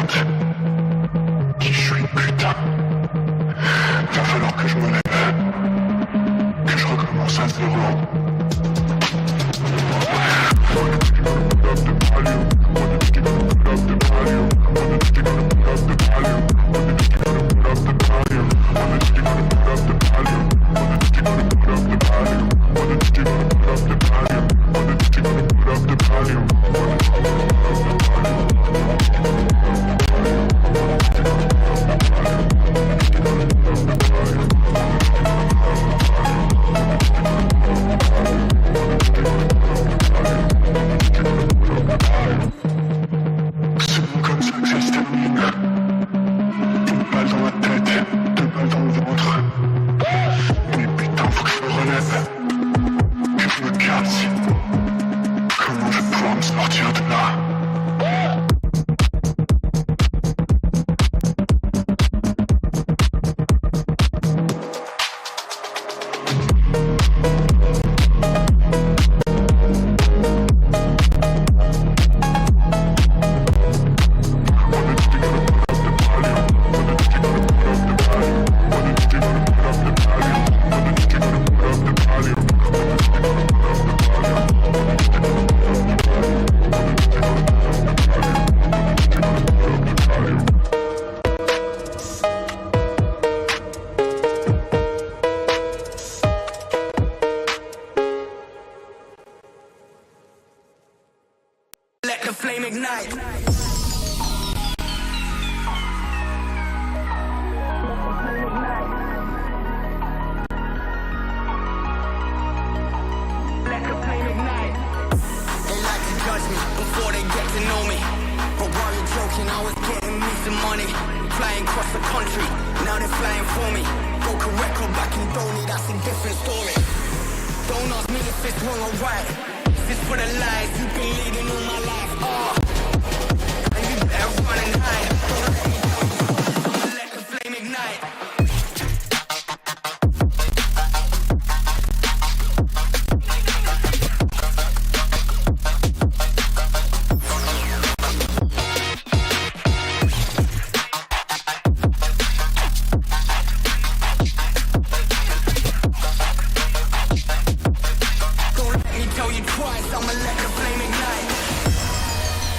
merde. Qui je suis, putain. Va falloir que je me lève. Que je recommence à zéro. Don't let me tell you twice, I'ma let the flame ignite.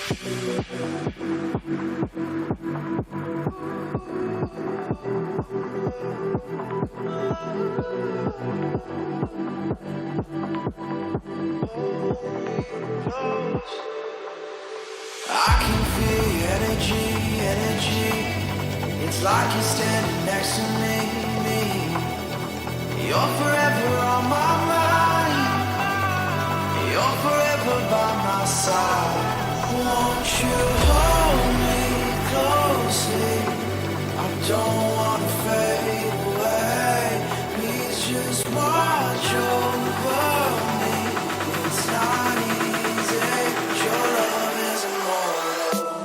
It's like you're standing next to me. You're forever on my mind. You're forever by my side. Won't you hold me closely? I don't wanna fade away. Please just watch over me. It's not easy. Your love is immortal.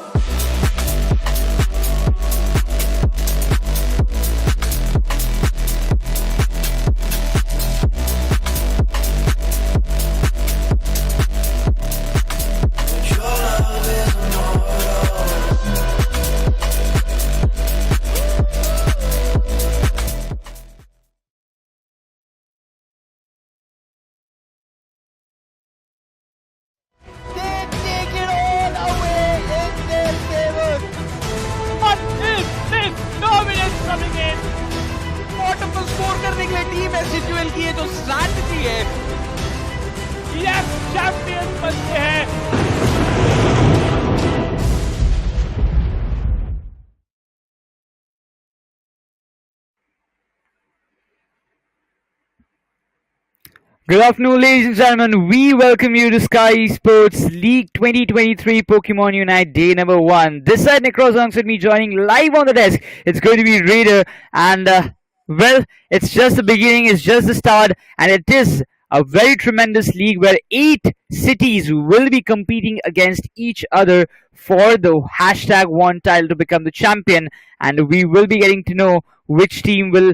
Good afternoon, ladies and gentlemen. We welcome you to Skyesports League 2023 Pokemon Unite Day number 1. This side, Necros alongside me joining live on the desk. It's going to be Raider, and well, it's just the beginning, it's just the start, and it is a very tremendous league where 8 cities will be competing against each other for the #1 title to become the champion, and we will be getting to know which team will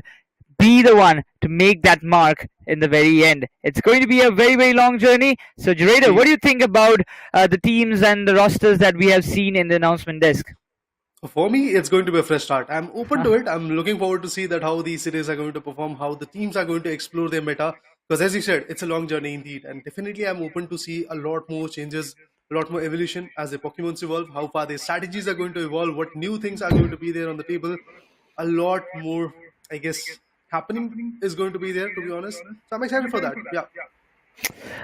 be the one to make that mark in the very end. It's going to be a very, very long journey. So, Raider, what do you think about the teams and the rosters that we have seen in the announcement desk? For me, it's going to be a fresh start. I'm open to it. I'm looking forward to see that how these cities are going to perform, how the teams are going to explore their meta. Because as you said, it's a long journey indeed. And definitely I'm open to see a lot more changes, a lot more evolution as the Pokemons evolve, how far their strategies are going to evolve, what new things are going to be there on the table. A lot more, I guess, happening is going to be there, to be honest. So I'm excited for that. Yeah.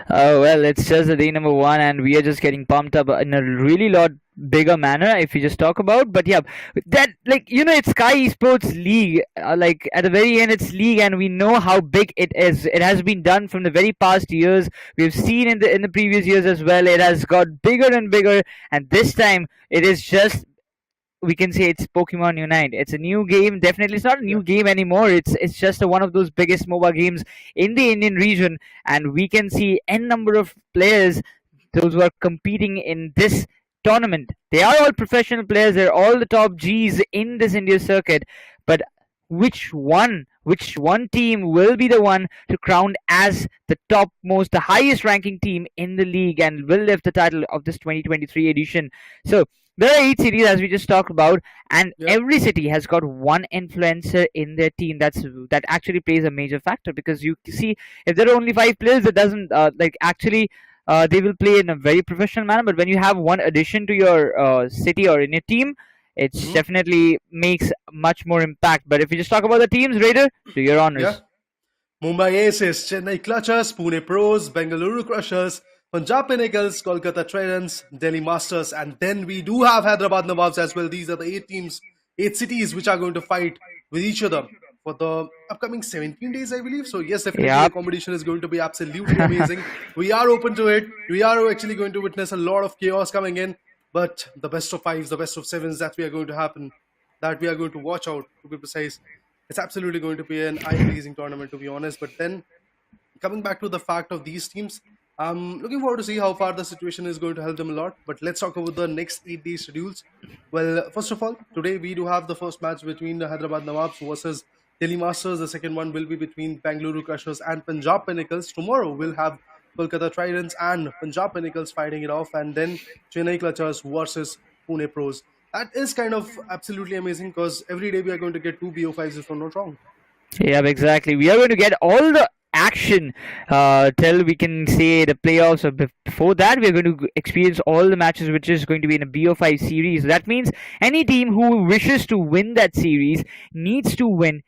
Oh, well, it's just the day number 1, and we are just getting pumped up in a really lot bigger manner if you just talk about. But yeah, that, like, you know, it's Skyesports League. Like, at the very end, it's league, and we know how big it is. It has been done from the very past years. We've seen in the previous years as well. It has got bigger and bigger, and this time it is just, we can say it's Pokemon Unite. It's a new game. Definitely, it's not a new game anymore. It's just one of those biggest MOBA games in the Indian region, and we can see n number of players, those who are competing in this tournament. They are all professional players. They're all the top Gs in this India circuit. But which one team will be the one to crown as the topmost, the highest ranking team in the league, and will lift the title of this 2023 edition? So there are 8 cities, as we just talked about, and every city has got one influencer in their team that actually plays a major factor, because you see, if there are only 5 players, it doesn't they will play in a very professional manner. But when you have one addition to your city or in your team, it definitely makes much more impact. But if you just talk about the teams, Raider, do your honors. Yeah. Mumbai Aces, Chennai Clutchers, Pune Pros, Bengaluru Crushers, Punjab Pinnacles, Kolkata Tridents, Delhi Masters, and then we do have Hyderabad Nawabs as well. These are the 8 teams, 8 cities which are going to fight with each other for the upcoming 17 days, I believe. So yes, definitely the competition is going to be absolutely amazing. We are open to it. We are actually going to witness a lot of chaos coming in, but the best of 5s, the best of 7s that we are going to happen, that we are going to watch out, to be precise. It's absolutely going to be an eye-pleasing tournament, to be honest. But then, coming back to the fact of these teams, I'm looking forward to see how far the situation is going to help them a lot. But let's talk about the next 8-day schedules. Well, first of all, today we do have the first match between the Hyderabad Nawabs versus Delhi Masters. The second one will be between Bangaluru Crushers and Punjab Pinnacles. Tomorrow we'll have Kolkata Tridents and Punjab Pinnacles fighting it off, and then Chennai Clutchers versus Pune Pros. That is kind of absolutely amazing, because every day we are going to get 2 BO5s if I'm not wrong. Yeah, exactly. We are going to get all the action till we can say the playoffs. Or before that, we're going to experience all the matches, which is going to be in a BO5 series. That means any team who wishes to win that series needs to win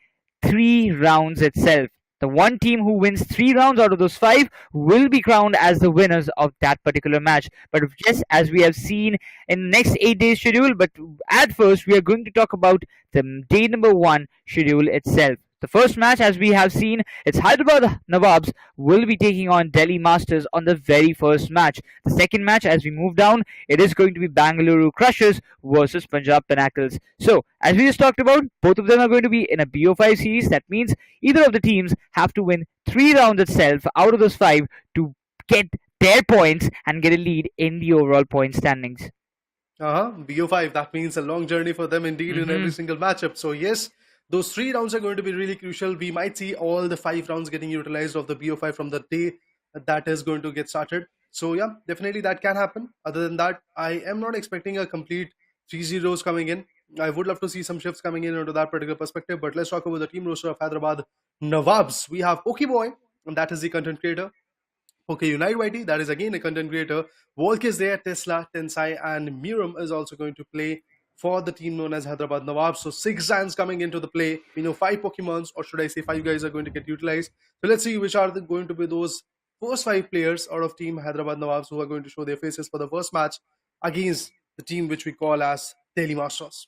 3 rounds itself. The one team who wins 3 rounds out of those 5 will be crowned as the winners of that particular match. But just as we have seen in the next 8 days schedule, but at first we are going to talk about the day number 1 schedule itself. The first match, as we have seen, it's Hyderabad Nawabs will be taking on Delhi Masters on the very first match. The second match, as we move down, it is going to be Bangaluru Crushers versus Punjab Pinnacles. So, as we just talked about, both of them are going to be in a BO5 series. That means either of the teams have to win 3 rounds itself out of those 5 to get their points and get a lead in the overall point standings. BO5, that means a long journey for them indeed in every single matchup. So, yes, those 3 rounds are going to be really crucial. We might see all the 5 rounds getting utilized of the BO5 from the day that is going to get started. So yeah, definitely that can happen. Other than that, I am not expecting a complete 3-0s coming in. I would love to see some shifts coming in into that particular perspective. But let's talk about the team roster of Hyderabad Nawabs. We have Pokéboy, and that is the content creator. PokeUniteYT, that is again a content creator. Volc is there, Tesla, Tensai, and Mereum is also going to play for the team known as Hyderabad Nawabs. So 6 Giants coming into the play. We know 5 Pokemons, or should I say 5 guys are going to get utilized. So let's see which are going to be those first 5 players out of team Hyderabad Nawabs who are going to show their faces for the first match against the team which we call as Delhi Masters.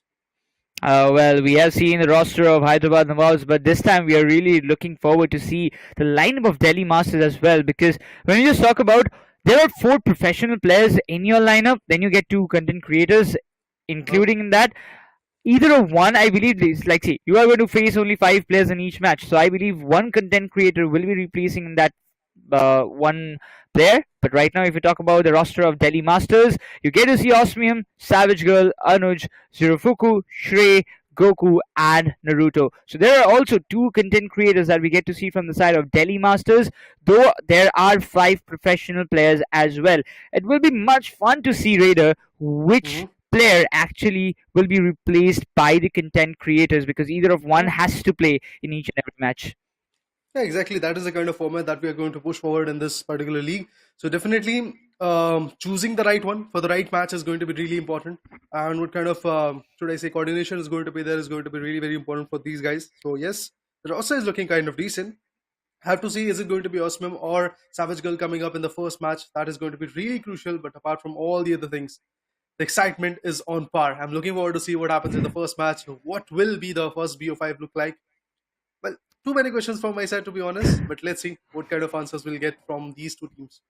Well, we have seen the roster of Hyderabad Nawabs, but this time we are really looking forward to see the lineup of Delhi Masters as well, because when you just talk about there are 4 professional players in your lineup, then you get 2 content creators, including in that. Either of one, I believe, is like, see, you are going to face only 5 players in each match. So I believe one content creator will be replacing that one player. But right now, if you talk about the roster of Delhi Masters, you get to see Osmium, Savage Girl, Anuj, Zirofuku, Shrey, Goku, and Naruto. So there are also 2 content creators that we get to see from the side of Delhi Masters, though there are 5 professional players as well. It will be much fun to see, Raider, which player actually will be replaced by the content creators, because either of one has to play in each and every match. Yeah, exactly. That is the kind of format that we are going to push forward in this particular league. So definitely choosing the right one for the right match is going to be really important. And what kind of, should I say, coordination is going to be there is going to be really very important for these guys. So yes, the roster is looking kind of decent. Have to see, is it going to be Osmium or Savage Girl coming up in the first match? That is going to be really crucial. But apart from all the other things, the excitement is on par. I'm looking forward to see what happens in the first match. What will be the first BO5 look like? Well, too many questions from my side, to be honest. But let's see what kind of answers we'll get from these 2 teams.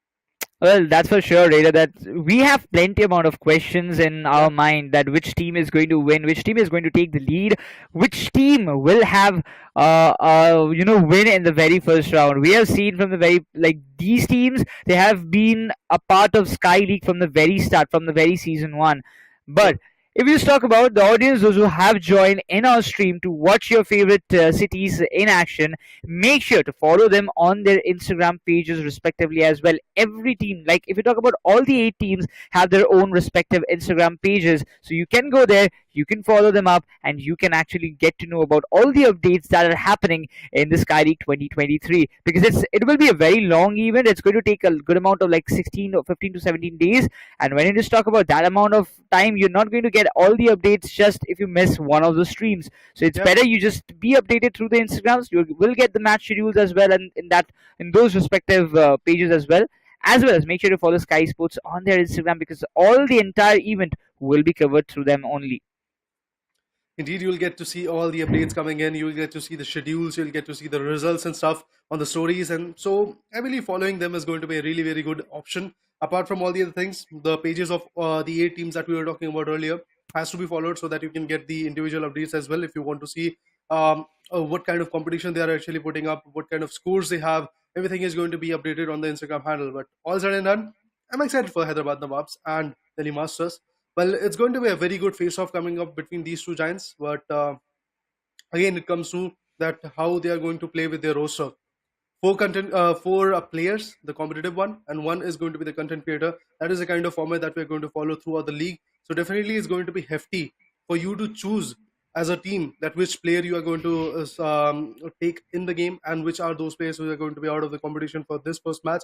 Well, that's for sure, Raider, that we have plenty amount of questions in our mind, that which team is going to win, which team is going to take the lead, which team will have win in the very first round. We have seen from the very, like, these teams, they have been a part of Sky League from the very start, from the very season 1. But if you just talk about the audience, those who have joined in our stream to watch your favorite cities in action, make sure to follow them on their Instagram pages respectively as well. Every team, like if you talk about all the 8 teams, have their own respective Instagram pages. So you can go there, you can follow them up, and you can actually get to know about all the updates that are happening in the Sky League 2023. Because it will be a very long event. It's going to take a good amount of like 16 or 15 to 17 days. And when you just talk about that amount of time, you're not going to get all the updates just if you miss one of the streams. So it's better you just be updated through the Instagrams. You will get the match schedules as well, and in those respective pages as well as make sure to follow Skyesports on their Instagram, because all the entire event will be covered through them only. Indeed, you'll get to see all the updates coming in. You'll get to see the schedules. You'll get to see the results and stuff on the stories. And so I believe following them is going to be a really, very good option. Apart from all the other things, the pages of the 8 teams that we were talking about earlier has to be followed so that you can get the individual updates as well if you want to see what kind of competition they are actually putting up, what kind of scores they have. Everything is going to be updated on the Instagram handle. But all said and done, I'm excited for Hyderabad Nawabs and Delhi Masters. Well, it's going to be a very good face-off coming up between these 2 giants. But again, it comes to that how they are going to play with their roster. 4 players, the competitive one, and 1 is going to be the content creator. That is the kind of format that we're going to follow throughout the league. So definitely it's going to be hefty for you to choose as a team that which player you are going to take in the game and which are those players who are going to be out of the competition for this first match.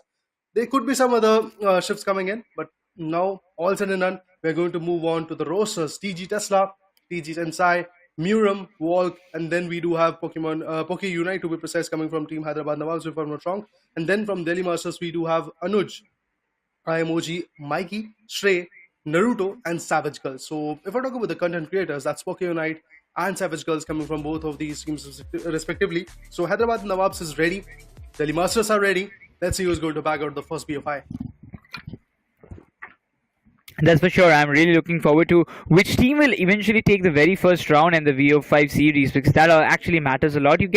There could be some other shifts coming in, but now all said and done, we're going to move on to the rosters. TG Tesla, TG Tensai, Mereum, Volc, and then we do have PokeUniteYT to be precise, coming from Team Hyderabad Nawabs, if I'm not wrong. And then from Delhi Masters, we do have Anuj, IMOG, Mikey, Shrey, Naruto, and Savage Girls. So if I talk about the content creators, that's PokeUniteYT and Savage Girls coming from both of these teams respectively. So Hyderabad Nawabs is ready. Delhi Masters are ready. Let's see who's going to bag out the first BFI. That's for sure. I'm really looking forward to which team will eventually take the very first round in the VO5 series, because that actually matters a lot. You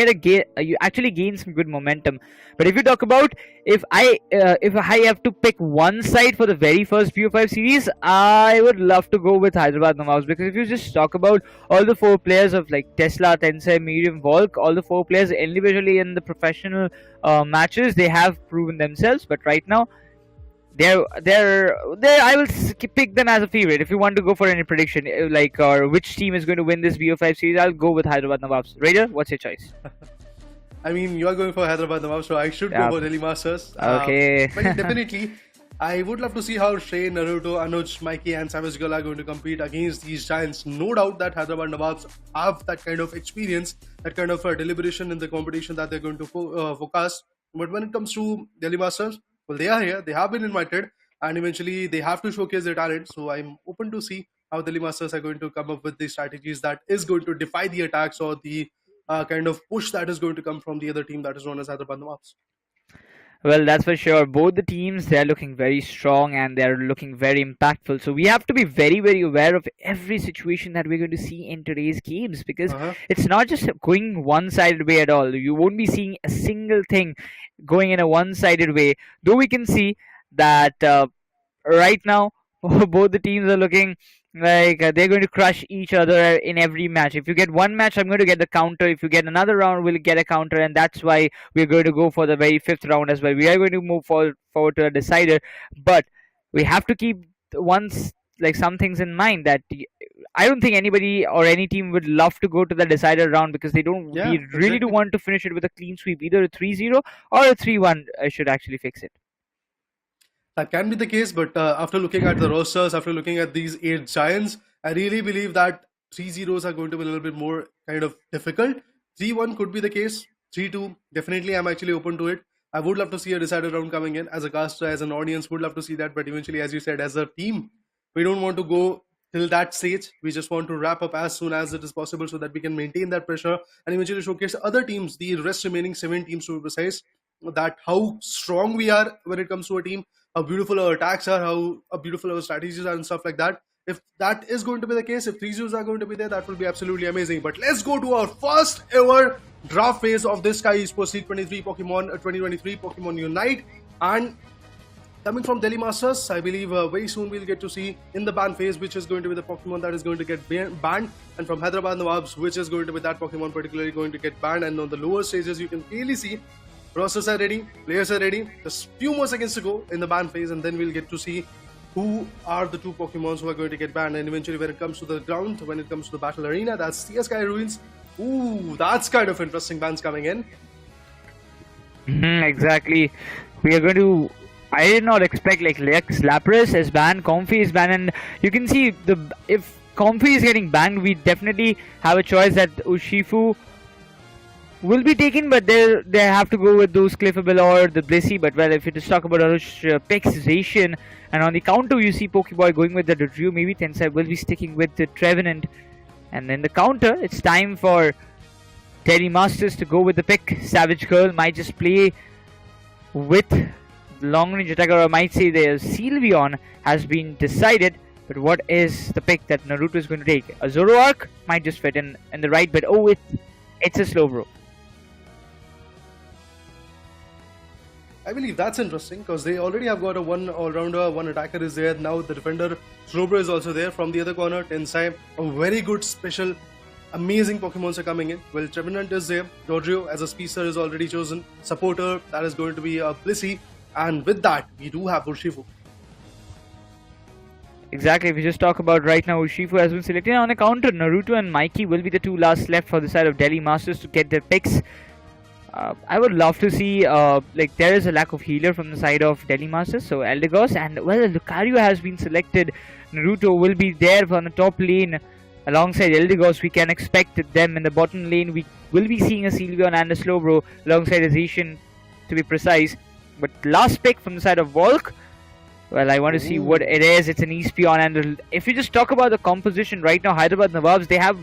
actually gain some good momentum. But if you talk about if I have to pick one side for the very first VO5 series, I would love to go with Hyderabad Nawabs, because if you just talk about all the 4 players of like Tesla, Tensai, Mereum, Volc, all the 4 players individually in the professional matches, they have proven themselves. But right now, I will pick them as a favorite. If you want to go for any prediction, or which team is going to win this VO5 series, I'll go with Hyderabad Nawabs. Raider, what's your choice? I mean, you are going for Hyderabad Nawabs, so I should go for Delhi Masters. Okay. But definitely, I would love to see how Shrey, Naruto, Anuj, Mikey, and Savage Girl are going to compete against these giants. No doubt that Hyderabad Nawabs have that kind of experience, that kind of deliberation in the competition that they're going to focus. But when it comes to Delhi Masters, well, they are here, they have been invited, and eventually they have to showcase their talent. So I'm open to see how Delhi Masters are going to come up with the strategies that is going to defy the attacks or the kind of push that is going to come from the other team that is known as Hyderabad Nawabs. Well, that's for sure. Both the teams, they're looking very strong and they're looking very impactful. So we have to be very, very aware of every situation that we're going to see in today's games, because it's not just going one-sided way at all. You won't be seeing a single thing going in a one-sided way. Though we can see that right now, both the teams are looking like they're going to crush each other in every match. If you get one match, I'm going to get the counter. If you get another round, we'll get a counter, and that's why we're going to go for the very 5th round as well. We are going to move forward to a decider, but we have to keep some things in mind that I don't think anybody or any team would love to go to the decider round, because they don't really do want to finish it with a clean sweep, either a 3-0 or a 3-1. I should actually fix it. That can be the case, but after looking at the rosters, after looking at these 8 giants, I really believe that 3-0s are going to be a little bit more kind of difficult. 3-1 could be the case. 3-2, definitely I'm actually open to it. I would love to see a decided round coming in. As a caster, as an audience, would love to see that. But eventually, as you said, as a team, we don't want to go till that stage. We just want to wrap up as soon as it is possible so that we can maintain that pressure and eventually showcase other teams, the rest remaining 7 teams to be precise, that how strong we are when it comes to a team, how beautiful our attacks are, how beautiful our strategies are and stuff like that. If that is going to be the case, if 3-0s are going to be there, that will be absolutely amazing. But let's go to our first ever draft phase of this Skyesports League 2023 Pokemon Unite. And coming from Delhi Masters, I believe very soon we'll get to see in the ban phase which is going to be the Pokemon that is going to get banned, and from Hyderabad Nawabs which is going to be that Pokemon particularly going to get banned. And on the lower stages you can clearly see rosters are ready, players are ready, just few more seconds to go in the ban phase, and then we'll get to see who are the 2 Pokemons who are going to get banned. And eventually when it comes to the ground, when it comes to the battle arena, that's CSGO Ruins. Ooh, that's kind of interesting bans coming in. Exactly. We are going to... I did not expect Lex Lapras is banned, Comfy is banned, and you can see if Comfy is getting banned, we definitely have a choice that Urshifu will be taken, but they have to go with those Cliffable or the Blissey. But well, if you just talk about Arush picks Zacian, and on the counter you see Pokeeboy going with the Drew, maybe Tensai will be sticking with the Trevenant. And then the counter, it's time for Delhi Masters to go with the pick. Savage Girl might just play with long range attacker, or I might say the Sylveon has been decided. But what is the pick that Naruto is going to take? A Zoroark might just fit in the right, but oh, it's a Slowbro. I believe that's interesting because they already have got a 1 all-rounder, 1 attacker is there. Now the defender Slowbro is also there. From the other corner, Tensai, a very good special, amazing Pokemons are coming in. Well, Trevenant is there. Dodrio as a speedster is already chosen. Supporter, that is going to be a Blissey. And with that, we do have Urshifu. Exactly, if we just talk about right now, Urshifu has been selected on a counter. Naruto and Mikey will be the two last left for the side of Delhi Masters to get their picks. I would love to see, like, there is a lack of healer from the side of Delhi Masters, so Eldegoss, and well, Lucario has been selected. Naruto will be there on the top lane alongside Eldegoss. We can expect them in the bottom lane. We will be seeing a Sylveon and a Slowbro alongside a Zacian, to be precise. But last pick from the side of Volc, well, I want to see what it is. It's an Espeon, and if you just talk about the composition right now, Hyderabad Nawabs, they have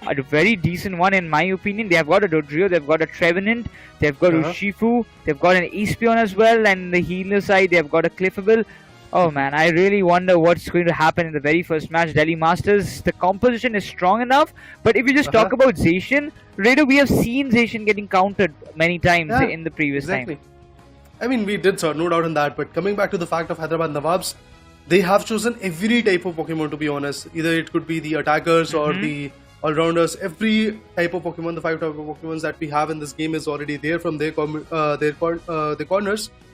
a very decent one in my opinion. They have got a Dodrio, they've got a Trevenant, they've got Urshifu, they've got an Espeon as well, and the healer side they've got a Cliffable. Oh man, I really wonder what's going to happen in the very first match. Delhi Masters, the composition is strong enough, but if you just talk about Zacian, Raider, we have seen Zacian getting countered many times in the previous time. I mean, we did, sir, no doubt in that, but coming back to the fact of Hyderabad Nawabs, they have chosen every type of Pokemon, to be honest. Either it could be the attackers or the all-rounders. Every type of Pokemon, the 5 type of Pokemons that we have in this game is already there from their corners.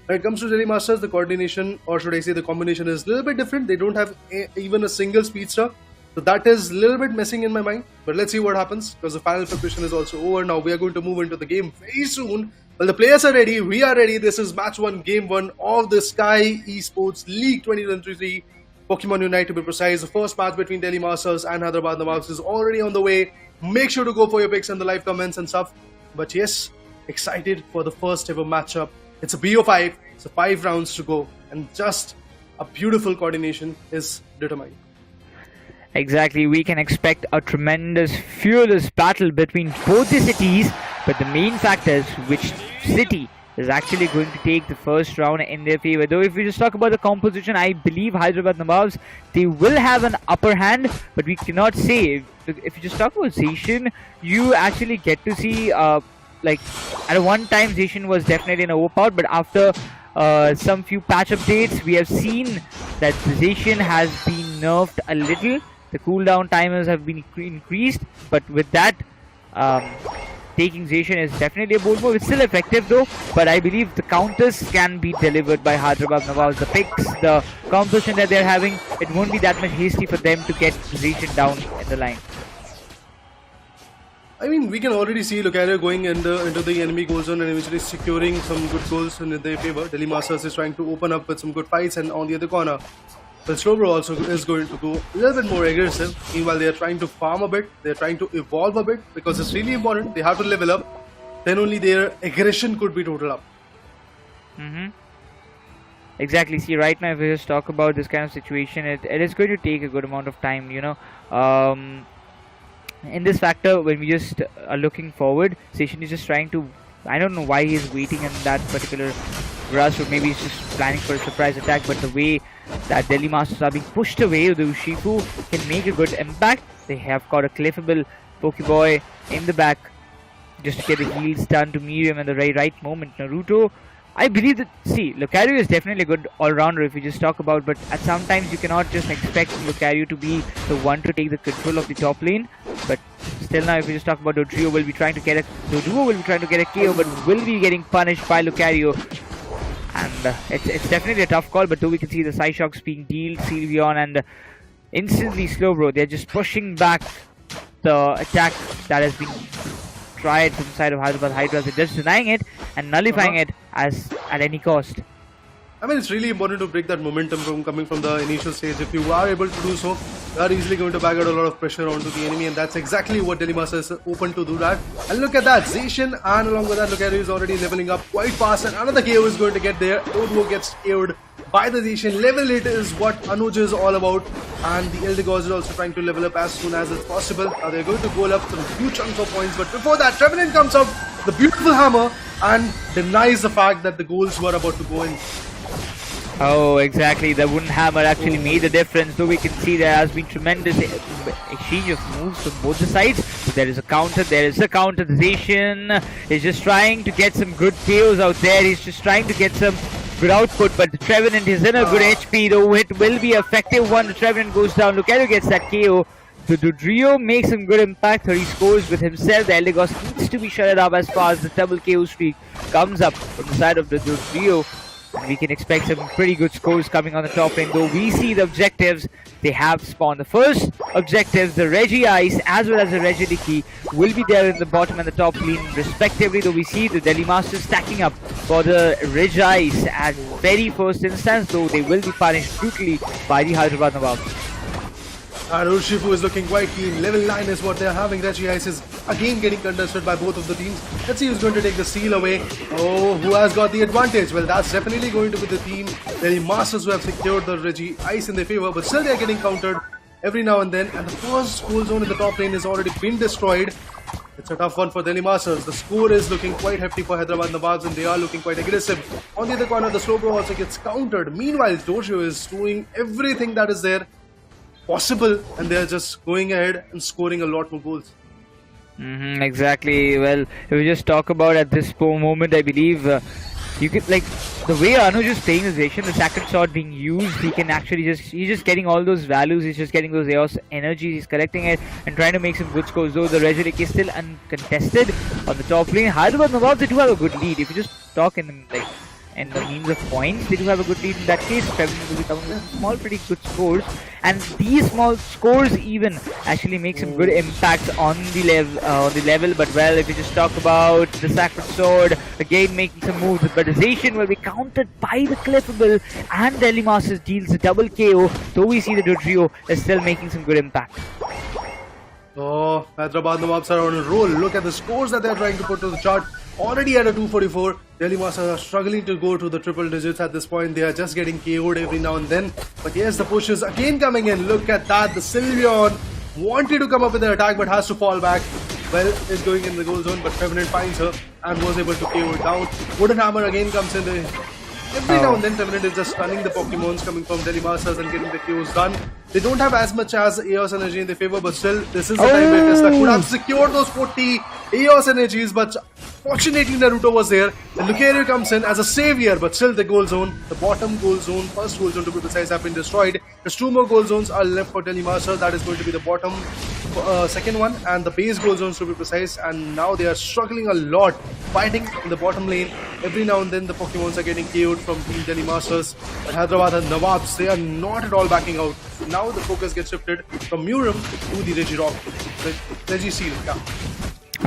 When it comes to Delhi Masters, the coordination, or should I say the combination, is a little bit different. They don't have even a single speedster. So that is a little bit messing in my mind. But let's see what happens, because the final preparation is also over. Now we are going to move into the game very soon. Well, the players are ready. We are ready. This is match 1, game 1 of the Skyesports League 2023. Pokemon Unite, to be precise. The first match between Delhi Masters and Hyderabad Nawabs is already on the way. Make sure to go for your picks in the live comments and stuff. But yes, excited for the first ever matchup. It's a BO5, so 5 rounds to go, and just a beautiful coordination is determined. Exactly, we can expect a tremendous, fearless battle between both the cities, but the main factor is which city is actually going to take the first round in their favor. Though if we just talk about the composition, I believe Hyderabad Nawabs, they will have an upper hand, but we cannot say. If you just talk about Zacian, you actually get to see, like, at one time Zacian was definitely an overpower, but after some few patch updates, we have seen that Zacian has been nerfed a little. The cooldown timers have been increased, but with that, taking Zacian is definitely a bold move. It's still effective though, but I believe the counters can be delivered by Hyderabad Nawabs. The picks, the composition that they're having, it won't be that much hasty for them to get Zacian down in the line. I mean, we can already see Lucario going into the enemy goal zone and eventually securing some good goals in their favor. Delhi Masters is trying to open up with some good fights, and on the other corner, the Slowbro also is going to go a little bit more aggressive. Meanwhile, they are trying to farm a bit, they are trying to evolve a bit, because it's really important. They have to level up, then only their aggression could be total up. Exactly. See, right now if we just talk about this kind of situation, it is going to take a good amount of time, you know. In this factor, when we just are looking forward, Zacian is just trying to, I don't know why he's waiting in that particular grass, or maybe he's just planning for a surprise attack, but the way that Delhi Masters are being pushed away, the Urshifu can make a good impact. They have got a Cliffable Pokéboy in the back just to get the heals done to Mereum at the right moment. Naruto, I believe that, see, Lucario is definitely a good all-rounder if we just talk about, but at sometimes you cannot just expect Lucario to be the one to take the control of the top lane. But still now, if we just talk about Dodrio, will be trying to get a KO, but will be getting punished by Lucario. And it's definitely a tough call, but though we can see the Psyshocks being dealt, Sylveon, and instantly Slowbro, they're just pushing back the attack that has been tried from the side of Hyderabad Hydras. They're just denying it and nullifying it as at any cost. I mean, it's really important to break that momentum from coming from the initial stage. If you are able to do so, you are easily going to bag out a lot of pressure onto the enemy, and that's exactly what Delhi Masters is open to do that. And look at that, Zacian, and along with that, Lucario is already leveling up quite fast, and another KO is going to get there. Dodrio gets KO'd by the Zacian. Level 8 is what Anuj is all about, and the Eldegoss is also trying to level up as soon as it's possible. Now they're going to goal up some huge chunks of points, but before that, Trevenant comes out, the beautiful hammer, and denies the fact that the goals were about to go in. Oh, exactly. The wooden hammer actually made the difference. Though we can see there has been tremendous exchange of moves from both the sides. So there is a counter. Zacian is just trying to get some good KOs out there. He's just trying to get some good output. But the Trevenant is in a good HP, though it will be effective when the Trevenant goes down. Lucario gets that KO. The Dodrio makes some good impact. 30 scores with himself. The Eldegoss needs to be shut up as far as the double KO streak comes up from the side of the Dodrio. We can expect some pretty good scores coming on the top lane, though we see the objectives they have spawned. The first objectives, the Regi Ice as well as the Regi Dicky, will be there in the bottom and the top lane respectively, though we see the Delhi Masters stacking up for the Regi Ice at very first instance, though they will be punished brutally by the Hyderabad Nawabs. And Urshifu is looking quite keen. Level 9 is what they're having. Regi Ice is again getting contested by both of the teams. Let's see who's going to take the seal away. Oh, who has got the advantage? Well, that's definitely going to be the team. Delhi Masters who have secured the Regi Ice in their favor, but still they're getting countered every now and then. And the first goal zone in the top lane has already been destroyed. It's a tough one for Delhi Masters. The score is looking quite hefty for Hyderabad Nawabs and they are looking quite aggressive. On the other corner, the slow bro also gets countered. Meanwhile, Dojo is doing everything that is there possible and they are just going ahead and scoring a lot more goals. Exactly. Well, if we just talk about at this moment, I believe you could, like, the way Anuj is playing this Asian, the Sacred Sword being used, he can actually he's just getting all those values, he's just getting those Eos energies, he's collecting it and trying to make some good scores, though the Regirik is still uncontested on the top lane. Hyderabad Nawabs, they do have a good lead. If you just talk in the means of points, they do have a good lead in that case. February will be coming with small, pretty good scores, and these small scores even actually make some good impacts on the level. But well, if you just talk about the Sacred Sword, again making some moves, but the Zacian will be countered by the Clippable, and Delhi Masters deals a double KO. Though we see the Dodrio is still making some good impact. Oh, Hyderabad Nawabs are on a roll. Look at the scores that they're trying to put to the chart. Already at a 244. Delhi Masters are struggling to go to the triple digits at this point. They are just getting KO'd every now and then. But yes, the push is again coming in. Look at that. The Sylveon wanted to come up with an attack but has to fall back. Well, is going in the goal zone, but Trevenant finds her and was able to KO it down. Wooden Hammer again comes in. Every now and then, Trevenant is just stunning the Pokemons coming from Delhi Masters and getting the KOs done. They don't have as much as Eos energy in their favor, but still, this is the time where Tesla could have secured those 40 Eos energies, but fortunately Naruto was there. The Lucario comes in as a savior, but still the goal zone, the bottom goal zone, first goal zone to be precise, have been destroyed. There's 2 more goal zones are left for Delhi Masters. That is going to be the bottom second one and the base goal zones to be precise, and now they are struggling a lot fighting in the bottom lane. Every now and then the Pokemons are getting KO'd from Team Delhi Masters, but Hyderabad and Nawabs, they are not at all backing out. Now the focus gets shifted from Mereum to the Regi Seal.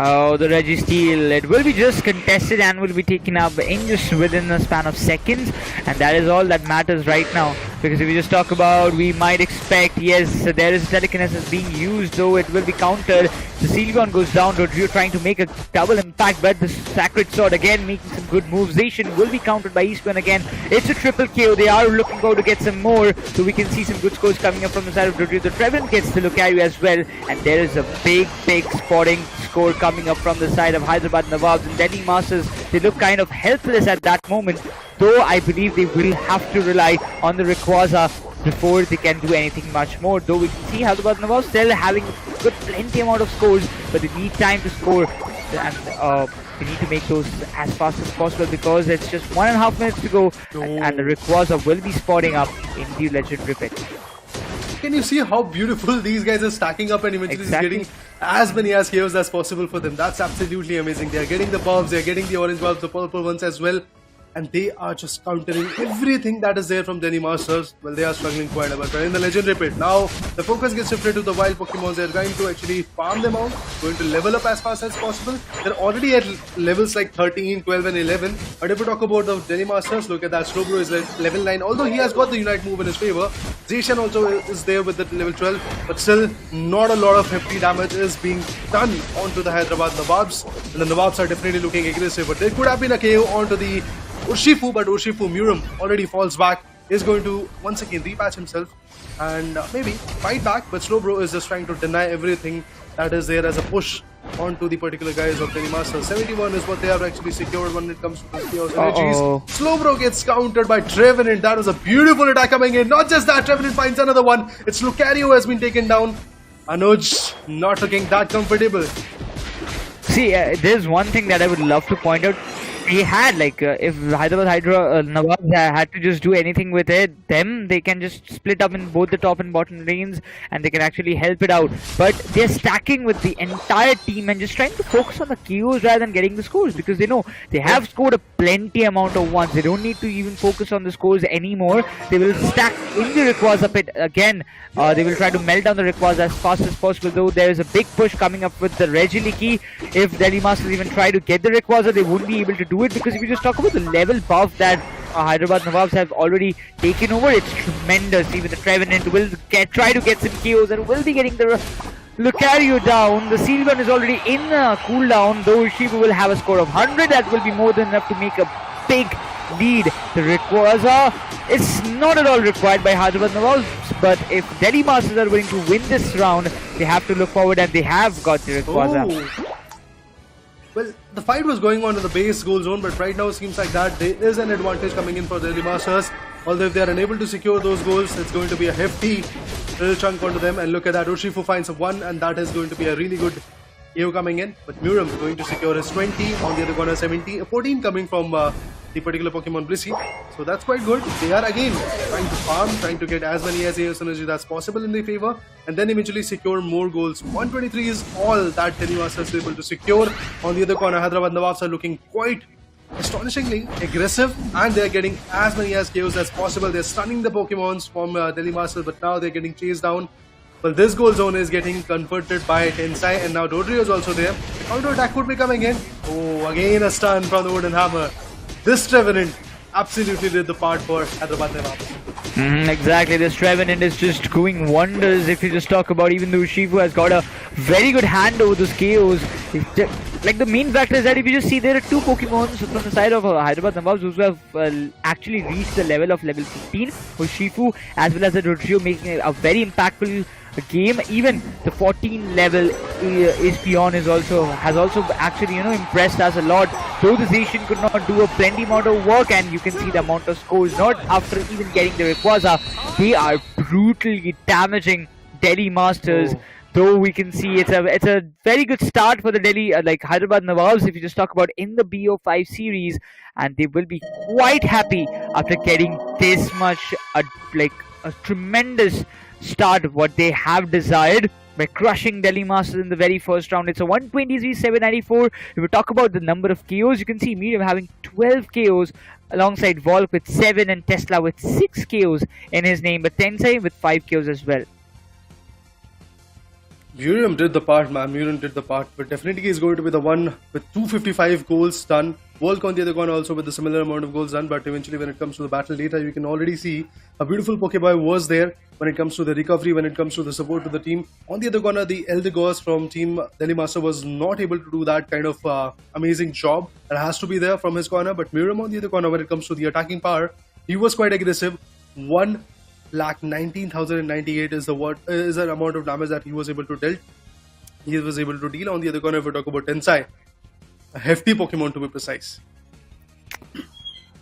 Oh, the Registeel, it will be just contested and will be taken up in just within a span of seconds, and that is all that matters right now. Because if we just talk about, we might expect, yes, there is telekinesis being used, though it will be countered. The Sylveon goes down, Dodrio trying to make a double impact, but the Sacred Sword again making some good moves. Zacian will be countered by Eastman again. It's a triple KO, they are looking to get some more, so we can see some good scores coming up from the side of Dodrio. The Trevenant gets the Lucario as well, and there is a big spotting score coming up from the side of Hyderabad Nawabs, and Delhi Masters, they look kind of helpless at that moment, though I believe they will have to rely on the Rayquaza before they can do anything much more. Though we can see Hyderabad Nawabs still having plenty amount of scores, but they need time to score, and they need to make those as fast as possible because it's just 1.5 minutes to go, and the Rayquaza will be spotting up in the Legendary Pit. Can you see how beautiful these guys are stacking up and eventually getting as many as KOs as possible for them? That's absolutely amazing. They are getting the buffs, they are getting the orange buffs, the purple ones as well, and they are just countering everything that is there from Delhi Masters. Well, they are struggling quite a bit. But in the Legendary Pit, now the focus gets shifted to the wild Pokemon. They are going to actually farm them out, going to level up as fast as possible. They're already at levels like 13, 12 and 11. But if we talk about the Delhi Masters, look at that. Slowbro is at level 9. Although he has got the Unite move in his favor. Zacian also is there with the level 12. But still, not a lot of hefty damage is being done onto the Hyderabad Nawabs. And the Nawabs are definitely looking aggressive. But there could have been a KO onto the Urshifu, but Urshifu Mereum already falls back, is going to once again repatch himself and maybe fight back, but Slowbro is just trying to deny everything that is there as a push onto the particular guys of Delhi Masters. 71 is what they have actually secured when it comes to the Chaos energies. Slowbro gets countered by Trevenant. That was a beautiful attack coming in. Not just that, Trevenant finds another one. It's Lucario has been taken down. Anuj not looking that comfortable. See, there's one thing that I would love to point out. he had if Nawabs had to just do anything with them they can just split up in both the top and bottom lanes and they can actually help it out. But they're stacking with the entire team and just trying to focus on the kills rather than getting the scores, because they know they have scored a plenty amount of ones. They don't need to even focus on the scores anymore. They will stack in the Rayquaza pit again. They will try to melt down the Rayquaza as fast as possible, though there is a big push coming up with the Regiliki. If Delhi Masters even try to get the Rayquaza, they won't be able to do it, because if you just talk about the level buff that Hyderabad Nawabs have already taken over, it's tremendous. Even the Trevenant will try to get some KOs and will be getting the Lucario down. The Sealgun is already in cooldown, though Urshifu will have a score of 100. That will be more than enough to make a big lead. The Rayquaza is not at all required by Hyderabad Nawabs, but if Delhi Masters are willing to win this round, they have to look forward, and they have got the Rayquaza. Oh. Well, the fight was going on in the base goal zone, but right now it seems like that there is an advantage coming in for the Delhi Masters. Although if they are unable to secure those goals, it's going to be a hefty little chunk onto them. And look at that, Urshifu finds a 1, and that is going to be a really good AO coming in. But Mereum going to secure his 20, on the other corner 70, 14 coming from the particular Pokemon Blissey. So that's quite good. They are again trying to farm, trying to get as many as AO synergy that's possible in their favor, and then eventually secure more goals. 123 is all that Delhi Masters is able to secure. On the other corner, Hyderabad Nawabs are looking quite astonishingly aggressive, and they're getting as many as KOs as possible. They're stunning the Pokemons from Delhi Masters, but now they're getting chased down. Well, this goal zone is getting converted by Tensai, and now Dodrio is also there. Counter attack could be coming in. Oh, again a stun from the Wooden Hammer. This Trevenant absolutely did the part for Hyderabad Nawabs. Exactly, this Trevenant is just doing wonders. If you just talk about, even though Urshifu has got a very good hand over those KOs, the main factor is that if you just see, there are two Pokemons from the side of Hyderabad Nawabs who have actually reached the level of level 15. Urshifu as well as the Dodrio making a very impactful game. Even the 14 level Espeon has also actually impressed us a lot. Though the Zacian could not do a plenty amount of work, and you can see the amount of scores not after even getting the Rayquaza. They are brutally damaging Delhi Masters. Oh. Though we can see it's a very good start for the Delhi Hyderabad Nawabs, if you just talk about in the BO5 series, and they will be quite happy after getting this much a tremendous start what they have desired by crushing Delhi Masters in the very first round. It's a 120 794. If we talk about the number of KOs, you can see Mereum having 12 KOs alongside Volc with 7 and Tesla with 6 KOs in his name, but Tensai with 5 KOs as well. Mereum did the part, man. Mereum did the part, but definitely is going to be the one with 255 goals done. Volc on the other corner also with a similar amount of goals done, but eventually when it comes to the battle data, you can already see a beautiful Pokéboy was there when it comes to the recovery, when it comes to the support to the team. On the other corner, the Eldegoss from Team Delhi Master was not able to do that kind of amazing job. It has to be there from his corner, but Mereum on the other corner, when it comes to the attacking power, he was quite aggressive. 1,19,098 is the amount of damage that he was able to deal. He was able to deal. On the other corner, if we talk about Tensai, a hefty Pokemon to be precise.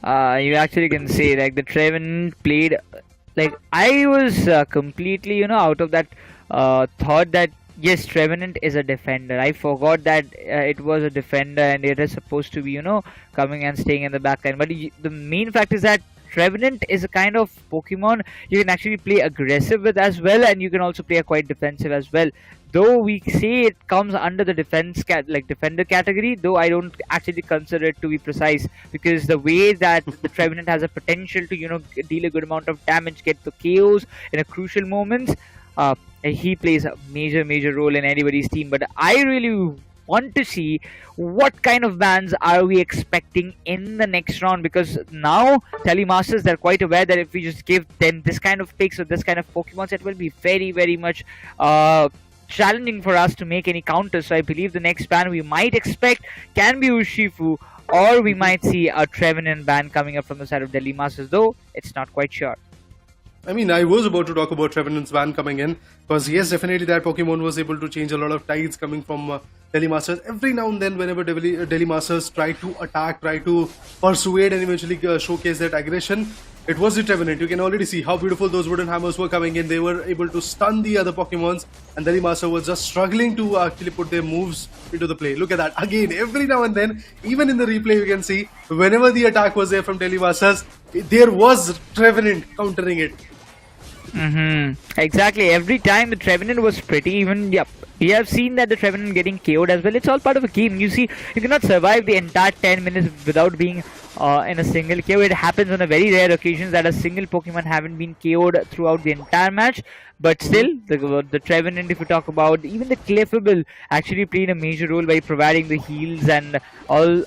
You actually can say the Trevenant played I was completely out of that thought that yes, Trevenant is a defender. I forgot that it was a defender and it is supposed to be coming and staying in the back line. But the main fact is that Trevenant is a kind of Pokemon you can actually play aggressive with as well, and you can also play quite defensive as well. Though we say it comes under the defender category, though I don't actually consider it to be precise, because the way that the Trevenant has a potential to deal a good amount of damage, get the KOs in a crucial moments, he plays a major role in anybody's team. But I really want to see what kind of bans are we expecting in the next round, because now Delhi Masters, they're quite aware that if we just give them this kind of picks or this kind of Pokemons, it will be very much challenging for us to make any counters. So I believe the next ban we might expect can be Urshifu, or we might see a Trevenant ban coming up from the side of Delhi Masters, though it's not quite sure. I mean, I was about to talk about Trevenant's ban coming in, because yes, definitely that Pokemon was able to change a lot of tides coming from Delhi Masters. Every now and then, whenever Delhi Masters try to attack, try to persuade and eventually showcase that aggression, It was the Trevenant. You can already see how beautiful those wooden hammers were coming in. They were able to stun the other Pokemons, and Delhi Master was just struggling to actually put their moves into the play. Look at that. Again, every now and then, even in the replay, you can see whenever the attack was there from Delhi Masters, there was Trevenant countering it. Exactly. Every time the Trevenant was pretty even. Yep. We have seen that the Trevenant getting KO'd as well. It's all part of a game. You see, you cannot survive the entire 10 minutes without being in a single KO. It happens on a very rare occasions that a single Pokemon haven't been KO'd throughout the entire match. But still, the Trevenant, if you talk about, even the Clefable actually played a major role by providing the heals and all.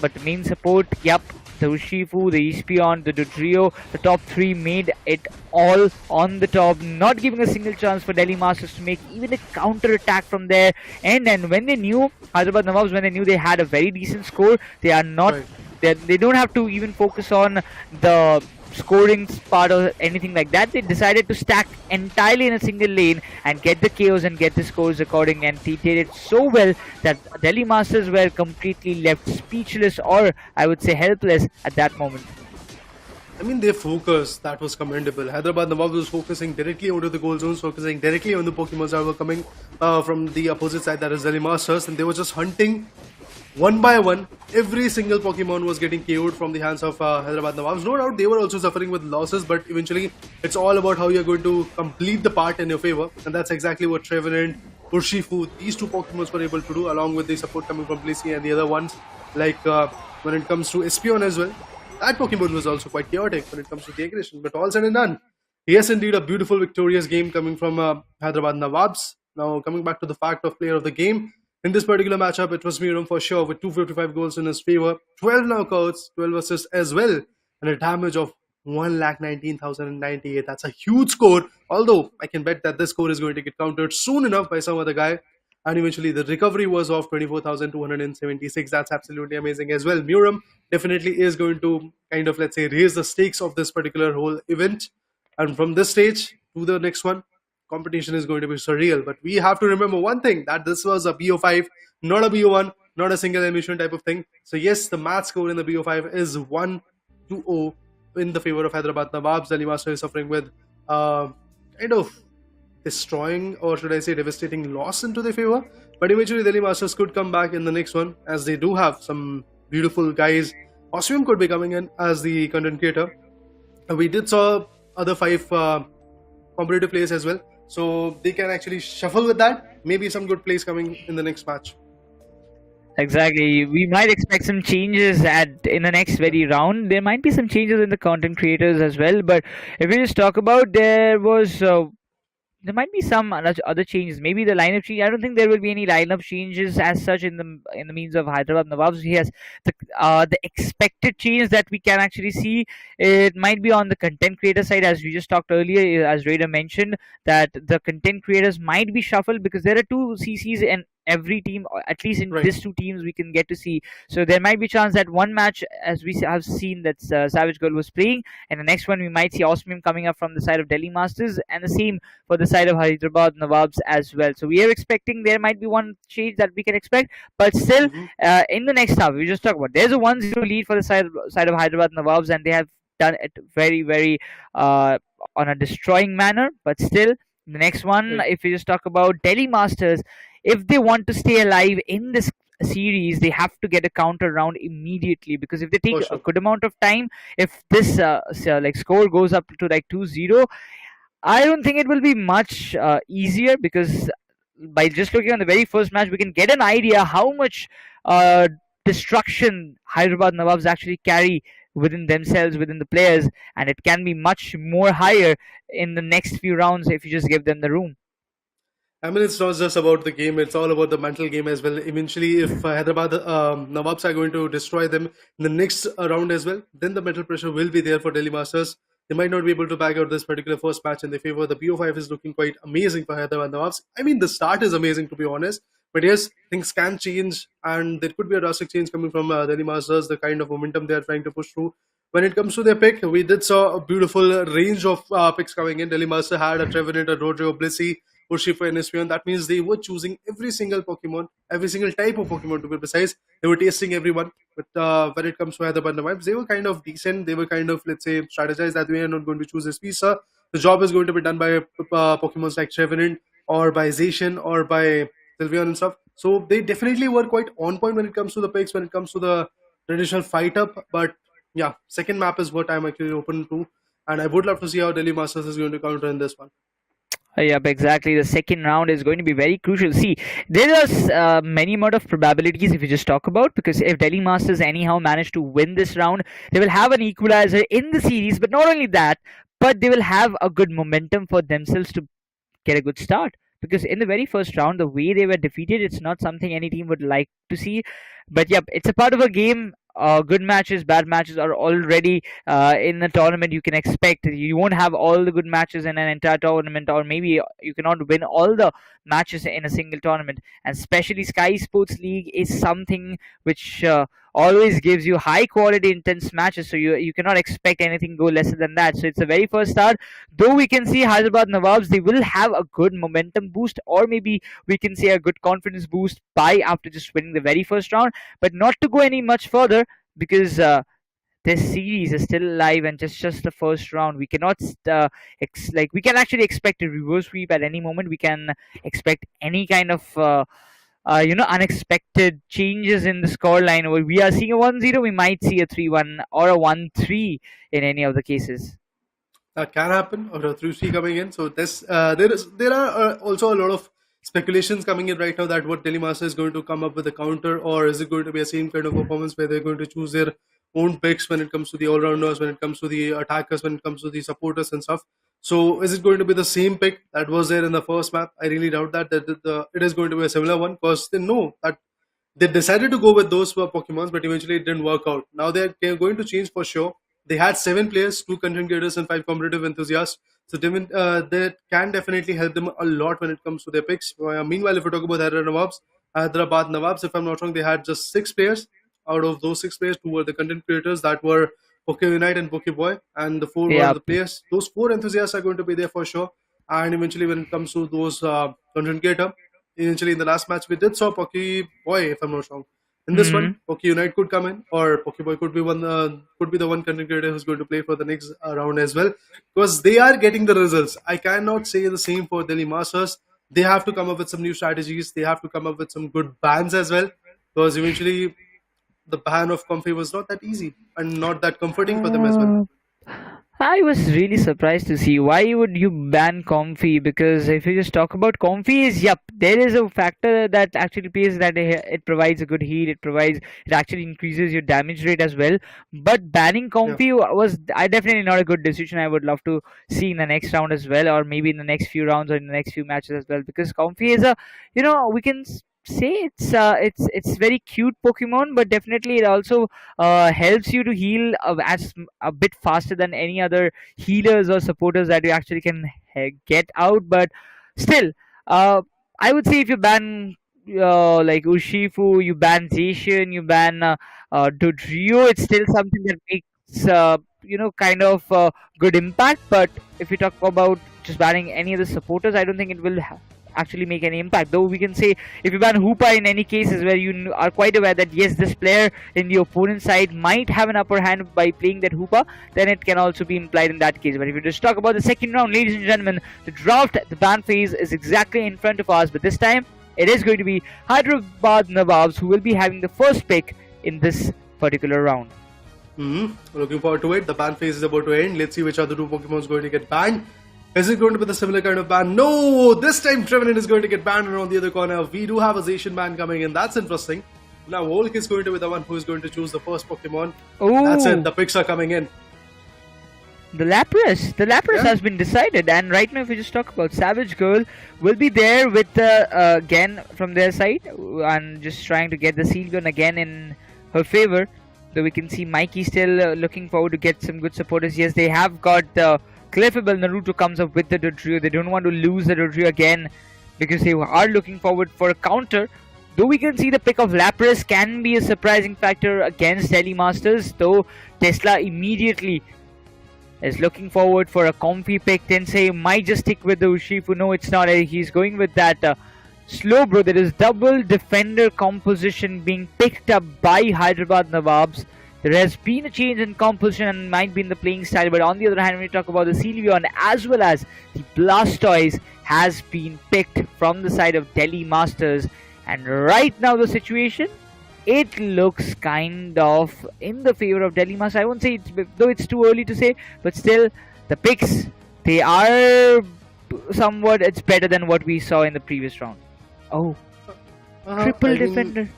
But the main support, yep, the Urshifu, the Espion, the Dodrio, the top 3 made it all on the top, not giving a single chance for Delhi Masters to make even a counter attack from there. And when they knew, Hyderabad Nawabs, when they knew they had a very decent score, they are not, they don't have to even focus on the scoring part or anything like that. They decided to stack entirely in a single lane and get the KOs and get the scores according, and they did it so well that Delhi Masters were completely left speechless, or I would say helpless at that moment. I mean, their focus, that was commendable. Hyderabad Nawabs was focusing directly onto the goal zones, focusing directly on the Pokemons that were coming from the opposite side, that is Delhi Masters, and they were just hunting one by one. Every single Pokemon was getting KO'd from the hands of Hyderabad Nawabs. No doubt they were also suffering with losses, but eventually it's all about how you're going to complete the part in your favor, and that's exactly what Trevenant, Urshifu, these two Pokemons were able to do, along with the support coming from Blissey and the other ones. Like when it comes to Espion as well, that Pokemon was also quite chaotic when it comes to the aggression, but all said and done, yes, indeed, a beautiful victorious game coming from Hyderabad Nawabs. Now, coming back to the fact of player of the game, in this particular matchup, it was Mereum for sure, with 255 goals in his favor, 12 knockouts, 12 assists as well, and a damage of 119,098. That's a huge score, although I can bet that this score is going to get countered soon enough by some other guy. And eventually the recovery was of 24,276. That's absolutely amazing as well. Mereum definitely is going to kind of, let's say, raise the stakes of this particular whole event. And from this stage to the next one, competition is going to be surreal. But we have to remember one thing, that this was a BO5, not a BO1, not a single elimination type of thing. So yes, the match score in the BO5 is 1-0 in the favor of Hyderabad Nawabs. Delhi Master is suffering with kind of destroying, or should I say devastating loss into their favor. But eventually Delhi Masters could come back in the next one, as they do have some beautiful guys. Osmium could be coming in as the content creator. We did saw other 5 competitive players as well, so they can actually shuffle with that. Maybe some good plays coming in the next match. Exactly. We might expect some changes in the next very round. There might be some changes in the content creators as well. But if we just talk about, there might be some other changes. Maybe the lineup change. I don't think there will be any lineup changes as such in the means of Hyderabad Nawabs. Yes, the expected change that we can actually see, it might be on the content creator side, as we just talked earlier, as Raider mentioned, that the content creators might be shuffled because there are 2 CCs in every team, or at least in these 2 teams we can get to see. So there might be a chance that one match, as we have seen, that Savage Girl was playing, and the next one we might see Osmium coming up from the side of Delhi Masters, and the same for the side of Hyderabad Nawabs as well. So we are expecting there might be one change that we can expect, but still in the next half, we just talk about, there's a 1-0 lead for the side of Hyderabad Nawabs, and they have done it very, very on a destroying manner. But still, the next one, if we just talk about Delhi Masters, if they want to stay alive in this series, they have to get a counter round immediately, because if they take a good amount of time, if this score goes up to like 2-0, I don't think it will be much easier, because by just looking on the very first match, we can get an idea how much destruction Hyderabad Nawabs actually carry within themselves, within the players, and it can be much more higher in the next few rounds if you just give them the room. I mean, it's not just about the game, it's all about the mental game as well. Eventually, if Hyderabad Nawabs are going to destroy them in the next round as well, then the mental pressure will be there for Delhi Masters. They might not be able to bag out this particular first match in their favor. The BO5 is looking quite amazing for Hyderabad Nawabs. I mean, the start is amazing, to be honest. But yes, things can change, and there could be a drastic change coming from Delhi Masters, the kind of momentum they are trying to push through. When it comes to their pick, we did saw a beautiful range of picks coming in. Delhi Master had a Trevenant, a Rodrigo, Blissey, Urshifu and Espeon. That means they were choosing every single Pokemon, every single type of Pokemon to be precise. They were tasting everyone. But when it comes to Hyderabad Nawabs, they were kind of decent. They were kind of, let's say, strategized that we are not going to choose this piece. The job is going to be done by Pokemons like Trevenant or by Zacian or by Sylveon and stuff. So they definitely were quite on point when it comes to the picks, when it comes to the traditional fight up. But yeah, second map is what I'm actually open to. And I would love to see how Delhi Masters is going to counter in this one. Yep, exactly. The second round is going to be very crucial. See, there are many amount of probabilities if you just talk about, because if Delhi Masters anyhow manage to win this round, they will have an equalizer in the series. But not only that, but they will have a good momentum for themselves to get a good start. Because in the very first round, the way they were defeated, it's not something any team would like to see. But yep, it's a part of a game. Good matches, bad matches are already in the tournament. You can expect you won't have all the good matches in an entire tournament, or maybe you cannot win all the matches in a single tournament. And especially Skyesports League is something which always gives you high quality intense matches, so you cannot expect anything go lesser than that. So it's the very first start. Though we can see Hyderabad Nawabs, they will have a good momentum boost, or maybe we can say a good confidence boost by after just winning the very first round. But not to go any much further, because this series is still alive and just the first round. We cannot we can actually expect a reverse sweep at any moment. We can expect any kind of unexpected changes in the scoreline. We are seeing a 1-0, we might see a 3-1 or a 1-3 in any of the cases. That can happen, or a 3-3 coming in. So there are also a lot of speculations coming in right now that what Delhi Master is going to come up with a counter, or is it going to be a same kind of performance where they're going to choose their own picks when it comes to the all-rounders, when it comes to the attackers, when it comes to the supporters and stuff. So is it going to be the same pick that was there in the first map? I really doubt that it is going to be a similar one, because they know that they decided to go with those Pokemons, but eventually it didn't work out. Now they're going to change for sure. They had 7 players, 2 content creators and 5 competitive enthusiasts. So that can definitely help them a lot when it comes to their picks. Meanwhile, if we talk about Hyderabad Nawabs, if I'm not wrong, they had just 6 players. Out of those 6 players, 2 were the content creators, that were PokeUnite and Pokeboy, and the 4 were the players. Those 4 enthusiasts are going to be there for sure. And eventually, when it comes to those content creator, eventually in the last match we did saw Pokeboy, if I'm not wrong. In this one, PokeUnite could come in, or Pokeboy could be the one content creator who's going to play for the next round as well, because they are getting the results. I cannot say the same for Delhi Masters. They have to come up with some new strategies. They have to come up with some good bans as well, because eventually the ban of Comfy was not that easy and not that comforting for them as well. I was really surprised to see why would you ban Comfy, because if you just talk about Comfy, there is a factor that actually plays, that it provides a good heal, it actually increases your damage rate as well. But banning Comfy was definitely not a good decision. I would love to see in the next round as well, or maybe in the next few rounds or in the next few matches as well, because Comfy is we can say it's very cute Pokemon, but definitely it also helps you to heal as a bit faster than any other healers or supporters that you actually can get out. But still, I would say if you ban like Urshifu, you ban Zacian, you ban Dodrio, it's still something that makes kind of good impact. But if you talk about just banning any of the supporters, I don't think it will actually make any impact. Though we can say if you ban Hoopa in any cases where you are quite aware that yes, this player in the opponent side might have an upper hand by playing that Hoopa, then it can also be implied in that case. But if you just talk about the second round, ladies and gentlemen, the draft, the ban phase is exactly in front of us, but this time it is going to be Hyderabad Nawabs who will be having the first pick in this particular round. Looking forward to it. The ban phase is about to end. Let's see which other 2 Pokemon is going to get banned. Is it going to be the similar kind of ban? No! This time Trevenant is going to get banned, and on the other corner we do have a Zacian ban coming in. That's interesting. Now Volc is going to be the one who is going to choose the first Pokemon. Ooh. That's it. The picks are coming in. The Lapras has been decided, and right now if we just talk about Savage Girl will be there with again from their side and just trying to get the seal gun again in her favor. Though we can see Mikey still looking forward to get some good supporters. Yes, they have got the Clefable. Naruto comes up with the Dodrio. They don't want to lose the Dodrio again because they are looking forward for a counter. Though we can see the pick of Lapras can be a surprising factor against Delhi Masters, though Tesla immediately is looking forward for a comfy pick. Tensai might just stick with the Urshifu. No, it's not. He's going with that slow bro. There is double defender composition being picked up by Hyderabad Nawabs. There has been a change in composition and might be in the playing style, but on the other hand, when we talk about the Sylveon as well as the Blastoise has been picked from the side of Delhi Masters, and right now the situation, it looks kind of in the favor of Delhi Masters. I won't say though it's too early to say, but still the picks, they are somewhat, it's better than what we saw in the previous round. Oh, triple defender.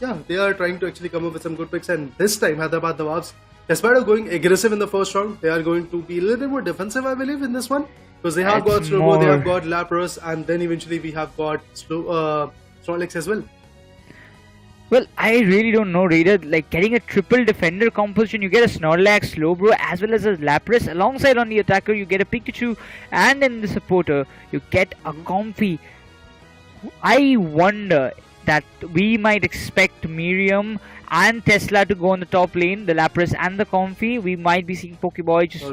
Yeah, they are trying to actually come up with some good picks, and this time Hyderabad Nawabs, despite of going aggressive in the first round, they are going to be a little bit more defensive, I believe, in this one, because they have got Slowbro, they have got Lapras, and then eventually we have got Snorlax as well. Well, I really don't know, Raider. Like getting a triple defender composition, you get a Snorlax, Slowbro, as well as a Lapras. Alongside on the attacker, you get a Pikachu, and in the supporter, you get a Comfy. I wonder that we might expect Mereum and Tesla to go on the top lane, the Lapras and the Comfy. We might be seeing Pokéboy just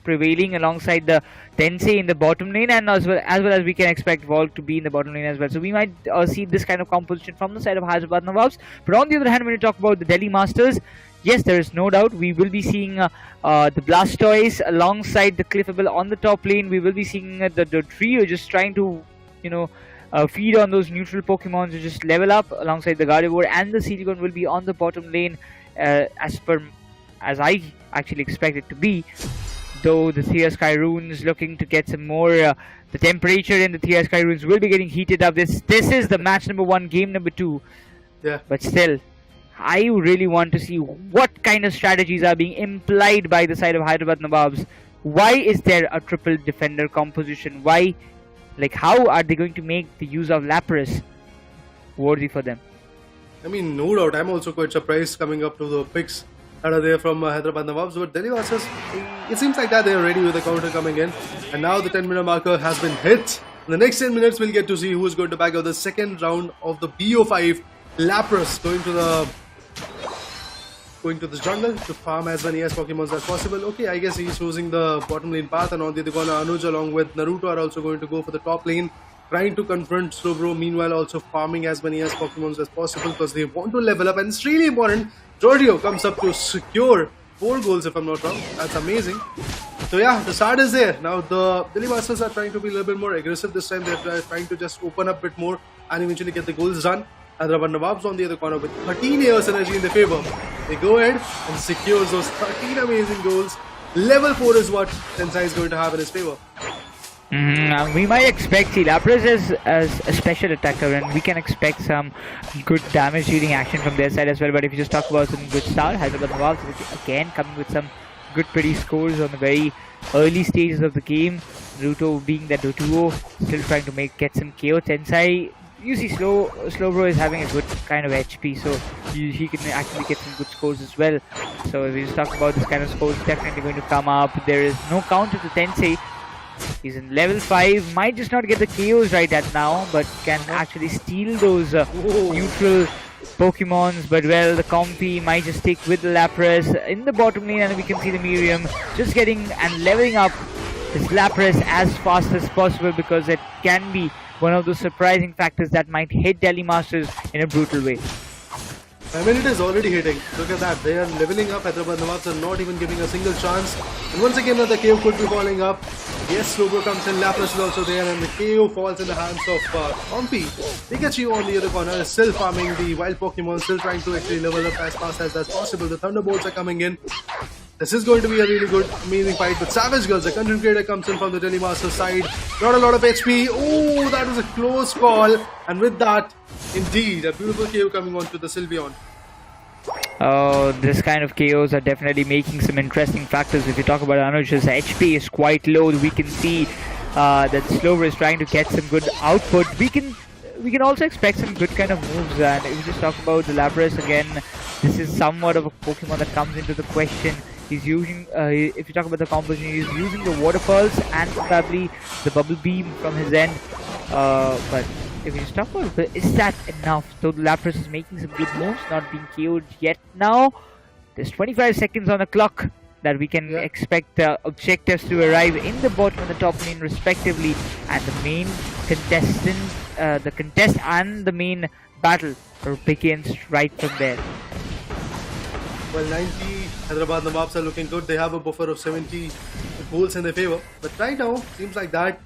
prevailing alongside the Tensai in the bottom lane, and as well as we can expect Volc to be in the bottom lane as well. So we might see this kind of composition from the side of Hyderabad Nawabs. But on the other hand, when you talk about the Delhi Masters, yes, there is no doubt we will be seeing the Blastoise alongside the Cliffable on the top lane. We will be seeing the trio just trying to, feed on those neutral Pokemon to just level up alongside the Gardevoir, and the Sylveon will be on the bottom lane as I actually expect it to be. Though the Thea Sky Runes looking to get some more, the temperature in the Thea Sky Runes will be getting heated up. This is the match number 1, game number 2. Yeah. But still, I really want to see what kind of strategies are being implied by the side of Hyderabad Nawabs. Why is there a triple defender composition? Why? Like, how are they going to make the use of Lapras worthy for them? I mean, no doubt, I'm also quite surprised coming up to the picks that are there from Hyderabad Nawabs, but Delhi Masters, it seems like that they are ready with the counter coming in, and now the 10-minute marker has been hit. In the next 10 minutes, we'll get to see who's going to back out the second round of the BO5. Lapras going to the jungle to farm as many Pokemons as possible. Okay, I guess he's choosing the bottom lane path, and on the other corner, Anuj along with Naruto are also going to go for the top lane, trying to confront Slowbro, meanwhile also farming as many Pokemons as possible because they want to level up, and it's really important. Giorgio comes up to secure 4 goals if I'm not wrong. That's amazing. So yeah, the start is there. Now the Delhi Masters are trying to be a little bit more aggressive this time. They're trying to just open up a bit more and eventually get the goals done. Hyderabad Nawabs on the other corner with 13 years energy in their favor. They go ahead and secures those 13 amazing goals. Level 4 is what Tensai is going to have in his favor. We might expect Lapras as a special attacker, and we can expect some good damage dealing action from their side as well. But if you just talk about some good start, Hyderabad Nawabs again coming with some good pretty scores on the very early stages of the game. Naruto being that duo, still trying to get some KO. Tensai, you see Slowbro is having a good kind of HP, so he can actually get some good scores as well. So if we just talk about this kind of scores, definitely going to come up. There is no counter to Tensai. He's in level 5, might just not get the KOs right at now, but can actually steal those neutral Pokemons. But well, the Comfy might just stick with the Lapras in the bottom lane, and we can see the Mereum just getting and leveling up his Lapras as fast as possible, because it can be one of those surprising factors that might hit Delhi Masters in a brutal way. I mean, it is already hitting. Look at that. They are leveling up. Hyderabad Nawabs are not even giving a single chance. And once again, the KO could be falling up. Yes, Slowbro comes in. Lapras is also there. And the KO falls in the hands of Comfy. Pikachu on the other corner is still farming the wild Pokemon. Still trying to actually level up as fast as that's possible. The Thunderbolts are coming in. This is going to be a really good, amazing fight. But Savage Girls, the content creator, comes in from the Delhi Master side. Not a lot of HP. Oh, that was a close call. And with that, indeed, a beautiful KO coming on to the Sylveon. Oh, this kind of KOs are definitely making some interesting factors. If you talk about Anuj's HP is quite low. We can see that Slowbro is trying to get some good output. We can also expect some good kind of moves. And if you just talk about the Lapras again, this is somewhat of a Pokemon that comes into the question. He's using, if you talk about the composition, he's using the Water Pulse and probably the Bubble Beam from his end. But if you just talk about it, is that enough? Though the Lapras is making some good moves, not being KO'd yet now. There's 25 seconds on the clock. that we can Yeah. expect objectives to arrive in the bottom and the top lane respectively, and the main the contest and the main battle begins right from there. Well, 90 Hyderabad Nawabs are looking good. They have a buffer of 70 goals in their favor. But right now, seems like that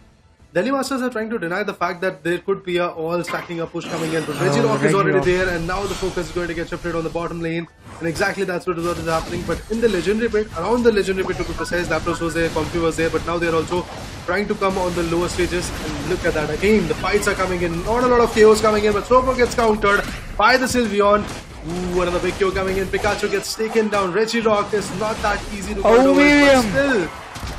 Delhi Masters are trying to deny the fact that there could be a all stacking up push coming in. But Regirock is already there, and now the focus is going to get shifted on the bottom lane. And exactly that's what is happening. But in the legendary pit, around the legendary pit to be precise, Lapros was there, Comfy was there, but now they're also trying to come on the lower stages. And look at that again, the fights are coming in. Not a lot of chaos coming in, but Sopo gets countered by the Sylveon. Ooh, another big KO coming in. Pikachu gets taken down. Regirock is not that easy to control, but still,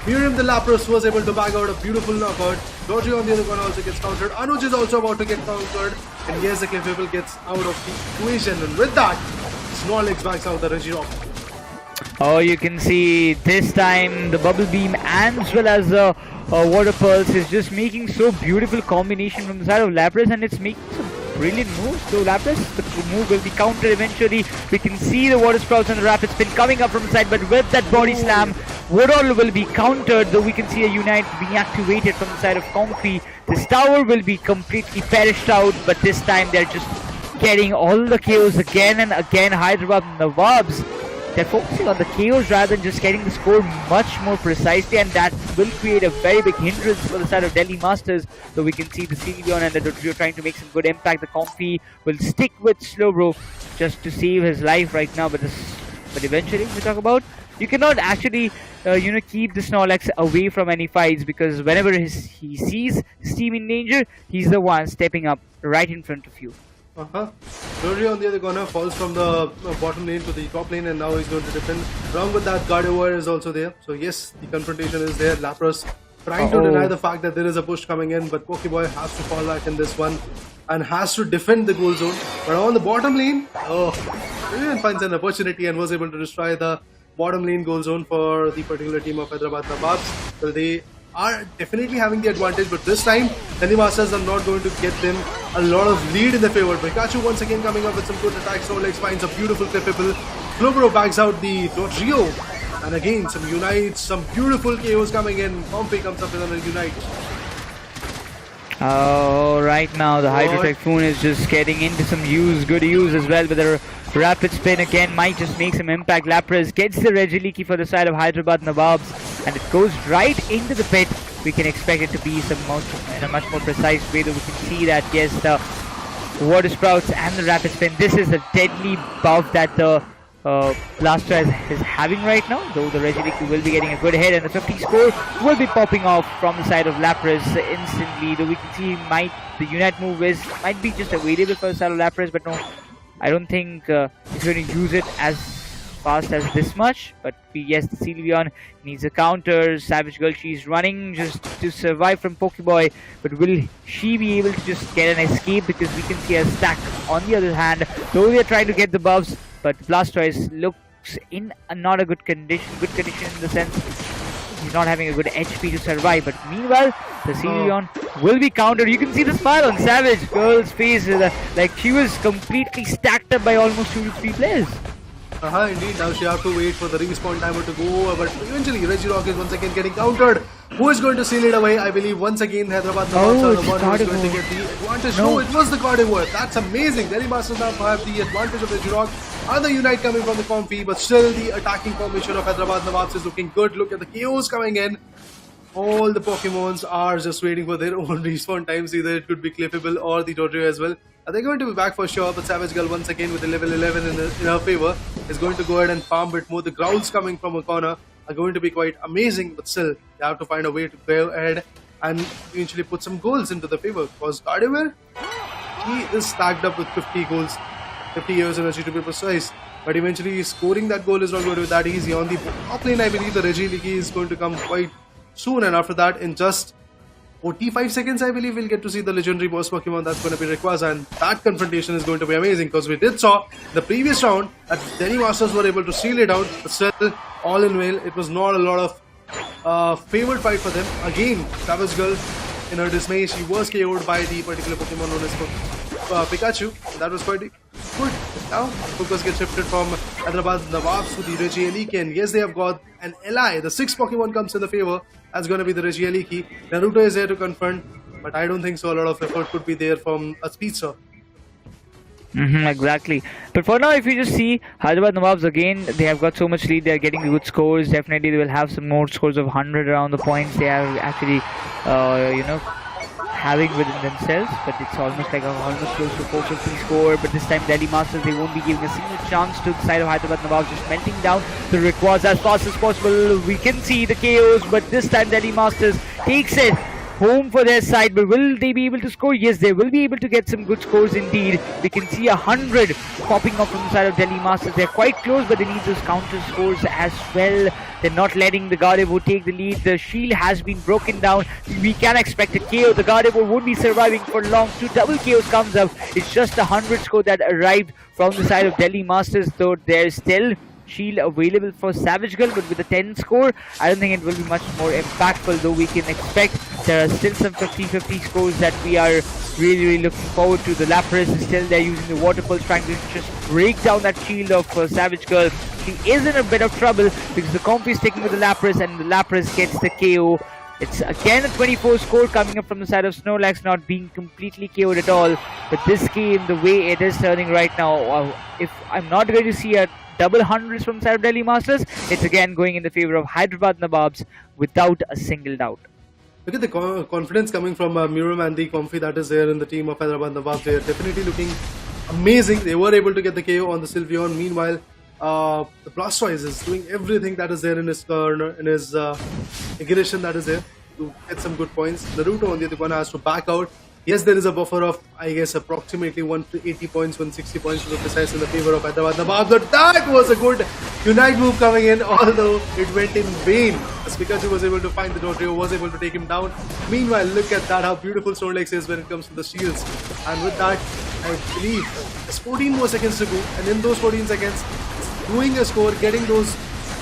Mereum the Lapras was able to bag out a beautiful knockout. Dodgy on the other one also gets countered. Anuj is also about to get countered. And yes, the Clefable gets out of the equation. And with that, Snorlax backs out the Regirock. Oh, you can see this time the Bubble Beam and as well as the Water Pulse is just making so beautiful combination from the side of Lapras, and it's making some brilliant moves. So Lapras, the move will be countered eventually. We can see the Water Sprouts and the Rapid Spin coming up from the side, but with that Body Slam, Woodall will be countered, though we can see a Unite being activated from the side of Comfy. This tower will be completely perished out, but this time they're just getting all the KOs again and again. Hyderabad Nawabs, they're focusing on the KOs rather than just getting the score much more precisely, and that will create a very big hindrance for the side of Delhi Masters. So we can see the Sylveon and the Dodrio trying to make some good impact. The Comfy will stick with Slowbro just to save his life right now, but eventually we talk about, you cannot actually keep the Snorlax away from any fights, because whenever he sees his team in danger, he's the one stepping up right in front of you. Dodrio on the other corner falls from the bottom lane to the top lane, and now he's going to defend. Along with that, Gardevoir is also there. So yes, the confrontation is there. Lapras trying to deny the fact that there is a push coming in, but Pokeboy has to fall back in this one and has to defend the goal zone. But on the bottom lane, Willy finds an opportunity and was able to destroy the bottom lane goal zone for the particular team of Hyderabad Nawabs. Well, they are definitely having the advantage, but this time Delhi Masters are not going to get them a lot of lead in their favor. Pikachu once again coming up with some good attacks. Snorlax finds a beautiful Clefable. Slowbro bags out the Dodrio, and again some Unites, some beautiful KOs coming in. Pompey comes up with another Unite. Oh, right now the Hydro Typhoon is just getting into some good use as well, with a Rapid Spin again might just make some impact. Lapras gets the Regieleki for the side of Hyderabad Nawabs, and it goes right into the pit. We can expect it to be in a much more precise way, though we can see that yes, the Water Sprouts and the Rapid Spin, this is a deadly buff that the Blastoise is having right now, though the Regieleki will be getting a good hit, and the 50 score will be popping off from the side of Lapras instantly, though we can see the Unite move might be just available for the side of Lapras, but no, I don't think he's going to use it as fast as this much. But yes, the Sylveon needs a counter. Savage Girl, she's running just to survive from Pokeboy, but will she be able to just get an escape, because we can see a stack on the other hand, though they're trying to get the buffs, but Blastoise looks in not a good condition in the sense he's not having a good HP to survive. But meanwhile, the Sylveon will be countered. You can see the smile on Savage Girl's face, like she was completely stacked up by almost 2 to 3 players. Indeed, now she have to wait for the respawn timer to go over, but eventually Regirock is once again getting countered. Who is going to seal it away? I believe once again Hyderabad Nawabs are the one who is going to get the advantage. No, it was the Gardevoir. That's amazing. Delhi Masters now have the advantage of Regirock. Other Unite coming from the Comfy, but still the attacking formation of Hyderabad Nawabs is looking good. Look at the KOs coming in. All the Pokemons are just waiting for their own respawn times. Either it could be Clefable or the Dodrio as well. They're going to be back for sure, but Savage Girl once again with the level 11 in her favor is going to go ahead and farm a bit more. The growls coming from a corner are going to be quite amazing, but still they have to find a way to go ahead and eventually put some goals into the favor, because Gardevoir, he is stacked up with 50 goals, 50 years energy to be precise, but eventually scoring that goal is not going to be that easy. On the top lane, I believe the Regieleki is going to come quite soon, and after that in just 45 seconds, I believe we'll get to see the legendary boss Pokemon that's going to be Rayquaza, and that confrontation is going to be amazing, because we did saw the previous round that Delhi Masters were able to seal it out, but still, all in all, it was not a lot of favored fight for them. Again, Savage Girl, in her dismay, she was KO'd by the particular Pokemon known as Pikachu. That was quite good. Now focus gets shifted from Hyderabad Nawabs to the Regieliki, and yes, they have got an Li. The 6th Pokemon comes in the favor. That's going to be the Regieliki. Naruto is there to confront, but I don't think so. A lot of effort could be there from a speedster. Exactly. But for now, if you just see Hyderabad Nawabs again, they have got so much lead. They are getting good scores. Definitely, they will have some more scores of 100 around the points. They are actually, having within themselves. But it's almost like almost close to 450 score. But this time, Delhi Masters, they won't be giving a single chance to the side of Hyderabad Nawabs, just melting down the Rayquazas as fast as possible. We can see the KOs, but this time Delhi Masters takes it home for their side. But will they be able to score? Yes, they will be able to get some good scores indeed. We can see 100 popping up from the side of Delhi Masters. They're quite close, but they need those counter scores as well. They're not letting the Gardevoir take the lead. The shield has been broken down. We can expect a KO. The Gardevoir won't be surviving for long. 2 double KOs comes up. It's just a 100 score that arrived from the side of Delhi Masters, though there's still shield available for Savage Girl, but with a 10 score, I don't think it will be much more impactful, though we can expect there are still some 50-50 scores that we are really looking forward to. The Lapras is still there using the Water Pulse, trying to just break down that shield of Savage Girl. She is in a bit of trouble because the comp is taking with the Lapras, and the Lapras gets the KO. It's again a 24 score coming up from the side of Snorlax, not being completely KO'd at all. But this game, the way it is turning right now, if I'm not going to see a double hundreds from side of Delhi Masters, it's again going in the favor of Hyderabad Nawabs without a single doubt. Look at the confidence coming from Mereum and the Comfy that is there in the team of Hyderabad Nawabs. They are definitely looking amazing. They were able to get the KO on the Sylveon. Meanwhile, the Blastoise is doing everything that is there in his corner, in his aggression that is there to get some good points. Naruto on the other corner has to back out. Yes, there is a buffer of, I guess, approximately 180 points, 160 points to be precise in the favor of Hyderabad Nawabs. But that was a good Unite move coming in, although it went in vain. As Pikachu was able to find the Dodrio, was able to take him down. Meanwhile, look at that, how beautiful Snorlax is when it comes to the shields. And with that, I believe there's 14 more seconds to go. And in those 14 seconds, doing a score, getting those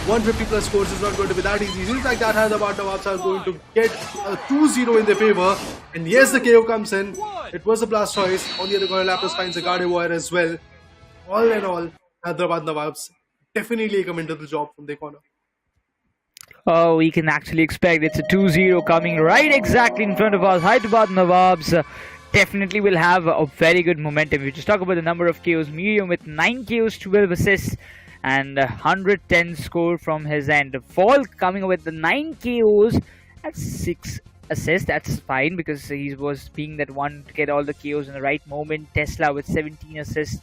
150 plus scores is not going to be that easy. Seems like that Hyderabad Nawabs are going to get a 2-0 in their favor. And yes, the KO comes in. It was a Blastoise. On the other corner, Lapras finds a Gardevoir as well. All in all, Hyderabad Nawabs definitely a commendable job from their corner. Oh, we can actually expect it's a 2-0 coming right exactly in front of us. Hyderabad Nawabs definitely will have a very good momentum. We just talk about the number of KOs. Mereum with 9 KOs, 12 assists, and 110 score from his end. Volc coming with the 9 KOs at 6 assists. That's fine because he was being that one to get all the KOs in the right moment. Tesla with 17 assists.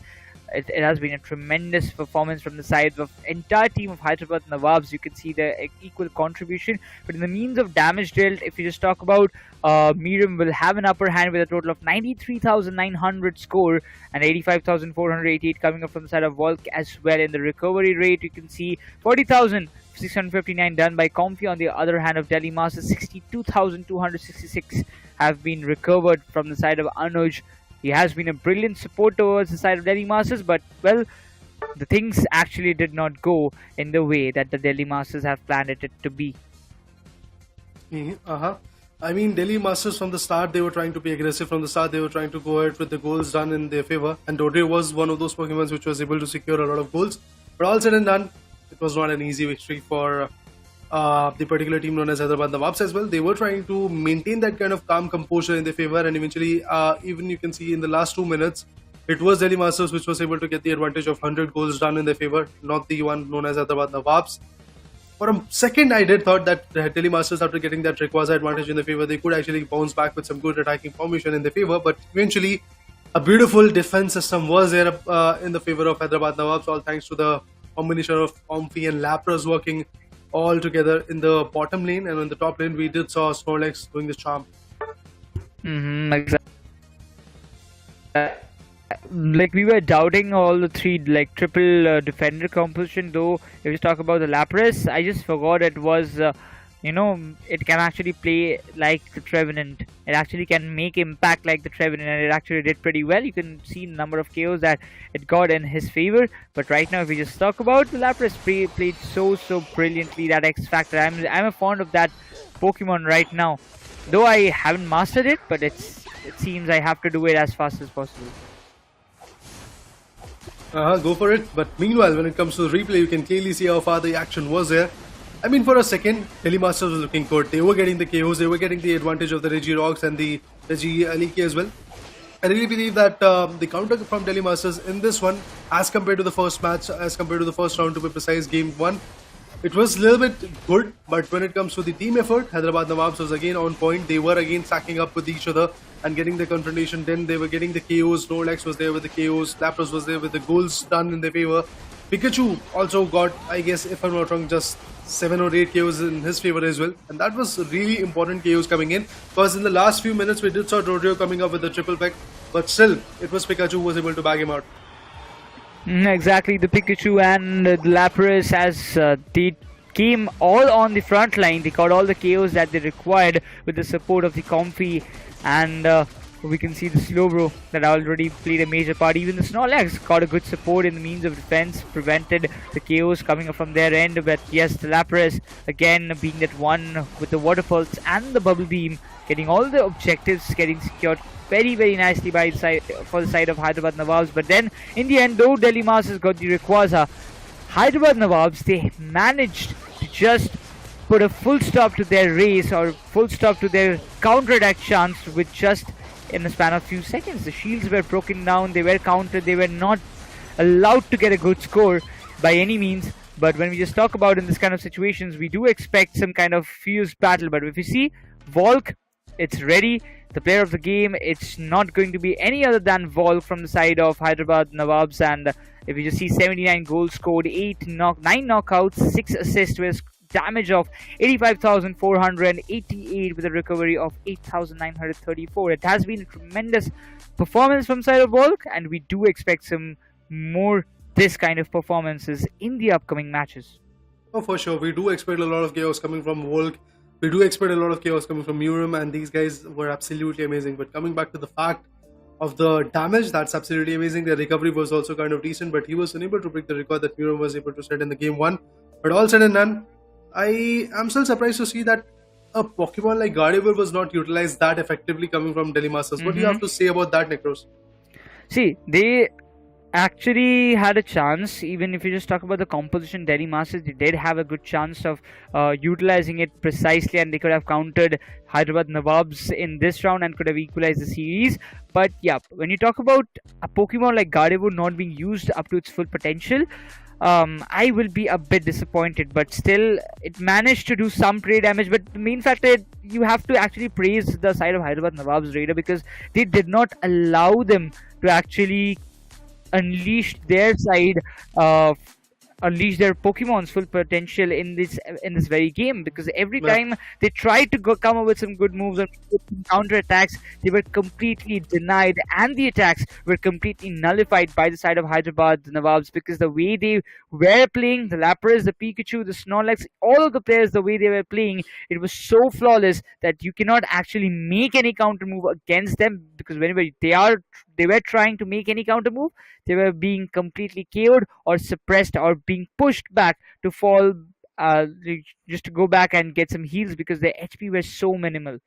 It has been a tremendous performance from the side of entire team of Hyderabad Nawabs. You can see the equal contribution. But in the means of damage dealt, if you just talk about Mereum will have an upper hand with a total of 93,900 score and 85,488 coming up from the side of Volc as well. In the recovery rate, you can see 40,659 done by Comfy. On the other hand of Delhi Masters, 62,266 have been recovered from the side of Anuj. He has been a brilliant support towards the side of Delhi Masters, but well, the things actually did not go in the way that the Delhi Masters have planned it to be. I mean, Delhi Masters from the start, they were trying to be aggressive from the start. They were trying to go ahead with the goals done in their favor. And Dodrio was one of those Pokemons which was able to secure a lot of goals. But all said and done, it was not an easy victory for the particular team known as Hyderabad Nawabs as well. They were trying to maintain that kind of calm composure in their favor, and eventually, even you can see in the last 2 minutes, it was Delhi Masters which was able to get the advantage of 100 goals done in their favor, not the one known as Hyderabad Nawabs. For a second, I did thought that Delhi Masters, after getting that Rayquaza advantage in their favor, they could actually bounce back with some good attacking formation in their favor, but eventually, a beautiful defense system was there in the favor of Hyderabad Nawabs, all thanks to the combination of Comfy and Lapras working all together in the bottom lane, and on the top lane we did saw Snorlax doing the charm. Exactly. Like we were doubting all the three triple defender composition, though if you talk about the Lapras, I just forgot it was it can actually play like the Trevenant. It actually can make impact like the Trevenant, and it actually did pretty well. You can see the number of KOs that it got in his favor. But right now, if we just talk about the Lapras, played so brilliantly that X Factor. I'm a fond of that Pokemon right now, though I haven't mastered it. But it seems I have to do it as fast as possible. Go for it. But meanwhile, when it comes to the replay, you can clearly see how far the action was there. I mean, for a second, Delhi Masters was looking good. They were getting the KOs, they were getting the advantage of the Reggie Rocks and the Reggie Aliki as well. I really believe that the counter from Delhi Masters in this one, as compared to the first match, as compared to the first round, to be precise, game 1, it was a little bit good. But when it comes to the team effort, Hyderabad Nawabs was again on point. They were again stacking up with each other and getting the confrontation. Then they were getting the KOs. Rolex was there with the KOs. Lapras was there with the goals done in their favor. Pikachu also got, I guess, if I'm not wrong, just 7 or 8 KOs in his favor as well. And that was really important KOs coming in. Because in the last few minutes, we did saw Rodrio coming up with the triple peck. But still, it was Pikachu who was able to bag him out. Exactly, the Pikachu and the Lapras, as they came all on the front line. They got all the KOs that they required with the support of the Comfy, and we can see the Slowbro that already played a major part. Even the Snorlax got a good support in the means of defense, prevented the KOs coming up from their end. But yes, the Lapras again being that one with the Water Pulse and the Bubble Beam, getting all the objectives getting secured very nicely by the side, for the side of Hyderabad Nawabs. But then in the end, though Delhi Masters got the Rayquaza, Hyderabad Nawabs, they managed to just put a full stop to their race, or full stop to their counter-attack chance, with just in the span of few seconds. The shields were broken down, they were countered, they were not allowed to get a good score by any means. But when we just talk about in this kind of situations, we do expect some kind of fierce battle. But if you see Volc, it's ready. The player of the game, it's not going to be any other than Volc from the side of Hyderabad Nawabs. And if you just see 79 goals scored, 9 knockouts, 6 assists with damage of 85,488 with a recovery of 8,934. It has been a tremendous performance from side of Volc, and we do expect some more this kind of performances in the upcoming matches. Oh, for sure. We do expect a lot of chaos coming from Volc. We do expect a lot of chaos coming from Mereum, and these guys were absolutely amazing. But coming back to the fact of the damage, that's absolutely amazing. The recovery was also kind of decent, but he was unable to break the record that Kyurem was able to set in the game 1. But all said and done, I am still surprised to see that a Pokemon like Gardevoir was not utilized that effectively coming from Delhi Masters. What do you have to say about that, Necros? See, they actually had a chance. Even if you just talk about the composition, Delhi Masters, they did have a good chance of utilizing it precisely, and they could have countered Hyderabad Nawabs in this round and could have equalized the series. But yeah, when you talk about a Pokemon like Gardevoir not being used up to its full potential, I will be a bit disappointed. But still, it managed to do some prey damage. But the main factor, you have to actually praise the side of Hyderabad Nawabs Raider, because they did not allow them to actually unleash their side, unleash their Pokemon's full potential in this very game. Because every time they tried to come up with some good moves and counter attacks, they were completely denied, and the attacks were completely nullified by the side of Hyderabad Nawabs, because the way they were playing, the Lapras, the Pikachu, the Snorlax, all of the players, the way they were playing, it was so flawless that you cannot actually make any counter move against them. Because whenever they were trying to make any counter move, they were being completely KO'd or suppressed or being pushed back to fall, just to go back and get some heals, because their HP were so minimal.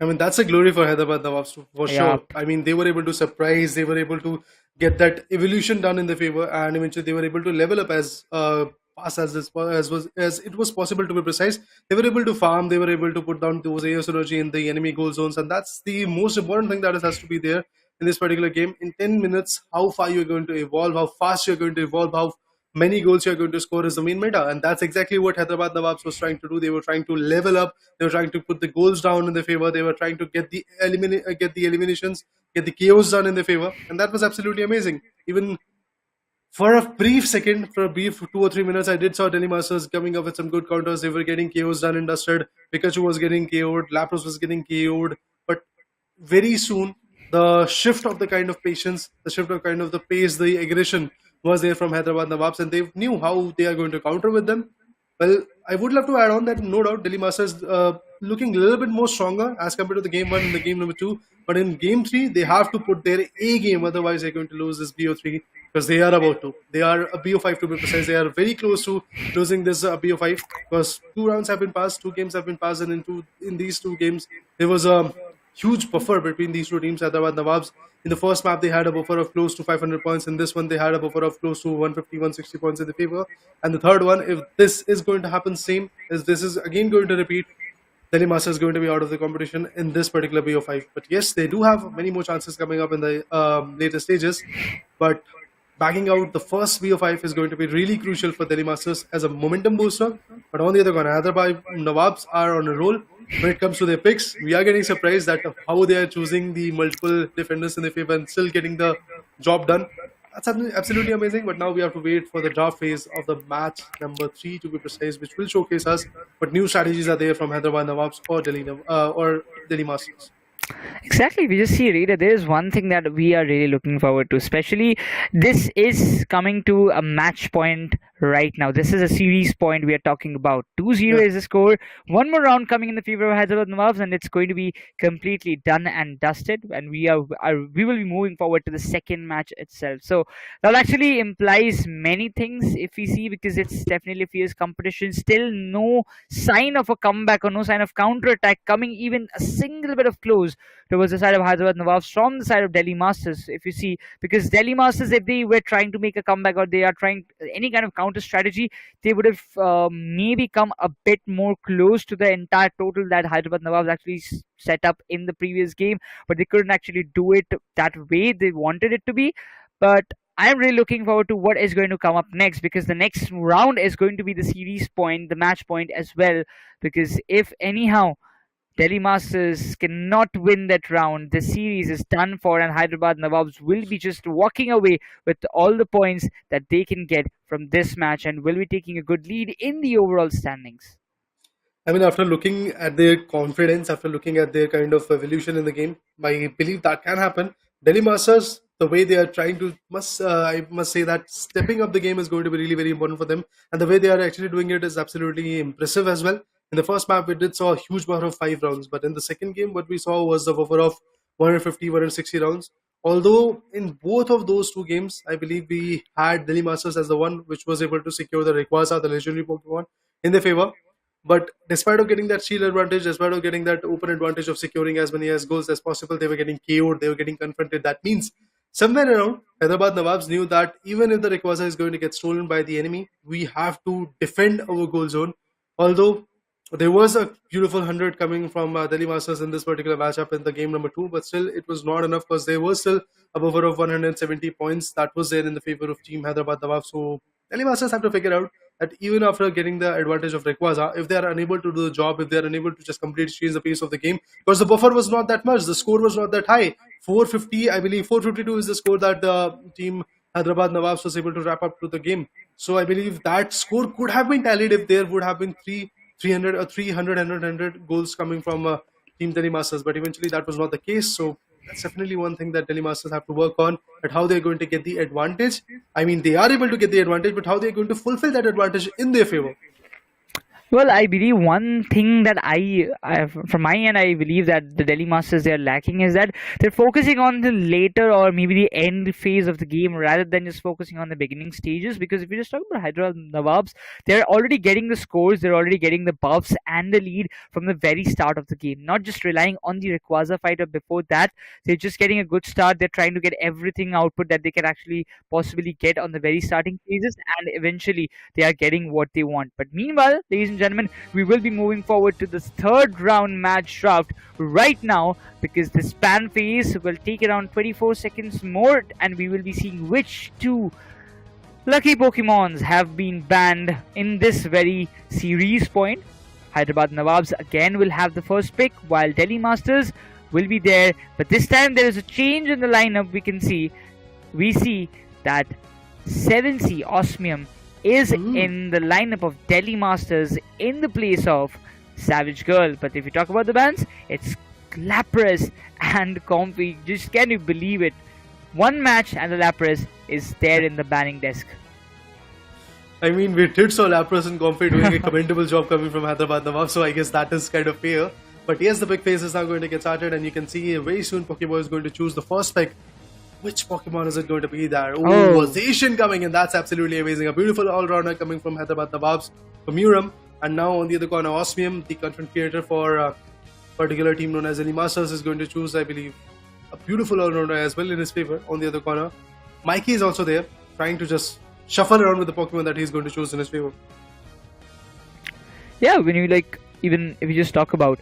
I mean, that's a glory for Hyderabad Nawabs for sure. I mean, they were able to surprise, they were able to get that evolution done in their favor, and eventually they were able to level up as fast as it was possible, to be precise. They were able to farm, they were able to put down those AO synergy in the enemy goal zones, and that's the most important thing that has to be there in this particular game. In 10 minutes, how far you're going to evolve, how fast you're going to evolve, how many goals you're going to score is the main meta. And that's exactly what Hyderabad Nawabs was trying to do. They were trying to level up, they were trying to put the goals down in their favor, they were trying to get the eliminations, get the KOs done in their favor, and that was absolutely amazing. Even for a brief second, for a brief 2 or 3 minutes, I did saw Delhi Masters coming up with some good counters. They were getting KOs done and dusted. Pikachu was getting KO'd, Lapras was getting KO'd, but very soon the shift of the kind of patience, the shift of kind of the pace, the aggression was there from Hyderabad Nawabs, and they knew how they are going to counter with them. Well, I would love to add on that, no doubt, Delhi Masters looking a little bit more stronger as compared to the game 1 and the game number 2. But in game 3, they have to put their A game, otherwise they're going to lose this BO3, because they are about to. They are a BO5 to be precise. They are very close to losing this BO5, because 2 rounds have been passed, 2 games have been passed, and in these 2 games, there was a huge buffer between these two teams. Hyderabad Nawabs, in the first map, they had a buffer of close to 500 points. In this one, they had a buffer of close to 150, 160 points in the favor. And the third one, if this is going to happen same, is this is again going to repeat, Delhi Masters is going to be out of the competition in this particular BO5. But yes, they do have many more chances coming up in the later stages. But bagging out the first BO5 is going to be really crucial for Delhi Masters as a momentum booster. But on the other hand, Hyderabad Nawabs are on a roll when it comes to their picks. We are getting surprised at how they are choosing the multiple defenders in their favor and still getting the job done. That's absolutely amazing. But now we have to wait for the draft phase of the match number 3 to be precise, which will showcase us what new strategies are there from Hyderabad Nawabs or Delhi Masters. Exactly, we just see Raider. There is one thing that we are really looking forward to, especially this is coming to a match point right now. This is a series point we are talking about. 2-0 is the score. One more round coming in the favor of Hyderabad Nawabs, and it's going to be completely done and dusted. And we will be moving forward to the second match itself. So that actually implies many things if we see, because it's definitely a fierce competition. Still no sign of a comeback or no sign of counter attack coming even a single bit of close towards the side of Hyderabad Nawabs from the side of Delhi Masters, if you see, because Delhi Masters, if they were trying to make a comeback or they are trying any kind of counter strategy, they would have maybe come a bit more close to the entire total that Hyderabad Nawabs actually set up in the previous game, but they couldn't actually do it that way they wanted it to be. But I'm really looking forward to what is going to come up next, because the next round is going to be the series point, the match point as well, because if anyhow Delhi Masters cannot win that round, the series is done for, and Hyderabad Nawabs will be just walking away with all the points that they can get from this match and will be taking a good lead in the overall standings. I mean, after looking at their confidence, after looking at their kind of evolution in the game, I believe that can happen. Delhi Masters, the way they are trying to, I must say that stepping up the game is going to be really very important for them, and the way they are actually doing it is absolutely impressive as well. In the first map, we did saw a huge buffer of 5 rounds, but in the second game, what we saw was the buffer of 150, 160 rounds. Although in both of those two games, I believe we had Delhi Masters as the one which was able to secure the Rayquaza, the legendary Pokemon, in their favor. But despite of getting that shield advantage, despite of getting that open advantage of securing as many as goals as possible, they were getting KO'd, they were getting confronted. That means somewhere around, Hyderabad Nawabs knew that even if the Rayquaza is going to get stolen by the enemy, we have to defend our goal zone. Although there was a beautiful 100 coming from Delhi Masters in this particular matchup in the game number 2, but still it was not enough because there was still a buffer of 170 points that was there in the favor of Team Hyderabad Nawabs. So Delhi Masters have to figure out that even after getting the advantage of Rayquaza, if they are unable to do the job, if they are unable to just completely change the pace of the game, because the buffer was not that much, the score was not that high. 450, I believe 452 is the score that the team Hyderabad Nawabs was able to wrap up to the game. So I believe that score could have been tallied if there would have been 300 or 300 goals coming from Team Delhi Masters, but eventually that was not the case. So that's definitely one thing that Delhi Masters have to work on, at how they're going to get the advantage. I mean, they are able to get the advantage, but how they're going to fulfill that advantage in their favor. Well, I believe one thing that from my end, I believe that the Delhi Masters, they are lacking is that they're focusing on the later or maybe the end phase of the game rather than just focusing on the beginning stages. Because if you just talk about Hyderabad Nawabs, they're already getting the scores, they're already getting the buffs and the lead from the very start of the game. Not just relying on the Rayquaza fighter before that, they're just getting a good start. They're trying to get everything output that they can actually possibly get on the very starting phases, and eventually they are getting what they want. But meanwhile, ladies and gentlemen, we will be moving forward to this third round match draft right now, because the span phase will take around 24 seconds more, and we will be seeing which two lucky Pokemons have been banned in this very series point. Hyderabad Nawabs again will have the first pick, while Delhi Masters will be there, but this time there is a change in the lineup. We see that 7C Osmium is in the lineup of Delhi Masters in the place of Savage Girl. But if you talk about the bans, it's Lapras and Comfy. Just can you believe it? One match and the Lapras is there in the banning desk. I mean, we did saw Lapras and Comfy doing a commendable job coming from Hyderabad Nawabs, so I guess that is kind of fair. But yes, the big phase is now going to get started, and you can see very soon Pokéboy is going to choose the first pick. Which Pokemon is it going to be there? Oh, Zacian coming in. That's absolutely amazing. A beautiful all-rounder coming from Hyderabad Nawabs, from Mereum. And now on the other corner, Osmium, the content creator for particular team known as Delhi Masters is going to choose, I believe, a beautiful all-rounder as well in his favor. On the other corner, Mikey is also there, trying to just shuffle around with the Pokemon that he's going to choose in his favor. Yeah, when you like, even if you just talk about,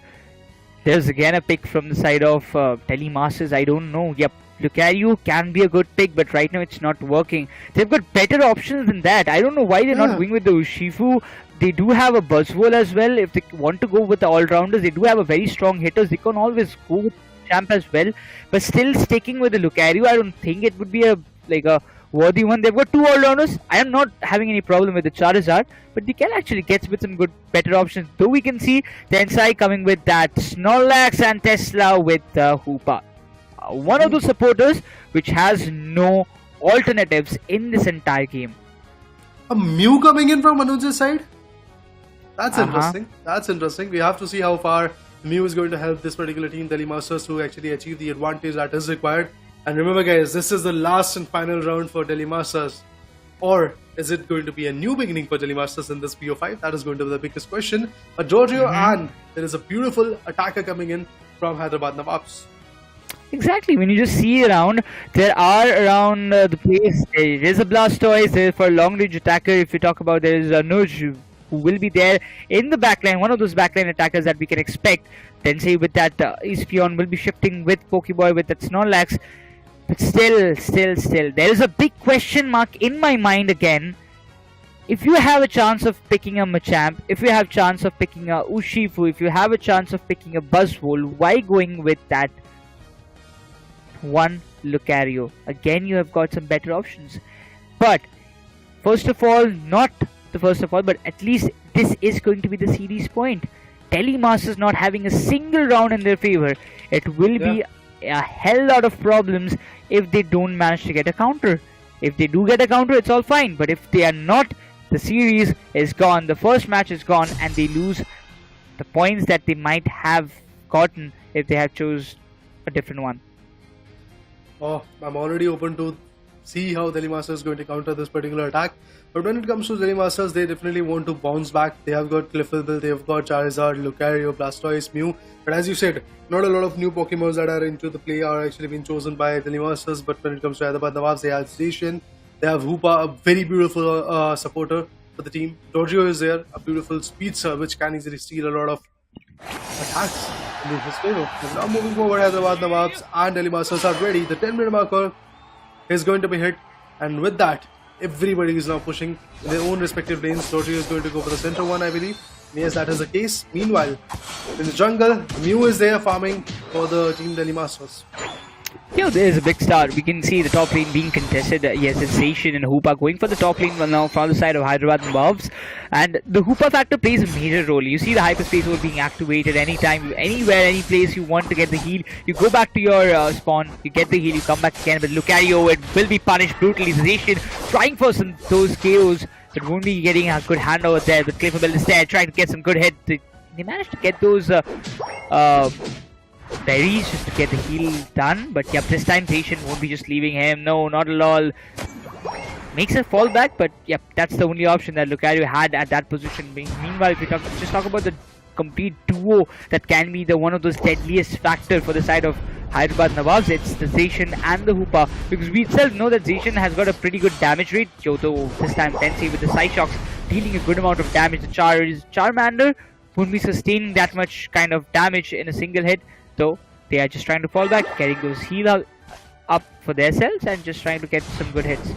there's again a pick from the side of Delhi Masters. I don't know. Yep, Lucario can be a good pick, but right now it's not working. They've got better options than that. I don't know why they're not going with the Urshifu. They do have a Buzzwole as well. If they want to go with the all-rounders, they do have a very strong hitters. They can always go with Champ as well. But still sticking with the Lucario, I don't think it would be a worthy one. They've got two all-rounders. I am not having any problem with the Charizard, but they can actually get with some good, better options. Though we can see Tensai coming with that Snorlax and Tesla with Hoopa. One of those supporters which has no alternatives in this entire game. A Mew coming in from Manoj's side? That's interesting. That's interesting. We have to see how far Mew is going to help this particular team, Delhi Masters, to actually achieve the advantage that is required. And remember guys, this is the last and final round for Delhi Masters. Or is it going to be a new beginning for Delhi Masters in this PO5? That is going to be the biggest question. But Giorgio, and there is a beautiful attacker coming in from Hyderabad Nawabs. Exactly, when you just see around, there are around the place, there is a Blastoise, there for a long range attacker. If you talk about, there is a Nuj who will be there in the backline, one of those backline attackers that we can expect. Tensai with that Espeon will be shifting with Pokeboy with that Snorlax. But still, there is a big question mark in my mind again. If you have a chance of picking a Machamp, if you have a chance of picking a Urshifu, if you have a chance of picking a Buzzwole, why going with that one Lucario? Again, you have got some better options. But first of all, not the first of all, but at least this is going to be the series point. Delhi Masters not having a single round in their favor. It will be a hell lot of problems if they don't manage to get a counter. If they do get a counter, it's all fine. But if they are not, the series is gone. The first match is gone, and they lose the points that they might have gotten if they have chose a different one. Oh, I'm already open to see how Delhi Masters is going to counter this particular attack. But when it comes to Delhi Masters, they definitely want to bounce back. They have got Clefable, they have got Charizard, Lucario, Blastoise, Mew. But as you said, not a lot of new Pokemons that are into the play are actually being chosen by Delhi Masters. But when it comes to Hyderabad Nawabs, they have Station, they have Hoopa, a very beautiful supporter for the team. Giorgio is there, a beautiful speedster which can easily steal a lot of attacks in his favor. And now moving forward, Hyderabad Nawabs and Delhi Masters are ready. The 10-minute marker is going to be hit, and with that, everybody is now pushing in their own respective lanes. Giorgio is going to go for the center one, I believe. Yes, that is the case. Meanwhile, in the jungle, Mew is there farming for the team Delhi Masters. Yeah, there is a big start. We can see the top lane being contested. Yes, it's Station and Hoopa going for the top lane now from the side of Hyderabad Nawabs. And the Hoopa factor plays a major role. You see the hyperspace mode being activated anytime, anywhere, any place you want to get the heal. You go back to your spawn, you get the heal, you come back again. But Lucario, it will be punished brutally. Station trying for those KOs, but won't be getting a good hand over there. But Clefable is there trying to get some good hits. They managed to get those berries just to get the heal done, but yep, this time Station won't be just leaving him. No, not at all. Makes a fall back, but yep, that's the only option that Lucario had at that position. Meanwhile, if we just talk about the complete duo that can be the one of those deadliest factor for the side of Hyderabad Nawabs, it's the Station and the Hoopa, because we itself know that Station has got a pretty good damage rate. Johto this time Tensai with the Psy Shocks dealing a good amount of damage. The Charmander won't be sustaining that much kind of damage in a single hit. So they are just trying to fall back, getting those heal up for themselves and just trying to get some good hits.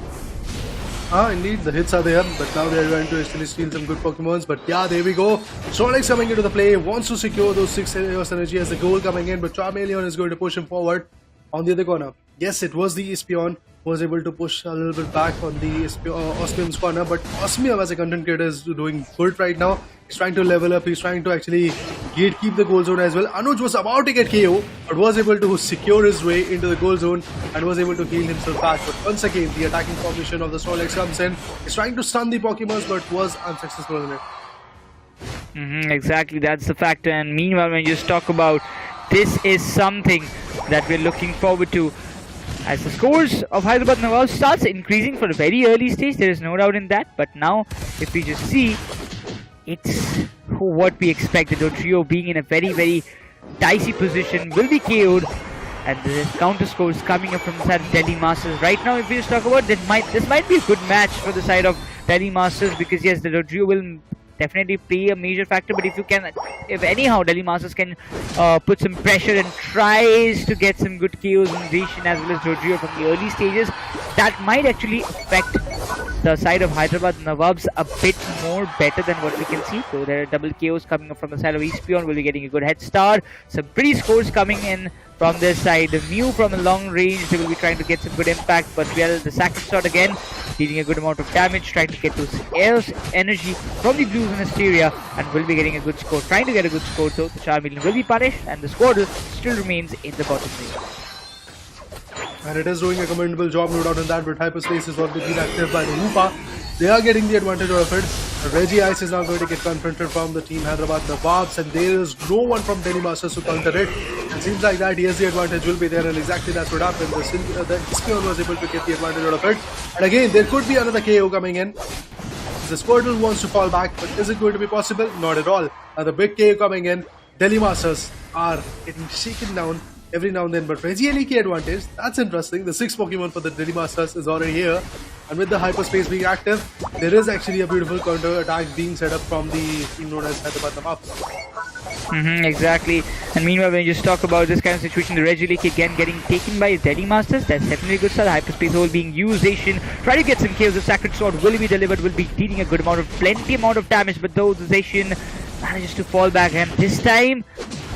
Indeed, the hits are there, but now they are trying to actually steal some good Pokemons. But yeah, there we go. Snorlax coming into the play, wants to secure those 6 Chaos Energy as the goal coming in, but Charmeleon is going to push him forward on the other corner. Yes, it was the Espeon who was able to push a little bit back on the Osmium's corner, but Osmium as a content creator is doing good right now. He's trying to level up, he's trying to actually gatekeep the goal zone as well. Anuj was about to get KO, but was able to secure his way into the goal zone and was able to heal himself back. But once again, the attacking formation of the Snorlax comes in. He's trying to stun the Pokemons, but was unsuccessful in it. Exactly, that's the factor. And meanwhile, when you just talk about, this is something that we're looking forward to. As the scores of Hyderabad Nawabs starts increasing for a very early stage, there is no doubt in that. But now, if we just see, it's what we expect. The trio being in a very, very dicey position, will be KO'd. And the counter scores coming up from the side of Delhi Masters. Right now, if we just talk about this might be a good match for the side of Delhi Masters, because yes, the Rodrigo will definitely play a major factor. But if anyhow Delhi Masters can put some pressure and tries to get some good KOs in Zation as well as Rodrigo from the early stages, that might actually affect the side of Hyderabad Nawabs a bit more better than what we can see. So there are double KOs coming up from the side of Espion, will be getting a good head start. Some pretty scores coming in from this side. The Mew from a long range, they will be trying to get some good impact, but well, the Sacred Sword again dealing a good amount of damage, trying to get those air's energy from the Blues and Hysteria, and will be getting a good score. Trying to get a good score though, the Charmeleon will be punished, and the Squirtle still remains in the bottom lane. And it is doing a commendable job, no doubt in that, but Hyperspace is already been active by the Yuaa. They are getting the advantage of it. Reggie Ice is now going to get confronted from the team Hyderabad Nawabs, and there is no one from Delhi Masters to counter it. It seems like that yes, the advantage will be there, and exactly that's what happened. The Espion was able to get the advantage out of it. And again, there could be another KO coming in. The Squirtle wants to fall back, but is it going to be possible? Not at all. Another big KO coming in. Delhi Masters are getting shaken down every now and then, but Reggie Eliki advantage, that's interesting. The 6th Pokemon for the Delhi Masters is already here, and with the Hyperspace being active, there is actually a beautiful counter attack being set up from the team known as Hyderabad Nawabs. Exactly. And meanwhile, when you just talk about this kind of situation, the Reggie Eliki again getting taken by Delhi Masters, that's definitely a good start. Hyperspace hole being used, Zation try to get some kills. The Sacred Sword will be delivered, will be dealing a good amount of, plenty amount of damage, but though the Zation manages to fall back, and this time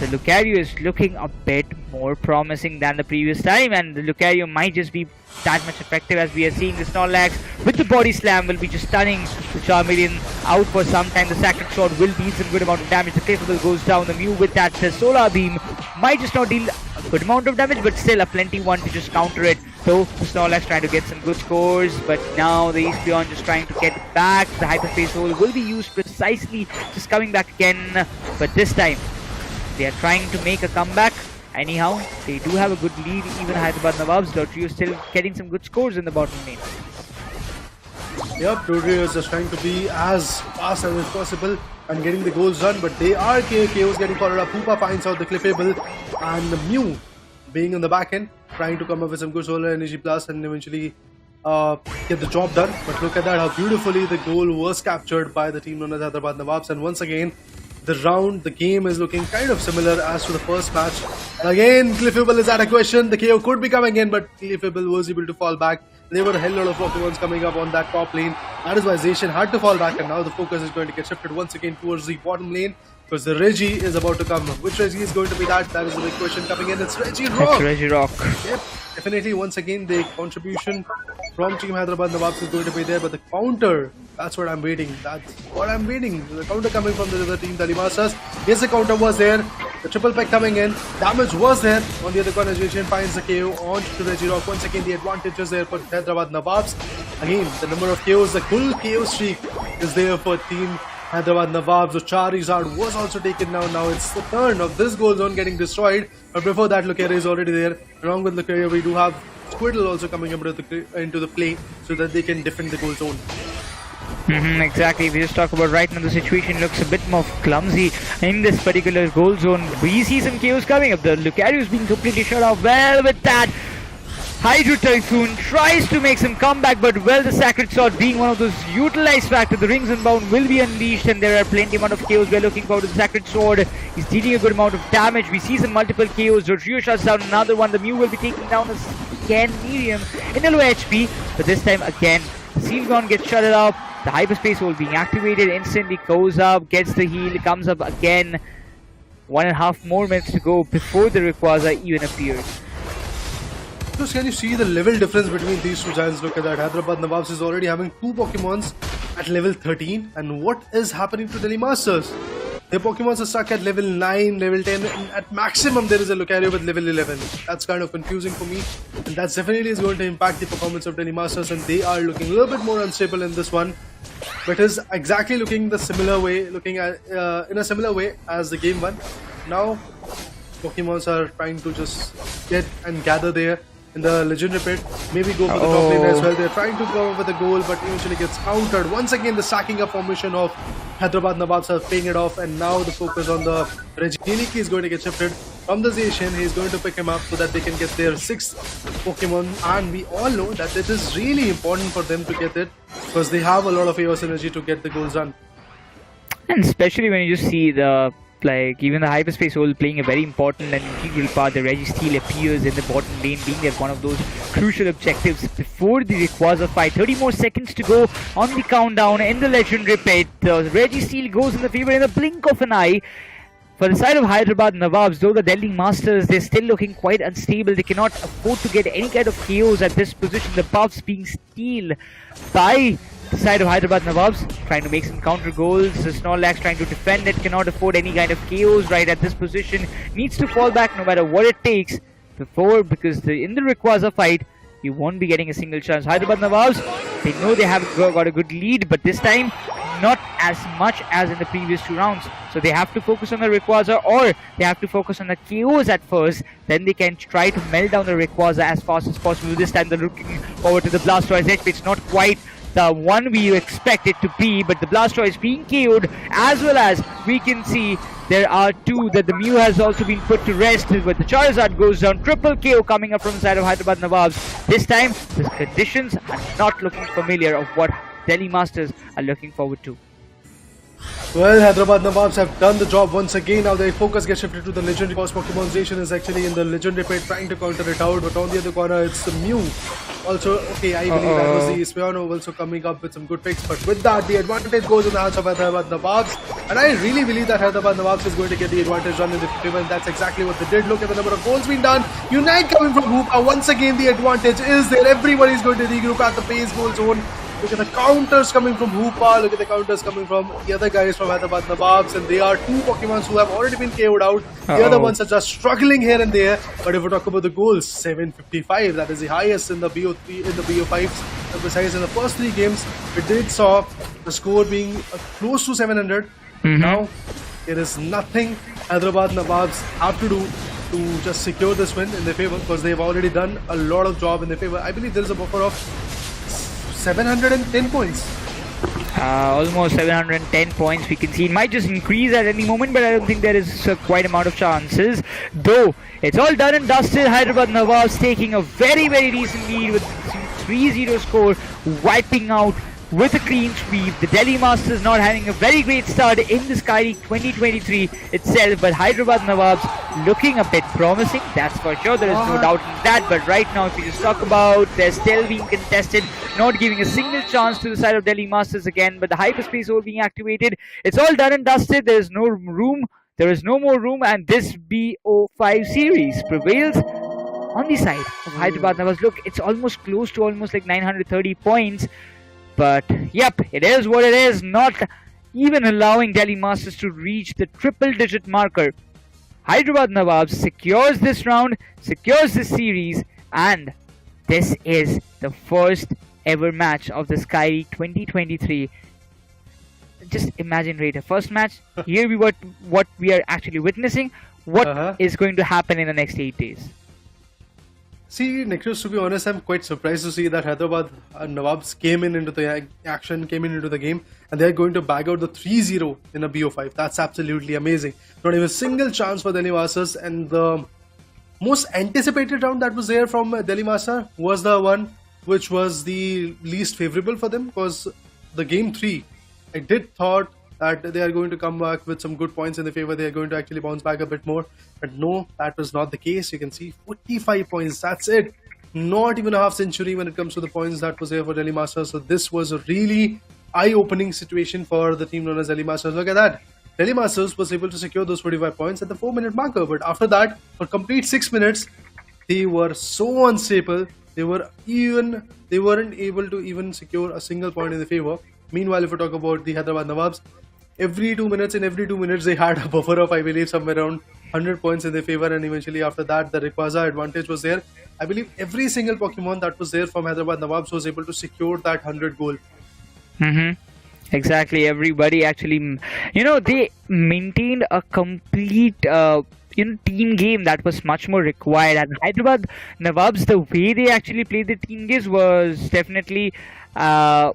the Lucario is looking a bit more promising than the previous time, and the Lucario might just be that much effective, as we are seeing the Snorlax with the body slam will be just stunning the Charmeleon out for some time. The Sacred Sword will deal some good amount of damage. The Clayfable goes down. The Mew with that Solar Beam might just not deal a good amount of damage, but still a plenty one to just counter it. So the Snorlax trying to get some good scores, but now the Espion just trying to get back. The Hyperspace hole will be used precisely, just coming back again, but this time they are trying to make a comeback. Anyhow, they do have a good lead. Even Hyderabad Nawabs, Dotrio still getting some good scores in the bottom lane. Yep, Dotrio is just trying to be as fast as possible and getting the goals done, but they are KOs getting followed up. Poopa finds out the Clippable, and the Mew being on the back end, trying to come up with some good solar energy plus and eventually get the job done. But look at that, how beautifully the goal was captured by the team known as Hyderabad Nawabs, and once again, the game is looking kind of similar as to the first match. And again, Cliffable is at a question. The KO could be coming in, but Cliffable was able to fall back. There were a hell lot of Pokemons coming up on that top lane. That is why Zation had to fall back, and now the focus is going to get shifted once again towards the bottom lane, because the Reggie is about to come. Which Reggie is going to be that? That is the big question coming in. It's Reggie Rock! It's Reggie Rock. Yep, definitely once again the contribution from Team Hyderabad Nawabs is going to be there, but the counter, that's what I'm waiting. That's what I'm waiting. The counter coming from the other team, Delhi Masters. Yes, the counter was there. The triple peck coming in. Damage was there. On the other corner, Zation finds the KO on to Reggie Rock. Once again, the advantage is there for Hyderabad Nawabs. Again, the number of KOs, the full KO streak is there for Team Hyderabad Nawabs. The Charizard was also taken down. Now it's the turn of this goal zone getting destroyed. But before that, Lucario is already there. Along with Lucario, we do have Squirtle also coming up into the play so that they can defend the goal zone. Exactly. We just talk about right now, the situation looks a bit more clumsy in this particular goal zone. We see some chaos coming up. The Lucario is being completely shut off. Well, with that, Hydro Typhoon tries to make some comeback, but well, the Sacred Sword being one of those utilized factors, the Rings Unbound will be unleashed, and there are plenty amount of KOs. We're looking forward to the Sacred Sword. He's dealing a good amount of damage. We see some multiple KOs. Rodrigo shuts down another one. The Mew will be taking down again Mereum in a low HP, but this time again, Sealgon gets shut up. The Hyperspace hole being activated instantly, goes up, gets the heal, comes up again. 1.5 more minutes to go before the Rayquaza even appears. So can you see the level difference between these two giants? Look at that. Hyderabad Nawabs is already having 2 Pokemons at level 13. And what is happening to Delhi Masters? Their Pokemons are stuck at level 9, level 10, and at maximum there is a Lucario with level 11. That's kind of confusing for me, and that definitely is going to impact the performance of Delhi Masters, and they are looking a little bit more unstable in this one. But is exactly looking in a similar way as the game one. Now Pokemons are trying to just get and gather there. in the legendary pit. Maybe go for the top lane as well. They're trying to come up with a goal, but eventually gets countered. Once again, the sacking up formation of Hyderabad Nawabs are paying it off, and now the focus on the Reginiki is going to get shifted from the Zacian. He's going to pick him up so that they can get their 6th Pokemon, and we all know that it is really important for them to get it because they have a lot of AOS energy to get the goals done. And especially when you just see the even the hyperspace hole playing a very important and integral part. The Registeel appears in the bottom lane, being there one of those crucial objectives before the Rayquaza fight. 30 more seconds to go on the countdown in the legendary pit. The Registeel goes in the favor in the blink of an eye. For the side of Hyderabad Nawabs, though the Delhi Masters, they're still looking quite unstable. They cannot afford to get any kind of KOs at this position. The buffs being stealed by the side of Hyderabad Nawabs, trying to make some counter goals. Snorlax trying to defend it, cannot afford any kind of KOs right at this position. Needs to fall back no matter what it takes because in the Rayquaza fight, you won't be getting a single chance. Hyderabad Nawabs, they know they have got a good lead, but this time not as much as in the previous 2 rounds. So they have to focus on the Rayquaza, or they have to focus on the KOs at first. Then they can try to melt down the Rayquaza as fast as possible. This time they're looking forward to the Blastoise HP. It's not quite the one we expect it to be, but the Blastoise being KO'd, as well as we can see there are 2 that the Mew has also been put to rest, but the Charizard goes down. Triple KO coming up from the side of Hyderabad Nawabs. This time the conditions are not looking familiar of what Delhi Masters are looking forward to. Well, Hyderabad Nawabs have done the job once again. Now their focus gets shifted to the legendary because Pokemon Zacian is actually in the legendary pit trying to counter it out, but on the other corner it's the Mew. Also, okay, I believe that was the Speano also coming up with some good picks, but with that, the advantage goes in the hands of Hyderabad Nawabs, and I really believe that Hyderabad Nawabs is going to get the advantage run in the favor, and that's exactly what they did. Look at the number of goals being done. Unite coming from Hoopa. Once again, the advantage is there. Everybody is going to regroup at the base goal zone. Look at the counters coming from Hoopa. Look at the counters coming from the other guys from Hyderabad Nawabs. And they are 2 Pokemons who have already been KO'd out. The other ones are just struggling here and there. But if we talk about the goals, 755. That is the highest in the BO3, in the BO5s. And besides, in the first 3 games, we did saw the score being close to 700. Now, there is nothing Hyderabad Nawabs have to do to just secure this win in their favor, because they've already done a lot of job in their favor. I believe there is a buffer of 710 points. Almost 710 points. We can see it might just increase at any moment, but I don't think there is quite amount of chances. Though it's all done and dusted. Hyderabad Nawabs taking a very recent lead with 3-0 score, wiping out with a clean sweep. The Delhi Masters not having a very great start in the Sky League 2023 itself, but Hyderabad Nawabs looking a bit promising, that's for sure. There is no doubt in that. But right now, if we just talk about, they're still being contested, not giving a single chance to the side of Delhi Masters again. But the hyperspace hole being activated, it's all done and dusted. There is no room, there is no more room, and this BO5 series prevails on the side of Hyderabad Nawabs. Look, it's almost close to almost like 930 points. But yep, it is what it is, not even allowing Delhi Masters to reach the triple-digit marker. Hyderabad Nawabs secures this round, secures this series, and this is the first ever match of the Sky League 2023. Just imagine, Raider, first match, here what we are actually witnessing, what is going to happen in the next 8 days. See, Nicholas, to be honest, I'm quite surprised to see that Hyderabad Nawabs came into the action, came into the game, and they're going to bag out the 3-0 in a BO5. That's absolutely amazing. Not even a single chance for Delhi Masters, and the most anticipated round that was there from Delhi Master was the one which was the least favorable for them, because the game 3, I did thought that they are going to come back with some good points in their favor. They are going to actually bounce back a bit more. But no, that was not the case. You can see 45 points. That's it. Not even a half century when it comes to the points that was there for Delhi Masters. So this was a really eye-opening situation for the team known as Delhi Masters. Look at that. Delhi Masters was able to secure those 45 points at the 4-minute marker. But after that, for complete 6 minutes, they were so unstable. They weren't able to even secure a single point in their favor. Meanwhile, if we talk about the Hyderabad Nawabs, every 2 minutes they had a buffer of, I believe, somewhere around 100 points in their favor, and eventually after that the Rayquaza advantage was there. I believe every single Pokemon that was there from Hyderabad Nawabs was able to secure that 100 goal. Exactly, everybody actually, they maintained a complete team game that was much more required. And Hyderabad Nawabs, the way they actually played the team games was definitely uh,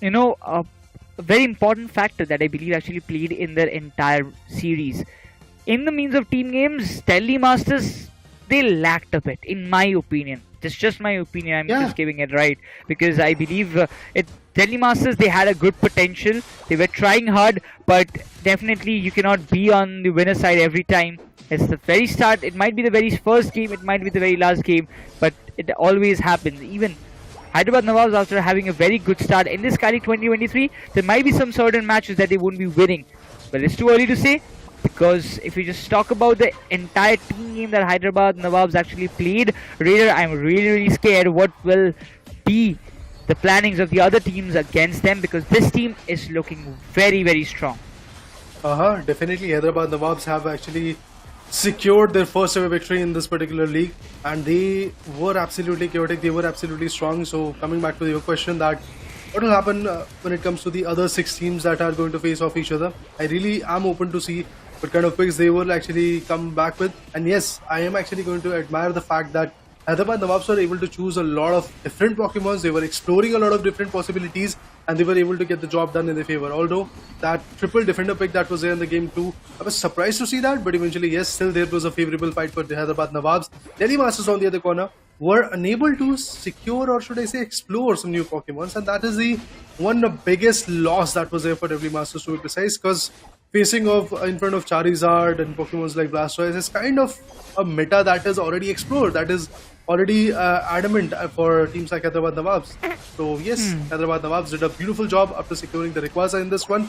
a very important factor that I believe actually played in their entire series. In the means of team games, Delhi Masters, they lacked a bit, in my opinion. It's just my opinion. I'm Yeah. just giving it right because I believe Delhi Masters, they had a good potential. They were trying hard, but definitely you cannot be on the winner side every time. It's the very start. It might be the very first game. It might be the very last game, but it always happens. Even Hyderabad Nawabs, after having a very good start in this Sky League 2023, there might be some certain matches that they won't be winning. But it's too early to say because if you just talk about the entire team game that Hyderabad Nawabs actually played, Raider, I'm really scared what will be the plannings of the other teams against them because this team is looking very strong. Definitely, Hyderabad Nawabs have actually secured their first ever victory in this particular league, and they were absolutely chaotic. They were absolutely strong. So, coming back to your question, that what will happen when it comes to the other 6 teams that are going to face off each other? I really am open to see what kind of picks they will actually come back with. And yes, I am actually going to admire the fact that Hyderabad Nawabs were able to choose a lot of different Pokemons. They were exploring a lot of different possibilities, and they were able to get the job done in their favor. Although that triple defender pick that was there in the game too, I was surprised to see that, but eventually, yes, still there was a favorable fight for the Hyderabad Nawabs. Delhi Masters on the other corner were unable to secure, or should I say explore, some new Pokemons, and that is the one of biggest loss that was there for Delhi Masters, to be precise, because facing off in front of Charizard and Pokemons like Blastoise is kind of a meta that is already explored, that is already adamant for teams like Hyderabad Nawabs. So yes, Hyderabad Nawabs did a beautiful job after securing the Rayquaza in this one.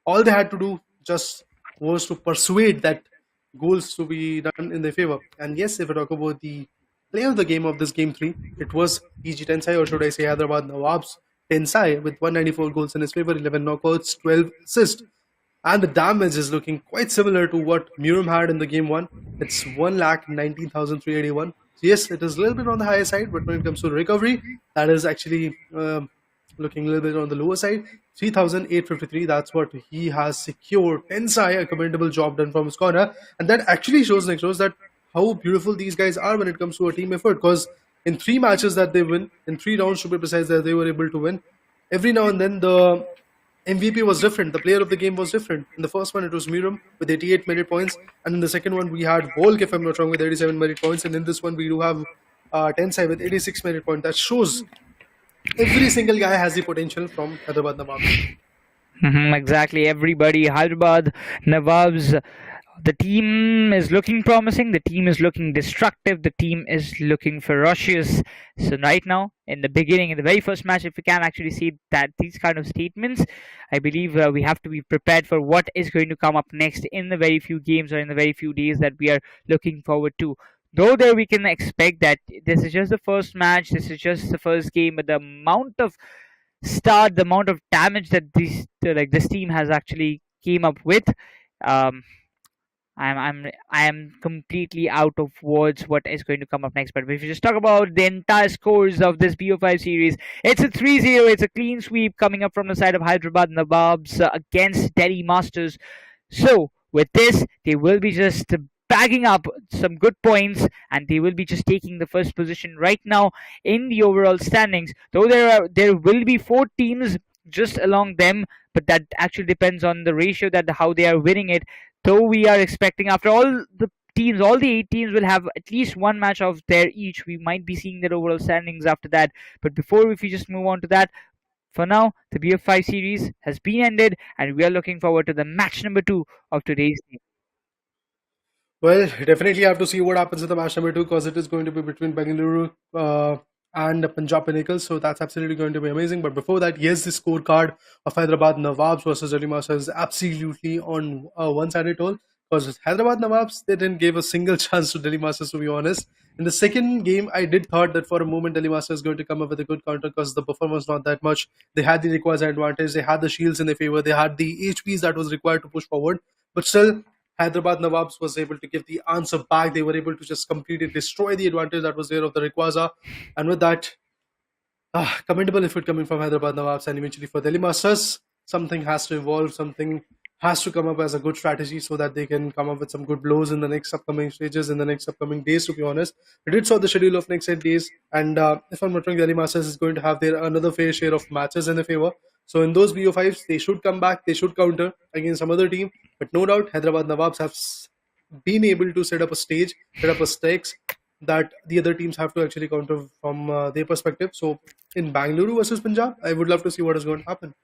All they had to do just was to persuade that goals to be done in their favor. And yes, if I talk about the player of the game of this game 3, it was EG Tensai, or should I say Hyderabad Nawabs Tensai, with 194 goals in his favor, 11 knockouts, 12 assists. And the damage is looking quite similar to what Mereum had in the game 1. It's 1,19,381. So yes, it is a little bit on the higher side, but when it comes to recovery, that is actually looking a little bit on the lower side. 3,853, that's what he has secured. Tensai, a commendable job done from his corner. And that actually shows that how beautiful these guys are when it comes to a team effort. Because in 3 matches that they win, in 3 rounds to be precise, that they were able to win, every now and then the MVP was different. The player of the game was different. In the first one, it was Mereum with 88 merit points. And in the second one, we had Volc, if I'm not wrong, with 87 merit points. And in this one, we do have Tensai with 86 merit points. That shows every single guy has the potential from Hyderabad Nawabs. Exactly. Everybody, Hyderabad Nawabs, the team is looking promising. The team is looking destructive. The team is looking ferocious. So right now, in the beginning, in the very first match, if we can actually see that these kind of statements, I believe we have to be prepared for what is going to come up next in the very few games or in the very few days that we are looking forward to. Though there we can expect that this is just the first match, this is just the first game, but the amount of the amount of damage that this team has actually came up with, I am completely out of words what is going to come up next. But if you just talk about the entire scores of this BO5 series, it's a 3-0. It's a clean sweep coming up from the side of Hyderabad Nawabs against Delhi Masters. So with this, they will be just bagging up some good points, and they will be just taking the first position right now in the overall standings. Though there will be 4 teams just along them, but that actually depends on the ratio that how they are winning it. Though we are expecting, after all the teams, all the 8 teams will have at least one match of their each. We might be seeing their overall standings after that. But before, if we just move on to that, for now, the BF5 series has been ended, and we are looking forward to the match number 2 of today's game. Well, definitely have to see what happens in the match number 2, because it is going to be between Bengaluru and the Punjab Pinnacles. So that's absolutely going to be amazing. But before that, yes, the scorecard of Hyderabad Nawabs versus Delhi Masters is absolutely on one-sided all. Because Hyderabad Nawabs, they didn't give a single chance to Delhi Masters, to be honest. In the second game, I did thought that for a moment Delhi Masters is going to come up with a good counter, because the performance was not that much. They had the required advantage. They had the shields in their favor. They had the HPs that was required to push forward. But still, Hyderabad Nawabs was able to give the answer back. They were able to just completely destroy the advantage that was there of the Rayquaza. And with that, commendable effort coming from Hyderabad Nawabs. And eventually for Delhi Masters, something has to evolve. Something has to come up as a good strategy so that they can come up with some good blows in the next upcoming stages, in the next upcoming days, to be honest. We did saw the schedule of next 8 days, and if I'm not wrong, Delhi Masters is going to have their another fair share of matches in their favor. So in those BO5s, they should come back, they should counter against some other team. But no doubt, Hyderabad Nawabs have been able to set up a stage, set up a stakes that the other teams have to actually counter from their perspective. So in Bangaluru versus Punjab, I would love to see what is going to happen.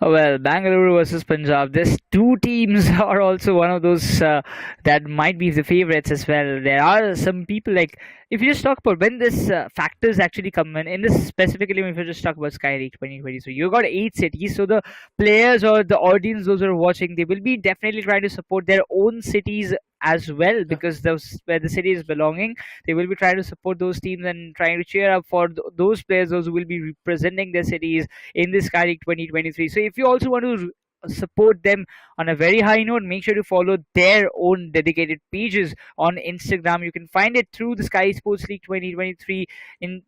Well, Bangaluru versus Punjab. These two teams are also one of those that might be the favorites as well. There are some people like, if you just talk about when this factors actually come in this specifically, if you just talk about Sky League 2020, so you got 8 cities, so the players or the audience, those who are watching, they will be definitely trying to support their own cities as well, because those where the city is belonging, they will be trying to support those teams and trying to cheer up for those players, those who will be representing their cities in this Sky League 2023. So if you also want to support them on a very high note, make sure to follow their own dedicated pages on Instagram. You can find it through the Skyesports League 2023 in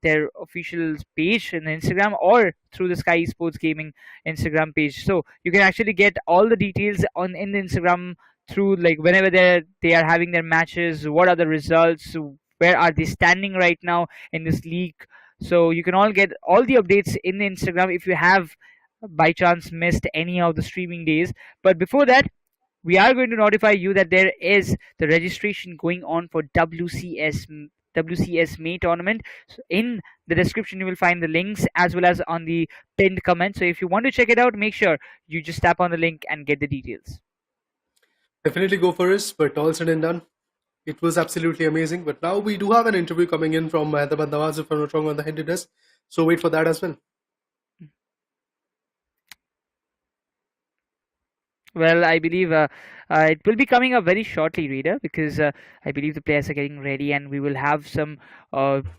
their official page in Instagram, or through the Sky Sports Gaming Instagram page. So you can actually get all the details in the Instagram through whenever they are having their matches, what are the results, where are they standing right now in this league. So you can all get all the updates in the Instagram if you have by chance missed any of the streaming days. But before that, we are going to notify you that there is the registration going on for WCS May tournament. So in the description you will find the links as well as on the pinned comment. So if you want to check it out, make sure you just tap on the link and get the details. Definitely go for it, but all said and done, it was absolutely amazing. But now we do have an interview coming in from Hyderabad Nawabs, if I'm not wrong, on the headed desk. So wait for that as well. Well, I believe it will be coming up very shortly, Reader, because I believe the players are getting ready and we will have some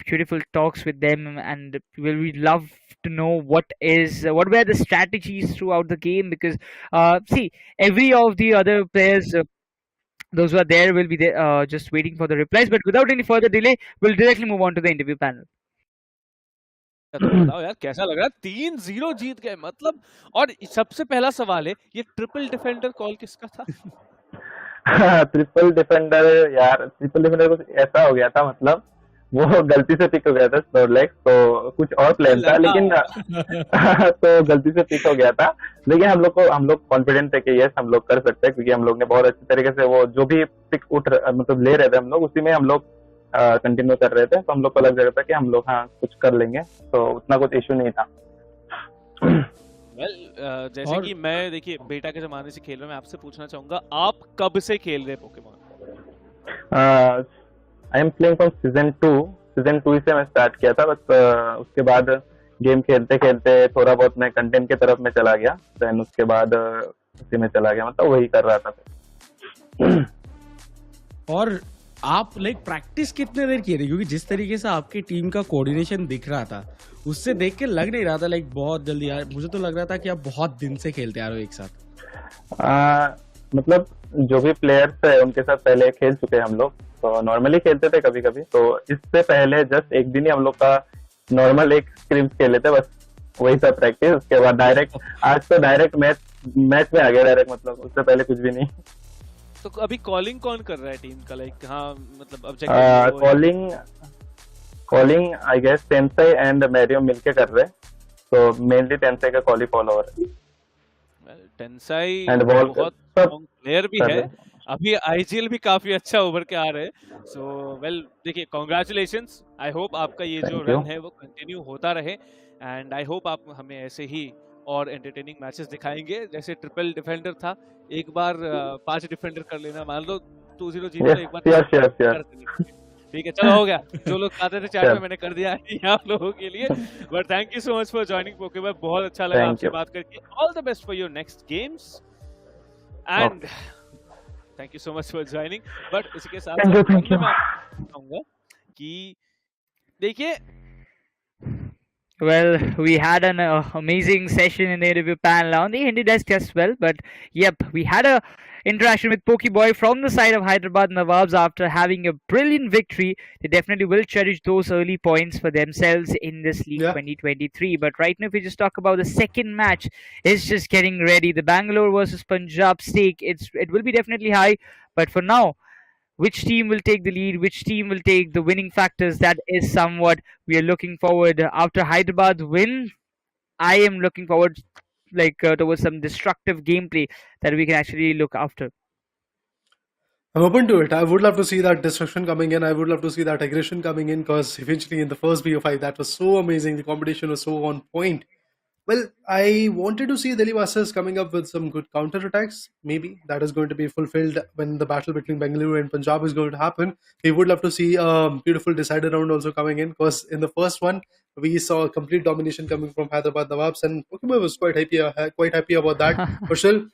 beautiful talks with them, and we'd love to know what were the strategies throughout the game, because see, every of the other players, those who are there will be there, just waiting for the replies. But without any further delay, we'll directly move on to the interview panel. तो बताओ यार कैसा लग रहा है 3-0 जीत गए मतलब। और सबसे पहला सवाल है, ये ट्रिपल डिफेंडर कॉल किसका था? ट्रिपल डिफेंडर यार, ट्रिपल डिफेंडर कुछ ऐसा हो गया था, मतलब वो गलती से पिक हो गया था स्नोरलेक्स, तो कुछ और प्लान था लेकिन तो गलती से पिक हो गया था, लेकिन हम लोग कॉन्फिडेंट थे कि यस हम लोग कर सकते हैं, क्योंकि हम लोग ने बहुत अच्छी तरीके से वो जो भी पिक मतलब ले रहे थे हम लोग, उसी में हम लोग कंटिन्यू कर रहे थे, तो हम लोग को लग रहा था कि हम लोग कुछ कर लेंगे, तो उतना कुछ इशू नहीं था। जैसे कि मैं देखिए बेटा के जमाने से खेल रहा हूं, मैं आपसे पूछना चाहूंगा आप कब से खेल रहे Pokemon? I am playing from season 2 से मैं स्टार्ट किया था, बस उसके बाद गेम खेलते खेलते थोड़ा बहुत मैं कंटेंट की तरफ में चला गया, देन उसके बाद उसी में चला गया, मतलब वही कर रहा था। और आप प्रैक्टिस कितने देर किए थे, क्योंकि जिस तरीके से आपकी टीम का कोऑर्डिनेशन दिख रहा था उससे देख के लग नहीं रहा था बहुत जल्दी यार, मुझे तो लग रहा था कि आप बहुत दिन से खेलते आ रहे हो एक साथ। मतलब जो भी प्लेयर्स है उनके साथ पहले खेल चुके हैं हम लोग, तो नॉर्मली खेलते थे कभी कभी, तो इससे पहले जस्ट एक दिन ही हम लोग का नॉर्मल एक स्क्रिम्स खेले थे, बस वही सब प्रैक्टिस, उसके बाद डायरेक्ट आज तो डायरेक्ट मैच में आ गया डायरेक्ट, मतलब उससे पहले कुछ भी नहीं। तो अभी कॉलिंग कौन कर रहा है टीम का, मतलब objective calling I guess Tensai and Meriam मिलके कर रहे हैं, तो मेनली टेंसाई का कॉल ही फॉलो हो रहा है। टेंसाई एंड बहुत प्लेयर भी है, अभी आईजीएल भी काफी अच्छा उभर के आ रहे हैं, सो देखिए कांग्रेचुलेशंस, आई होप आपका ये जो रन है वो कंटिन्यू होता रहे, एंड आई होप आप हमें ऐसे ही और एंटरटेनिंग मैचेस दिखाएंगे, जैसे ट्रिपल डिफेंडर था, एक बार 5 डिफेंडर कर लेना, मान लो 2-0 जीत गए एक बार, ठीक है चलो हो गया, जो लोग चाहते थे चैट में मैंने कर दिया है आप लोगों के लिए, but thank you so much for joining Pokeboy, बहुत अच्छा लगा आपसे बात करके, all the best for your next games and thank you so much for joining. But इसके साथ मैं कहूंगा कि देखिए, well, we had an amazing session in the interview panel on the Hindi desk as well, but yep, we had a interaction with Pokéboy from the side of Hyderabad Nawabs after having a brilliant victory. They definitely will cherish those early points for themselves in this League 2023. But right now, if we just talk about the second match, it's just getting ready. The Bangalore versus Punjab stake, it will be definitely high. But for now, which team will take the lead, which team will take the winning factors, that is somewhat we are looking forward. After Hyderabad's win, I am looking forward towards some destructive gameplay that we can actually look after. I'm open to it. I would love to see that destruction coming in. I would love to see that aggression coming in, because eventually in the first BO5, that was so amazing. The competition was so on point. Well, I wanted to see Delhi Masters coming up with some good counter-attacks. Maybe that is going to be fulfilled when the battle between Bengaluru and Punjab is going to happen. We would love to see a beautiful decider round also coming in, because in the first one, we saw a complete domination coming from Hyderabad Nawabs, and Pokémon was quite happy about that. But still,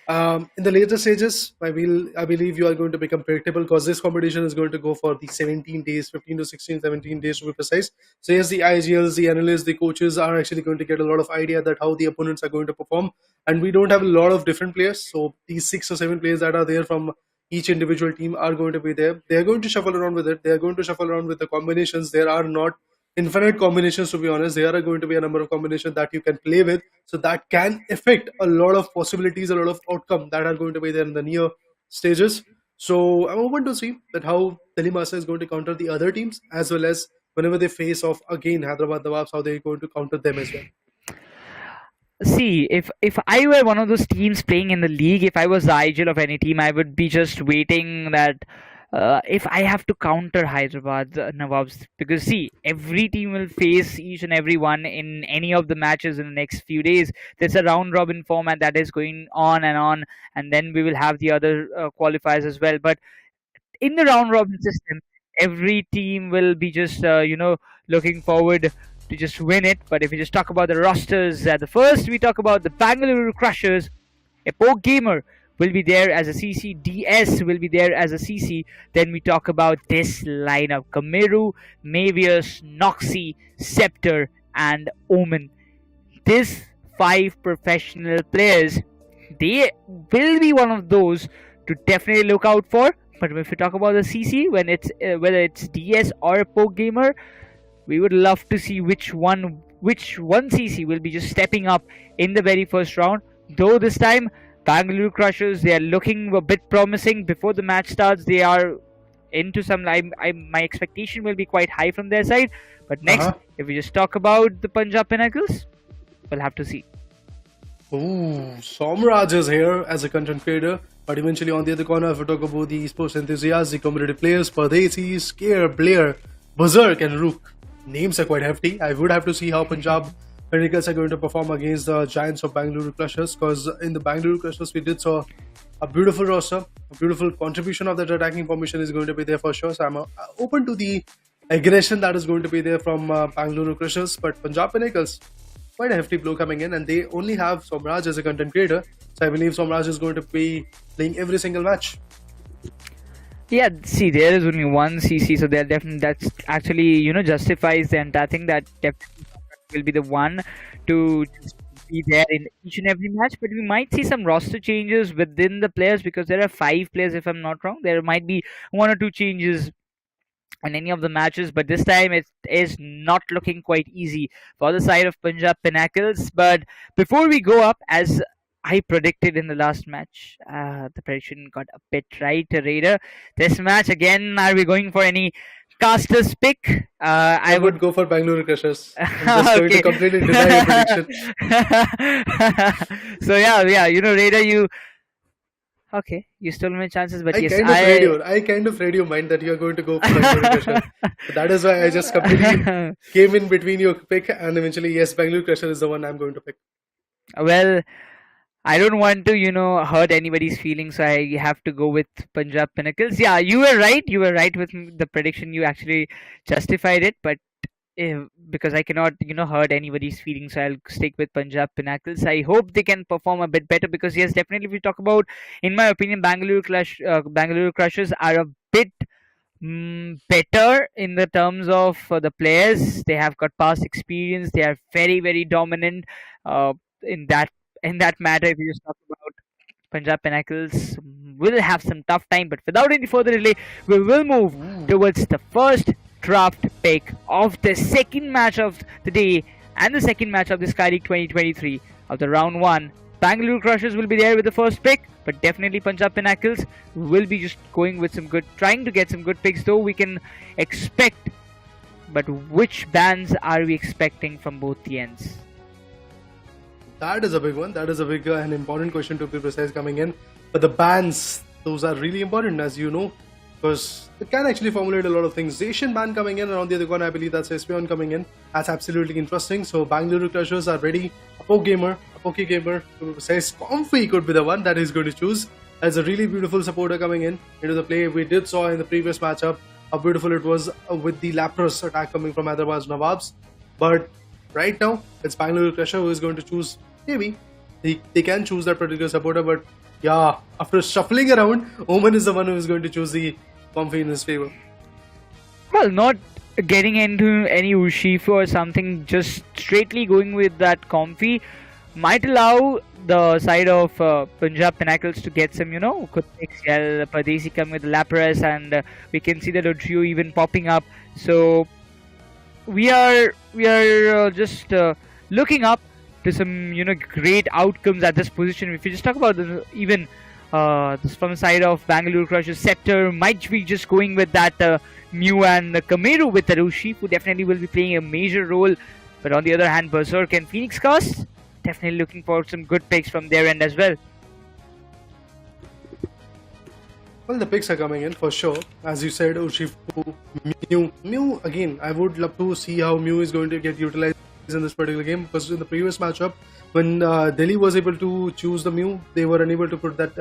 in the later stages, I believe you are going to become predictable, because this competition is going to go for the 17 days, 15 to 16, 17 days to be precise. So yes, the IGLs, the analysts, the coaches are actually going to get a lot of idea that how the opponents are going to perform. And we don't have a lot of different players. So these 6 or 7 players that are there from each individual team are going to be there. They are going to shuffle around with it. They are going to shuffle around with the combinations. There are not infinite combinations, to be honest. There are going to be a number of combinations that you can play with, so that can affect a lot of possibilities, a lot of outcome that are going to be there in the near stages. So I'm open to see that how Delhi Master is going to counter the other teams, as well as whenever they face off again Hyderabad Nawabs, how they're going to counter them as well. See, if I were one of those teams playing in the league, if I was the IGL of any team, I would be just waiting that if I have to counter Hyderabad Nawabs, because see, every team will face each and every one in any of the matches in the next few days. There's a round robin format that is going on, and then we will have the other qualifiers as well. But in the round robin system, every team will be just looking forward to just win it. But if we just talk about the rosters, the first we talk about the Bangaluru Crushers. A Poke Gamer will be there as a CC, DS will be there as a CC. Then we talk about this lineup: Kamiru, Mevius, Noxy, ScepTer, and Omen. These 5 professional players, they will be one of those to definitely look out for. But if we talk about the CC, when it's whether it's DS or a Poke Gamer, we would love to see which one CC will be just stepping up in the very first round. Though this time, Bangalore Crushers, they are looking a bit promising. Before the match starts, they are into some. My expectation will be quite high from their side. But next, if we just talk about the Punjab Pinnacles, we'll have to see. Ooh, Somraj is here as a content creator. But eventually, on the other corner, if we talk about the esports enthusiasts, the competitive players, Pardesi, Scare, Blair, Berserk, and Rook. Names are quite hefty. I would have to see how Punjab Pinnacles are going to perform against the Giants of Bangalore Crushers, because in the Bangalore Crushers, we did saw a beautiful roster, a beautiful contribution of that attacking formation is going to be there for sure. So I'm open to the aggression that is going to be there from Bangalore Crushers. But Punjab Pinnacles, quite a hefty blow coming in, and they only have Somraj as a content creator. So I believe Somraj is going to be playing every single match. Yeah, see, there is only one CC, so they're definitely, that's actually justifies the entire thing, that definitely will be the one to just be there in each and every match. But we might see some roster changes within the players, because there are 5 players, if I'm not wrong. There might be 1 or 2 changes in any of the matches, but this time it is not looking quite easy for the side of Punjab Pinnacles. But before we go up, as I predicted in the last match, the prediction got a bit right, Raider. This match again, are we going for any caster's pick? I would go for Bangalore Crushers. I'm just going to completely deny your prediction. So yeah, Raider, you stole my chances, but I kind of read your mind that you are going to go for Bangalore Crushers. So that is why I just completely came in between your pick, and eventually, yes, Bangalore Crusher is the one I'm going to pick. Well, I don't want to, hurt anybody's feelings, so I have to go with Punjab Pinnacles. Yeah, you were right. You were right with the prediction. You actually justified it, but because I cannot, hurt anybody's feelings, so I'll stick with Punjab Pinnacles. I hope they can perform a bit better, because yes, definitely, if we talk about, in my opinion, Bangalore Crushers are a bit better in the terms of the players. They have got past experience. They are very, very dominant in that matter. If you just talk about Punjab Pinnacles, will have some tough time. But without any further delay, we will move towards the first draft pick of the second match of the day and the second match of the Sky League 2023 of the round 1. Bangalore Crushers will be there with the first pick, but definitely Punjab Pinnacles will be just going with some good, trying to get some good picks, though we can expect. But which bans are we expecting from both the ends? That is a big one. That is a big and important question, to be precise, coming in. But the bans, those are really important, as you know, because it can actually formulate a lot of things. Asian ban coming in, and on the other corner, I believe that's Espion coming in. That's absolutely interesting. So Bangalore Crushers are ready. A Poke Gamer, to be precise, Comfy could be the one that he's going to choose. As a really beautiful supporter coming in into the play. We did saw in the previous matchup how beautiful it was with the Lapras attack coming from Hyderabad's Nawabs. But right now, it's Bangalore Crusher who is going to choose. Maybe they can choose that particular supporter, but yeah, after shuffling around, Omen is the one who is going to choose the Comfy in his favor. Well, not getting into any Urshifu or something, just straightly going with that Comfy might allow the side of Punjab Pinnacles to get some, good picks. Yeah, Pradesi coming with the Lapras, and we can see that trio even popping up. So we are just looking up to some great outcomes at this position. If you just talk about even this from the side of Bangalore Crushers, ScepTer might be just going with that Mew, and Kamiru with the Urshifu, who definitely will be playing a major role. But on the other hand, Berserk and Phoenix Cast definitely looking for some good picks from their end as well. Well, the picks are coming in for sure. As you said, Urshifu, Mew again, I would love to see how Mew is going to get utilized in this particular game, because in the previous matchup, when Delhi was able to choose the Mew, they were unable to put that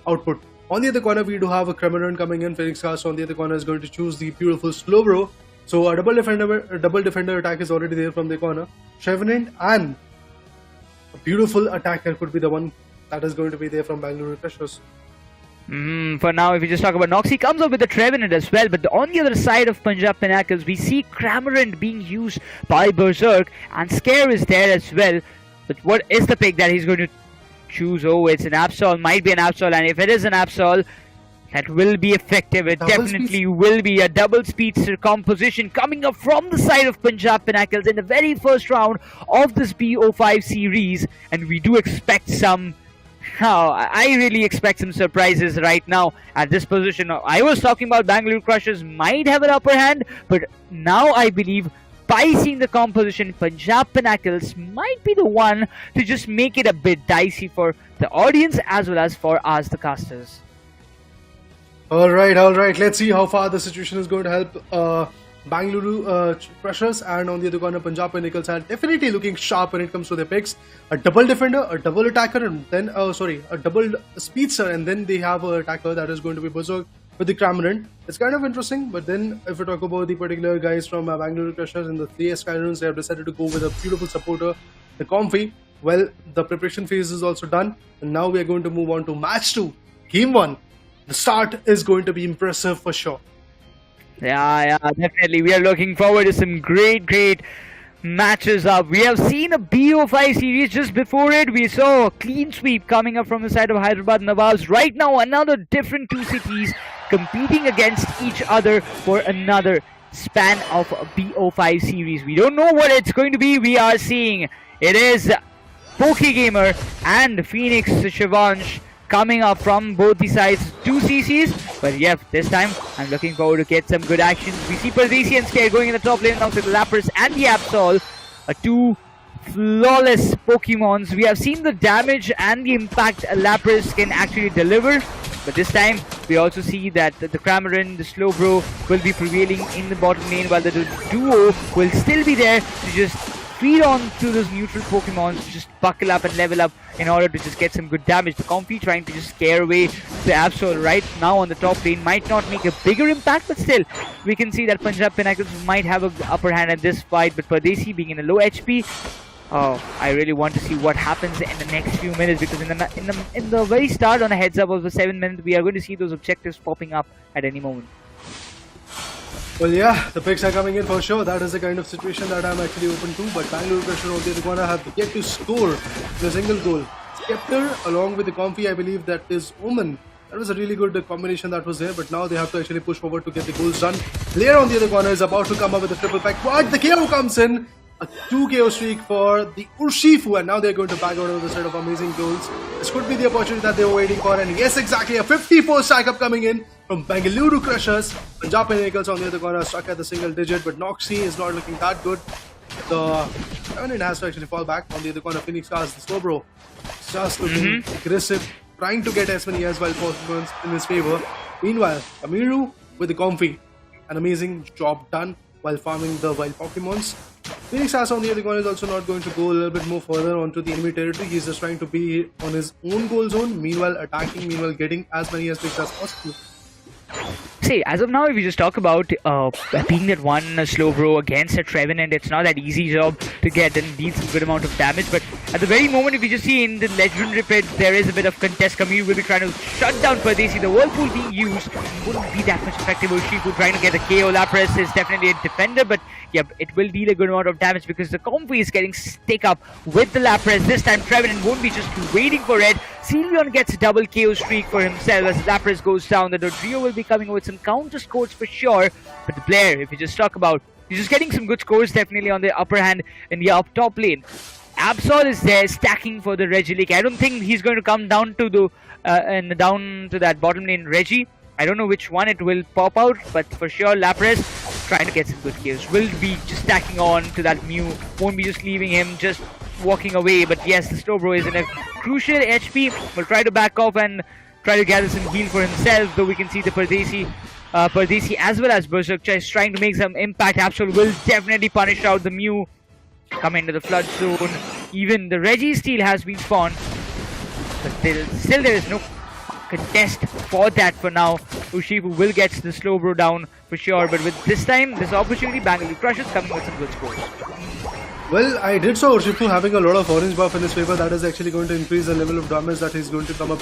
output. On the other corner, we do have a Cremaron coming in. Phoenix Cast on the other corner is going to choose the beautiful Slowbro. So a double defender attack is already there from the corner. Trevenant and a beautiful attacker could be the one that is going to be there from Bangalore Crushers. For now, if you just talk about Noxy, comes up with the Trevenant as well. But on the other side of Punjab Pinnacles, we see Cramorant being used by Berserk, and Scare is there as well. But what is the pick that he's going to choose? Oh, it's an Absol. Might be an Absol, and if it is an Absol, that will be effective. It definitely will be a double speedster composition coming up from the side of Punjab Pinnacles in the very first round of this BO5 series, and we do expect some. I really expect some surprises right now at this position. I was talking about Bangalore Crushers might have an upper hand, but now I believe by seeing the composition, Punjab Pinnacles might be the one to just make it a bit dicey for the audience as well as for us, the casters. Alright, let's see how far the situation is going to help Bangalore Crushers, and on the other corner, Punjab Pinnacles are definitely looking sharp when it comes to their picks. A double defender, a double attacker, and then a double speedster, and then they have an attacker that is going to be Berserk with the Cramorant. It's kind of interesting, but then if we talk about the particular guys from Bangalore Crushers in the 3S Skyruns, they have decided to go with a beautiful supporter, the Comfy. Well, the preparation phase is also done, and now we are going to move on to match 2, game 1. The start is going to be impressive for sure. Yeah, definitely. We are looking forward to some great matches up. We have seen a BO5 series. Just before it, we saw a clean sweep coming up from the side of Hyderabad Nawabs. Right now, another different two cities competing against each other for another span of a BO5 series. We don't know what it's going to be. We are seeing it is Pokegamer and Phoenix Shivansh coming up from both the sides, two CCs. But yeah, this time I'm looking forward to get some good action. We see Pardesi and Scare going in the top lane now with Lapras and the Absol, two flawless Pokemons. We have seen the damage and the impact Lapras can actually deliver, but this time we also see that the Cramorant, the Slowbro will be prevailing in the bottom lane, while the duo will still be there to just feed on to those neutral Pokemon to just buckle up and level up in order to just get some good damage. The Comfy trying to just scare away the Absol right now on the top lane might not make a bigger impact, but still we can see that Punjab Pinnacles might have an upper hand in this fight. But Pardesi being in a low HP, I really want to see what happens in the next few minutes, because in the very start, on a heads up of the 7 minutes, we are going to see those objectives popping up at any moment. Well, yeah, the picks are coming in for sure. That is the kind of situation that I'm actually open to. But Bangalore Crusher on the other corner have yet to score the single goal. ScepTer along with the Comfy, I believe that is Omen That was a really good combination that was there, but now they have to actually push forward to get the goals done. Player on the other corner is about to come up with a triple pack, but the KO comes in. A 2 KO streak for the Urshifu, and now they're going to back out of the set of amazing goals. This could be the opportunity that they were waiting for, and yes, exactly, a 54 stack up coming in from Bengaluru Crushers. Punjab Pinnacles on the other corner stuck at the single digit, but Noxie is not looking that good. The Revenant has to actually fall back on the other corner. Phoenix Cars, the slow bro, just looking aggressive, trying to get as many as well possible in his favor. Meanwhile, Kamiru with the comfy, an amazing job done while farming the wild Pokemons. Phoenix Cars on the other corner is also not going to go a little bit more further onto the enemy territory. He's just trying to be on his own goal zone, meanwhile attacking, meanwhile getting as many as possible. See, as of now, if you just talk about being that one slow bro against a Trevenant, it's not that easy job to get and deal some good amount of damage. But at the very moment, if you just see in the legendary pit, there is a bit of contest. Kamiru will be trying to shut down Pardesi. The Whirlpool being used wouldn't be that much effective. Urshifu trying to get a KO. Lapras is definitely a defender, but yep, it will deal a good amount of damage because the comfy is getting stick up with the Lapras. This time, Trevenant won't be just waiting for it. Sylveon gets a double KO streak for himself as Lapras goes down. The Dodrio will be coming with some counter scores for sure. But the player, if you just talk about, he's just getting some good scores definitely on the upper hand in the up top lane. Absol is there stacking for the Regieleki. I don't think he's going to come down to the down to that bottom lane Reggie. I don't know which one it will pop out, but for sure Lapras trying to get some good kills. Will be just stacking on to that Mew. Won't be just leaving him just walking away. But yes, the Slowbro is in a crucial HP. Will try to back off and try to gather some heal for himself. Though we can see the Pardesi as well as Berserk is trying to make some impact. Absol will definitely punish out the Mew. Come into the flood zone. Even the Registeel has been spawned. But still there is no contest for that for now. Urshifu will get the Slowbro down for sure. But with this time, this opportunity, Bangalore Crushers coming with some good scores. Well, I did saw Urshifu having a lot of orange buff in his favor. That is actually going to increase the level of damage that he's going to come up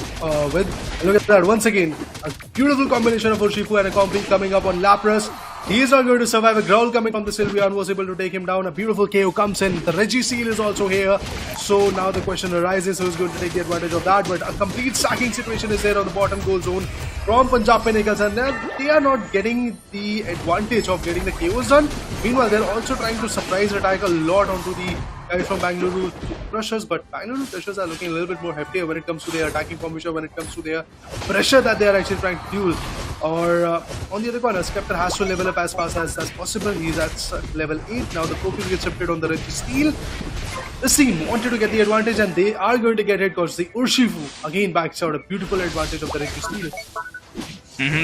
with. And look at that, once again, a beautiful combination of Urshifu and a combi coming up on Lapras. He is not going to survive. A growl coming from the Sylveon was able to take him down. A beautiful KO comes in. The Registeel is also here. So now the question arises, who's going to take the advantage of that? But a complete stacking situation is there on the bottom goal zone from Punjab Pinnacles, and they are not getting the advantage of getting the KOs done. Meanwhile, they're also trying to surprise attack a lot onto the guys from Bangaluru Crushers, but Bangaluru Crushers are looking a little bit more heftier when it comes to their attacking formation, when it comes to their pressure that they are actually trying to fuel. Or on the other corner, ScepTer has to level up as fast as possible. He's at level 8. Now the focus gets shifted on the Registeel. This team wanted to get the advantage, and they are going to get it because the Urshifu again backs out a beautiful advantage of the Registeel.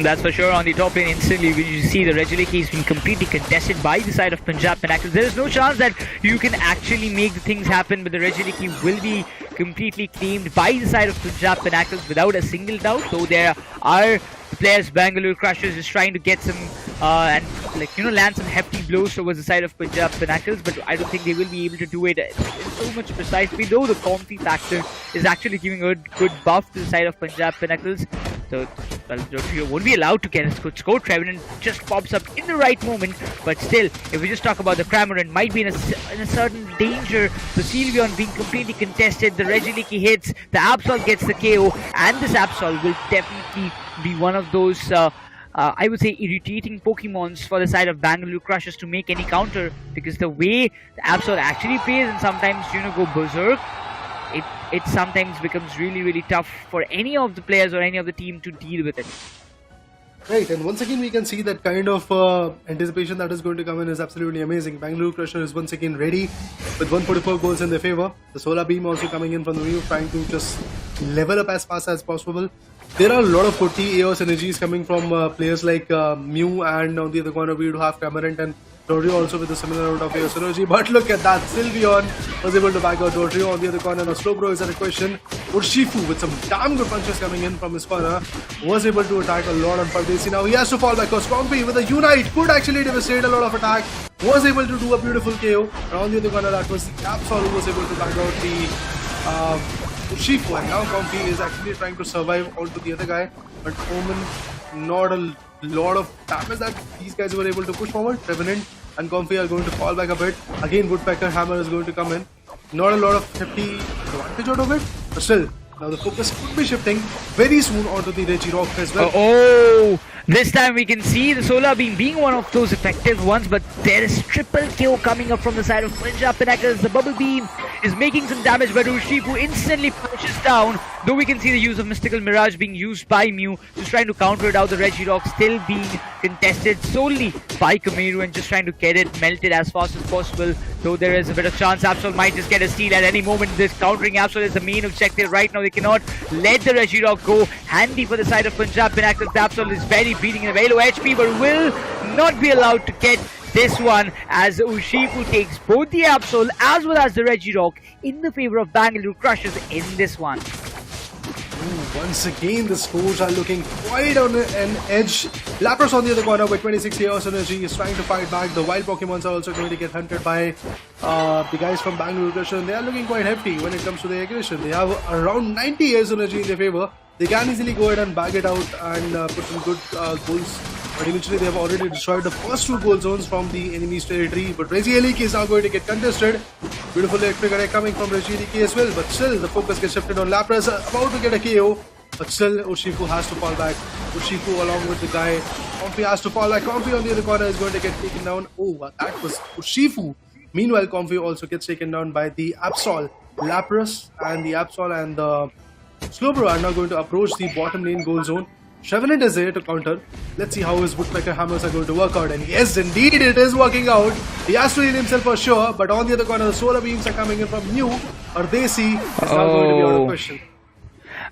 That's for sure. On the top lane, instantly when you see the Regieleki has been completely contested by the side of Punjab Pinnacles. There is no chance that you can actually make the things happen, but the Regieleki will be completely claimed by the side of Punjab Pinnacles without a single doubt. Though there are players, Bangalore Crushers is trying to get some and land some hefty blows towards the side of Punjab Pinnacles, but I don't think they will be able to do it in so much precisely. Though the comfy factor is actually giving a good buff to the side of Punjab Pinnacles. So, you won't be allowed to get a good score. Trevenant just pops up in the right moment, but still, if we just talk about the Cramorant, might be in a certain danger. The Sylveon being completely contested, the Regieleki hits, the Absol gets the KO, and this Absol will definitely be one of those, I would say, irritating Pokemons for the side of Bangalore Crushers to make any counter, because the way the Absol actually plays and sometimes, go berserk, it sometimes becomes really tough for any of the players or any of the team to deal with it. Right, and once again we can see that kind of anticipation that is going to come in is absolutely amazing. Bangalore Crusher is once again ready with 144 goals in their favor. The Solar Beam also coming in from the Mew, trying to just level up as fast as possible. There are a lot of 40 EOS energies coming from players like Mew, and on the other corner we do have Cramorant and Dodrio also with a similar amount of EOS energy. But look at that, Sylveon was able to back out Dodrio on the other corner. Now Slowbro is at a question. Urshifu with some damn good punches coming in from his corner was able to attack a lot on Pardesi. Now he has to fall back because Comfy with a Unite could actually devastate a lot of attack. Was able to do a beautiful KO. And on the other corner that was the Absol who was able to back out the Urshifu. And now Comfy is actually trying to survive onto the other guy. But Omen, not a lot of damage that these guys were able to push forward. Revenant and Comfy are going to fall back a bit. Again, Woodpecker Hammer is going to come in. Not a lot of hefty advantage out of it, but still, Now the focus could be shifting very soon onto the Regirock as well. Oh, this time we can see the Solar Beam being one of those effective ones, but there is triple KO coming up from the side of Punjab Pinnacles. The Bubble Beam is making some damage, but Urshifu instantly pushes down. Though we can see the use of Mystical Mirage being used by Mew, just trying to counter it out. The Regirock still being contested solely by Kamiru and just trying to get it melted as fast as possible. Though there is a bit of chance Absol might just get a steal at any moment. This countering Absol is the main objective right now. They cannot let the Regirock go. Handy for the side of Punjab Pinnacles. The Absol is very beating in a very low HP, but will not be allowed to get this one as Urshifu takes both the Absol as well as the Regirock in the favor of Bangalore Crushers in this one. Once again, the scores are looking quite on an edge. Lapras on the other corner with 26 Chaos Energy is trying to fight back. The wild Pokemons are also going to get hunted by the guys from Bangalore Crushers, and they are looking quite hefty when it comes to their aggression. They have around 90 Chaos Energy in their favor. They can easily go ahead and bag it out and put some good goals. But eventually they have already destroyed the first two goal zones from the enemy's territory. But Regirock is now going to get contested. Beautiful electric attack coming from Regirock as well. But still the focus gets shifted on Lapras, about to get a KO. But still Urshifu has to fall back. Urshifu along with the guy. Comfy has to fall back. Comfy on the other corner is going to get taken down. Oh, that was Urshifu. Meanwhile, Comfy also gets taken down by the Absol. Lapras and the Absol and the Slowbro are now going to approach the bottom lane goal zone. Trevenant is there to counter. Let's see how his Woodpecker hammers are going to work out. And yes, indeed, it is working out. He has to heal himself for sure. But on the other corner, the solar beams are coming in from Mew. Or they see it's now going to be out of question.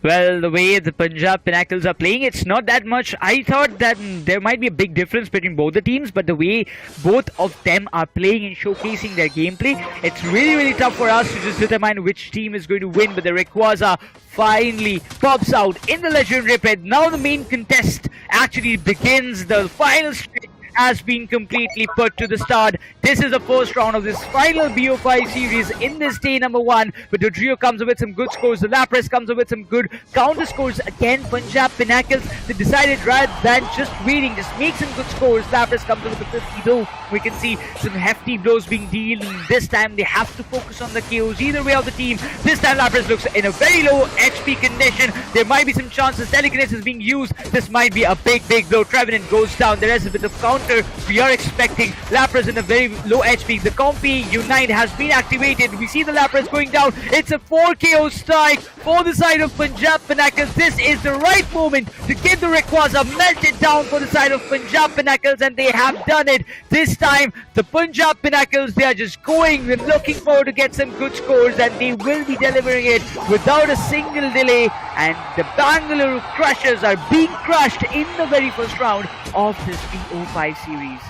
Well, the way the Punjab Pinnacles are playing, it's not that much. I thought that there might be a big difference between both the teams, but the way both of them are playing and showcasing their gameplay, it's really, really tough for us to just determine which team is going to win. But the Rayquaza finally pops out in the Legendary Pet. Now the main contest actually begins. The final stretch has been completely put to the start. This is the first round of this final BO5 series in this day number 1. But the trio comes up with some good scores. The Lapras comes up with some good counter scores. Again, Punjab Pinnacles, they decided rather than just waiting, just make some good scores. Lapras comes up with a 50 though. We can see some hefty blows being dealt. This time they have to focus on the KOs either way of the team. This time Lapras looks in a very low HP condition. There might be some chances. Telekinesis is being used. This might be a big blow. Trevenant goes down. There is a bit of counter. We are expecting Lapras in a very low HP. The Comfy Unite has been activated. We see the Lapras going down. It's a 4 KO strike for the side of Punjab Pinnacles. This is the right moment to get the Rayquaza melted down for the side of Punjab Pinnacles, and they have done it. This time, the Punjab Pinnacles, they are just going and looking forward to get some good scores, and they will be delivering it without a single delay. And the Bangalore Crushers are being crushed in the very first round of this BO5 series.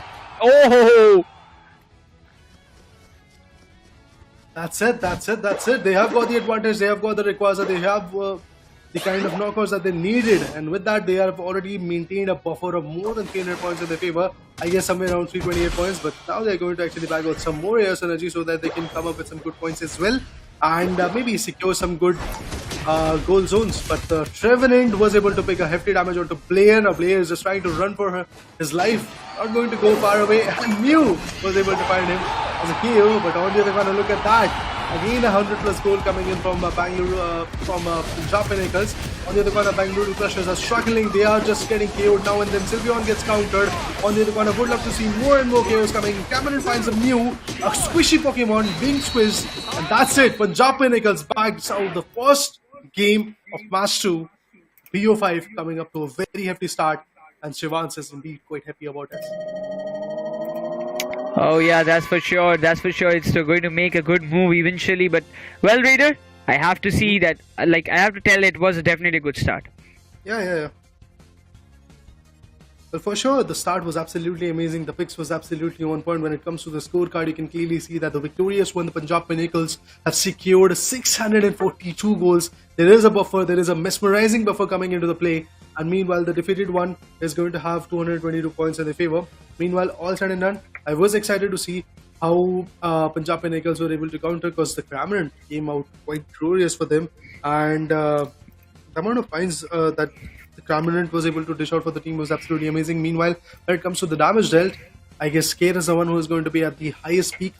Oh! That's it. They have got the advantage. They have got the Rayquaza. They have the kind of knockouts that they needed. And with that, they have already maintained a buffer of more than 300 points in their favor. I guess somewhere around 328 points. But now they're going to actually bag out some more Chaos Energy so that they can come up with some good points as well. And maybe secure some good goal zones. But Trevenant was able to pick a hefty damage onto Blair. Now Blair is just trying to run for his life. Not going to go far away. And Mew was able to find him as a KO. But on the other corner, look at that. Again, a 100+ goal coming in from Bangalore, from Punjab Pinnacles. On the other corner, Bangaluru Crushers are struggling. They are just getting KO'd now and then. Sylveon gets countered. On the other corner, would love to see more and more KOs coming. Cameron finds a Mew, a squishy Pokemon being squished. And that's it. Punjab Pinnacles bags out the first game of Match 2. BO5 coming up to a very hefty start. And Shivans is indeed quite happy about it. Oh yeah, that's for sure. It's still going to make a good move eventually. But well, Raider, I have to see that. I have to tell it was definitely a good start. Yeah. Well, for sure, the start was absolutely amazing. The picks was absolutely on point. When it comes to the scorecard, you can clearly see that the victorious one, the Punjab Pinnacles, have secured 642 goals. There is a buffer. There is a mesmerizing buffer coming into the play. And meanwhile, the defeated one is going to have 222 points in their favor. Meanwhile, all said and done, I was excited to see how Punjab Pinnacles were able to counter, because the Cramorant came out quite glorious for them. And the amount of points that the Cramorant was able to dish out for the team was absolutely amazing. Meanwhile, when it comes to the damage dealt, I guess Scare is the one who is going to be at the highest peak.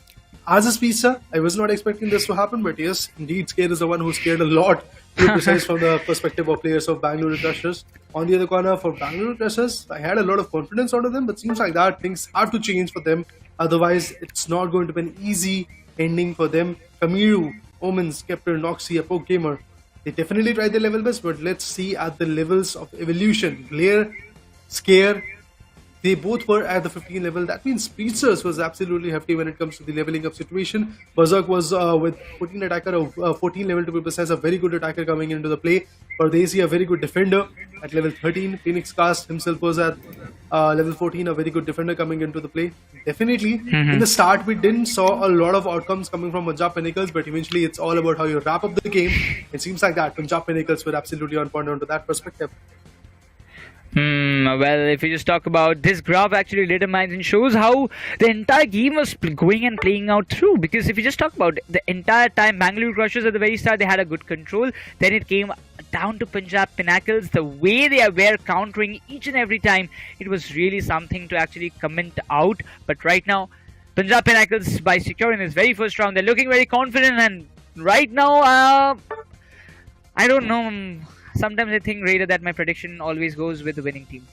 As a speedster, I was not expecting this to happen, but yes, indeed, Scare is the one who scared a lot to be precise, from the perspective of players of Bangalore Crushers. On the other corner, for Bangalore Crushers, I had a lot of confidence out of them, but seems like that things have to change for them. Otherwise, it's not going to be an easy ending for them. Kamiru, Omens, ScepTer, Noxy, a Poke Gamer, they definitely tried their level best, but let's see at the levels of evolution. Blair, Scare, they both were at the 15 level. That means Speedsters was absolutely hefty when it comes to the leveling up situation. Berserk was with 14 attacker, 14 level to be precise, a very good attacker coming into the play. For they see a very good defender at level 13. Phoenix Cast himself was at level 14, a very good defender coming into the play. Definitely, in the start we didn't saw a lot of outcomes coming from Punjab Pinnacles, but eventually it's all about how you wrap up the game. It seems like that Punjab Pinnacles were absolutely on point onto that perspective. Well, if you just talk about this graph, actually determines and shows how the entire game was going and playing out through. Because if you just talk about the entire time, Bangalore Crushers at the very start, they had a good control. Then it came down to Punjab Pinnacles. The way they were countering each and every time, it was really something to actually comment out. But right now, Punjab Pinnacles, by securing this very first round, they're looking very confident. And right now, I don't know. Sometimes I think, Raider, that my prediction always goes with the winning team.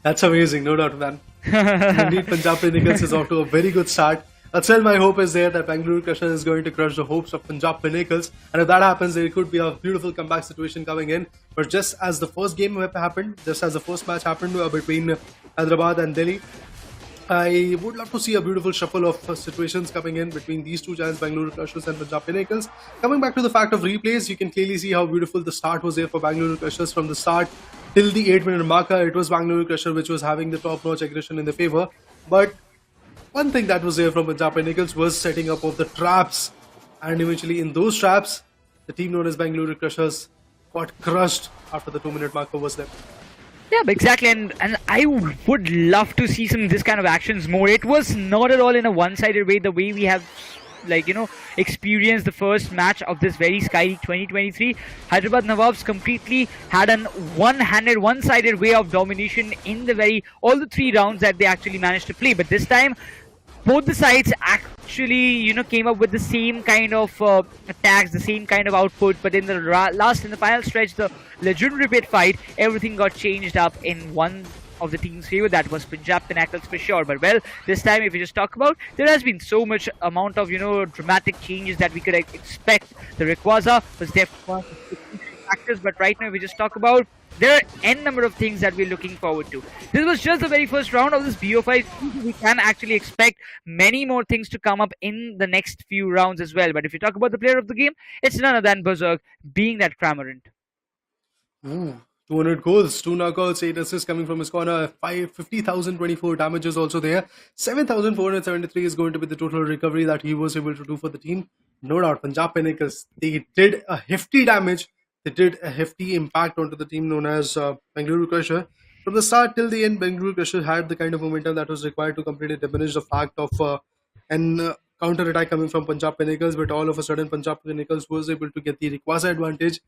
That's amazing, no doubt, man. Indeed, Punjab Pinnacles is off to a very good start. That's why my hope is there that Bangalore Crushers is going to crush the hopes of Punjab Pinnacles. And if that happens, there could be a beautiful comeback situation coming in. But just as the first game happened, just as the first match happened between Hyderabad and Delhi, I would love to see a beautiful shuffle of situations coming in between these two giants, Bangalore Crushers and Punjab Pinnacles. Coming back to the fact of replays, you can clearly see how beautiful the start was there for Bangalore Crushers. From the start till the 8-minute marker, it was Bangalore Crusher which was having the top-notch aggression in their favor. But one thing that was there from Punjab Pinnacles was setting up of the traps. And eventually in those traps, the team known as Bangalore Crushers got crushed after the 2-minute marker was there. Yeah, exactly, and I would love to see some this kind of actions more. It was not at all in a one-sided way, the way we have, experienced the first match of this very Sky League 2023. Hyderabad Nawabs completely had an one-handed, one-sided way of domination in all the 3 rounds that they actually managed to play. But this time, both the sides actually, came up with the same kind of attacks, the same kind of output. But in the in the final stretch, the legendary pit fight, everything got changed up in one of the team's favor. That was Punjab Pinnacles for sure. But well, this time, if you just talk about, there has been so much amount of, dramatic changes that we could expect. The Rayquaza was definitely factors, but right now, if we just talk about, there are n number of things that we're looking forward to. This was just the very first round of this BO5. We can actually expect many more things to come up in the next few rounds as well. But if you talk about the player of the game, it's none other than Berserk being that Cramorant. 200 goals, 2 knockouts, 8 assists coming from his corner, 50,024 damages also there. 7,473 is going to be the total recovery that he was able to do for the team. No doubt, Punjab Pinnacles, they did a hefty damage. They did a hefty impact onto the team known as Bangalore Crusher. From the start till the end, Bangalore Crusher had the kind of momentum that was required to completely diminish the fact of an counter-attack coming from Punjab Pinnacles, but all of a sudden Punjab Pinnacles was able to get the Rayquaza advantage.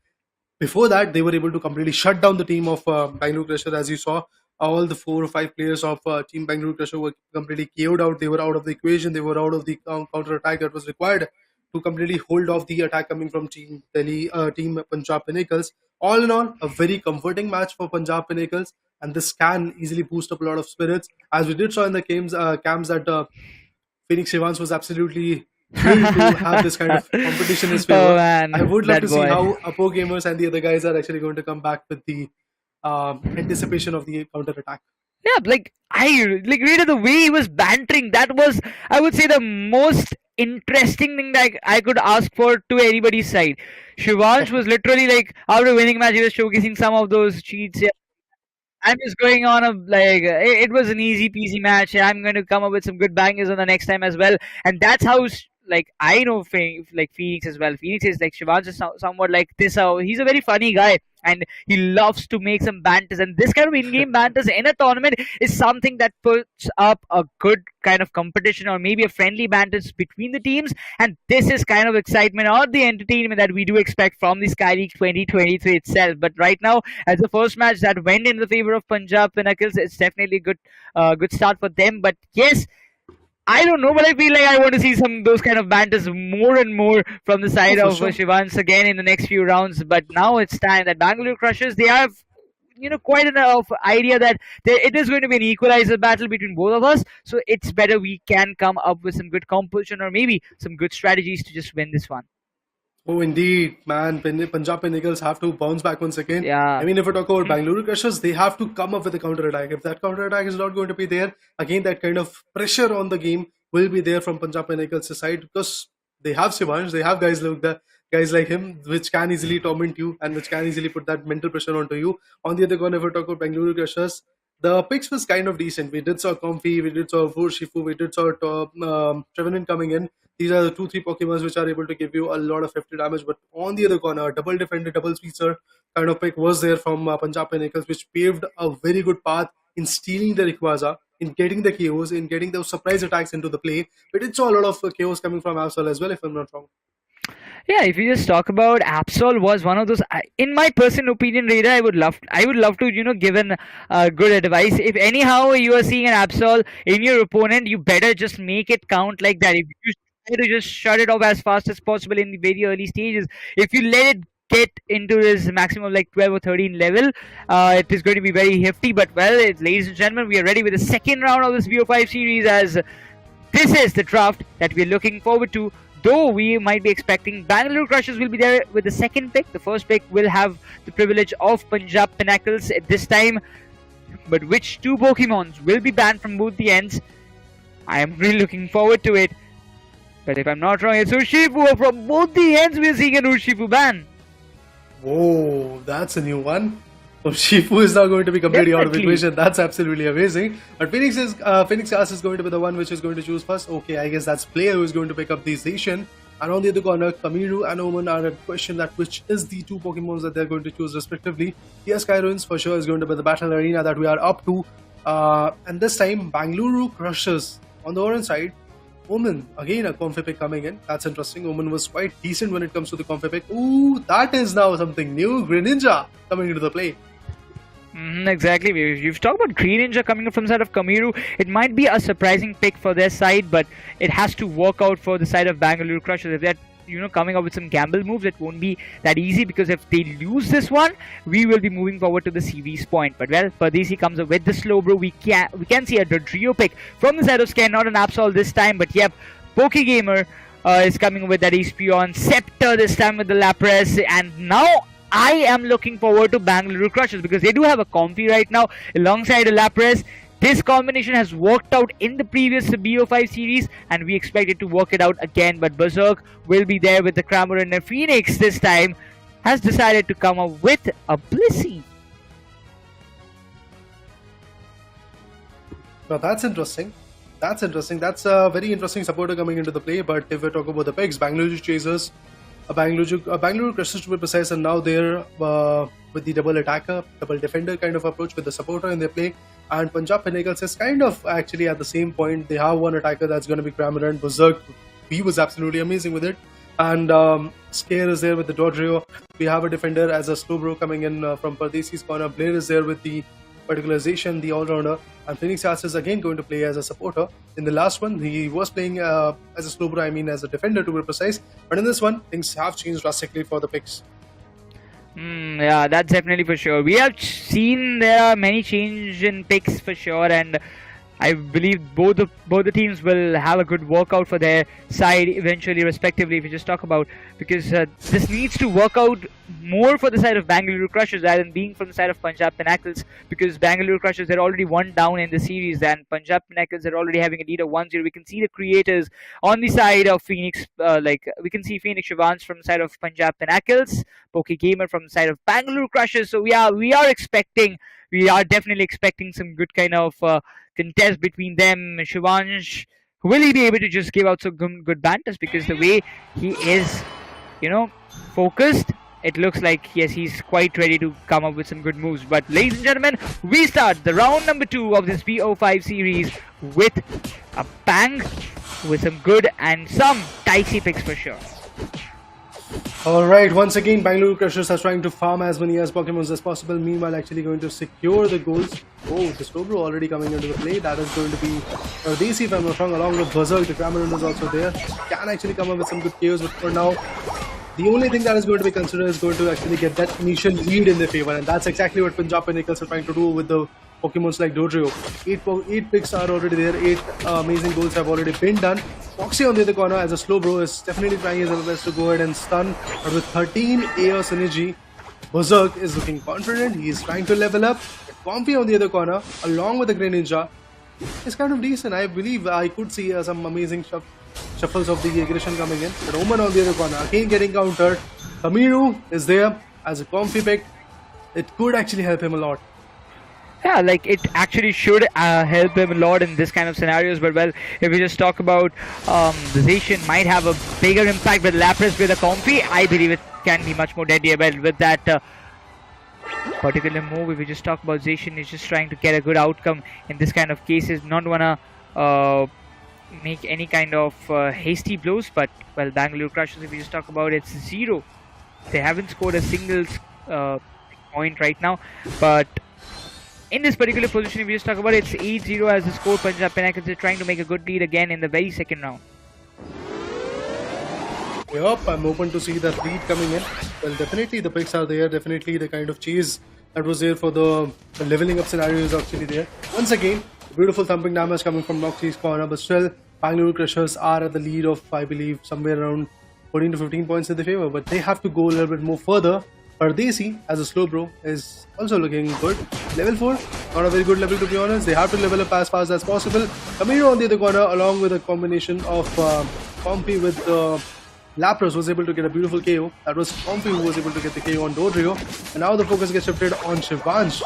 Before that, they were able to completely shut down the team of Bangalore Crusher. As you saw, all the 4 or 5 players of Team Bangalore Crusher were completely KO'd out. They were out of the equation. They were out of the counter-attack that was required to completely hold off the attack coming from Team Punjab Pinnacles. All in all, a very comforting match for Punjab Pinnacles, and this can easily boost up a lot of spirits. As we did saw in the camps that Phoenix Evans was absolutely thrilled to have this kind of competition in his favor. Oh, man, I would love that to see boy. how Apo Gamers and the other guys are actually going to come back with the anticipation of the counter-attack. Yeah, really the way he was bantering, that was, I would say, the most interesting thing that I could ask for to anybody's side. Shivansh was literally after winning match, he was showcasing some of those cheats. Yeah. I'm just going on it was an easy peasy match. I'm going to come up with some good bangers on the next time as well. And that's how I know Phoenix as well. Phoenix is Shivansh is somewhat like this. He's a very funny guy, and he loves to make some banters. And this kind of in-game banters in a tournament is something that puts up a good kind of competition, or maybe a friendly banters between the teams. And this is kind of excitement or the entertainment that we do expect from the Sky League 2023 itself. But right now, as the first match that went in the favor of Punjab Pinnacles, it's definitely a good start for them. But yes, I don't know, but I feel like I want to see some those kind of banters more and more from the side Oh, for of sure. Shivans again in the next few rounds. But now it's time that Bangalore Crushers, they have quite enough idea that it is going to be an equalizer battle between both of us. So it's better we can come up with some good composition or maybe some good strategies to just win this one. Oh, indeed, man. Punjab Pinnacles have to bounce back once again. Yeah. I mean, if we talk about Bangalore Crushers, they have to come up with a counter attack. If that counter attack is not going to be there, again, that kind of pressure on the game will be there from Punjab Pinnacles' side because they have Shivansh, they have guys like him, which can easily torment you and which can easily put that mental pressure onto you. On the other corner, if we talk about Bangalore Crushers, the picks was kind of decent. We did saw Comfy, we did saw Vurshifu, we did saw Trevenant coming in. These are the 2-3 Pokemons which are able to give you a lot of hefty damage. But on the other corner, double defender, double speedster kind of pick was there from Punjab Pinnacles, which paved a very good path in stealing the Rayquaza, in getting the KOs, in getting those surprise attacks into the play. But it saw a lot of KOs coming from Absol as well, if I'm not wrong. Yeah, if you just talk about Absol was one of those. In my personal opinion, Raider, I would love to give an good advice. If anyhow you are seeing an Absol in your opponent, you better just make it count like that. If you try to just shut it off as fast as possible in the very early stages, if you let it get into his maximum like 12 or 13 level, it is going to be very hefty. But well, ladies and gentlemen, we are ready with the second round of this BO5 series, as this is the draft that we are looking forward to. Though we might be expecting Bangalore Crushers will be there with the second pick. The first pick will have the privilege of Punjab Pinnacles at this time. But which two Pokemons will be banned from both the ends? I am really looking forward to it. But if I'm not wrong, it's Urshifu. From both the ends, we're seeing an Urshifu ban. Whoa, that's a new one. So Shifu is now going to be completely out of the Definitely. equation. That's absolutely amazing. But Phoenix Ass is going to be the one which is going to choose first. Okay, I guess that's player who is going to pick up the Zacian. And on the other corner, Kamiru and Omen are a question that which is the two Pokemons that they're going to choose respectively. Yes, Kyurem for sure is going to be the battle arena that we are up to. And this time, Bangaluru Crushers on the orange side. Omen, again a Comfy pick coming in. That's interesting. Omen was quite decent when it comes to the Comfy pick. Ooh, that is now something new. Greninja coming into the play. Exactly. You've talked about Green Ninja coming up from the side of Kamiru. It might be a surprising pick for their side, but it has to work out for the side of Bangalore Crushers. If they're coming up with some gamble moves, it won't be that easy, because if they lose this one, we will be moving forward to the series point. But well, Pardesi comes up with the slow bro. We can see a Dodrio pick from the side of Scan, not an Absol this time, but yep, Pokegamer is coming with that Espeon, ScepTer this time with the Lapras, and now I am looking forward to Bangalore Crushers because they do have a Comfy right now alongside a Lapras. This combination has worked out in the previous BO5 series, and we expect it to work it out again. But Berserk will be there with the Cramor, and the Phoenix this time has decided to come up with a Blissey. Now that's interesting. That's a very interesting supporter coming into the play. But if we talk about the picks, Bangalore Chasers, Bangalore Crushers to be precise, and now they're with the double attacker, double defender kind of approach with the supporter in their play. And Punjab Pinnacles is kind of actually at the same point. They have one attacker that's going to be Cramor, and Berserk. He was absolutely amazing with it. And Scare is there with the Dodrio. We have a defender as a Slowbro coming in from Pardesi's corner. Blair is there with the particularization, the all-rounder. And Phoenix Ass is again going to play as a supporter. In the last one, he was playing as a Slowbro, I mean as a defender to be precise. But in this one, things have changed drastically for the picks. Yeah, that's definitely for sure. We have seen there are many change in picks for sure, and I believe both the teams will have a good workout for their side eventually, respectively. If you just talk about, because this needs to work out more for the side of Bangalore Crushers rather than being from the side of Punjab Pinnacles, because Bangalore Crushers are already one down in the series, and Punjab Pinnacles are already having a lead of 1-0. We can see the creators on the side of Phoenix, we can see Phoenix Shivans from the side of Punjab Pinnacles, Pokegamer from the side of Bangalore Crushers. So we are definitely expecting some good kind of contest between them. Shivansh, will he be able to just give out some good banters? Because the way he is, focused, it looks like, yes, he's quite ready to come up with some good moves. But ladies and gentlemen, we start the round number 2 of this BO5 series with a bang, with some good and some dicey picks for sure. Alright, once again, Bangalore Crushers are trying to farm as many as Pokemons as possible, meanwhile actually going to secure the goals. Oh, the Slowbro already coming into the play. That is going to be DC if I'm not wrong, along with Berserk. The Kamiru is also there. Can actually come up with some good KOs, but for now, the only thing that is going to be considered is going to actually get that initial lead in their favor, and that's exactly what Punjab Pinnacles are trying to do with the Pokemons like Dodrio. 8 picks are already there, 8 amazing goals have already been done. Foxy on the other corner as a Slowbro is definitely trying his best to go ahead and stun, but with 13 AR synergy, Berserk is looking confident, he is trying to level up. Comfy on the other corner, along with the Greninja, is kind of decent. I believe I could see some amazing shuffles of the aggression coming in. But Oman on the other corner, again getting countered. Kamiru is there as a Comfy pick. It could actually help him a lot. Yeah, like it actually should help him a lot in this kind of scenarios. But well, if we just talk about the Zacian might have a bigger impact with Lapras with a Comfy, I believe it can be much more deadly. But with that particular move, if we just talk about Zacian, is just trying to get a good outcome in this kind of cases, not wanna make any kind of hasty blows. But well, Bangalore Crushers, if we just talk about, it's 0. They haven't scored a single point right now, but in this particular position, if we just talk about, it's 8-0 as the score. Punjab Pinnacles is trying to make a good lead again in the very second round. Yup, I'm open to see that lead coming in. Well, definitely the picks are there. Definitely the kind of chase that was there for the leveling up scenario is actually there. Once again, beautiful thumping damage coming from Noxie's corner, but still, Bangalore Crushers are at the lead of, I believe, somewhere around 14 to 15 points in their favor. But they have to go a little bit more further. Pardesi as a Slowbro is also looking good. Level 4, not a very good level to be honest. They have to level up as fast as possible. Kamiru on the other corner, along with a combination of Comfy with Lapras, was able to get a beautiful KO. That was Comfy who was able to get the KO on Dodrio. And now the focus gets shifted on Shivansh.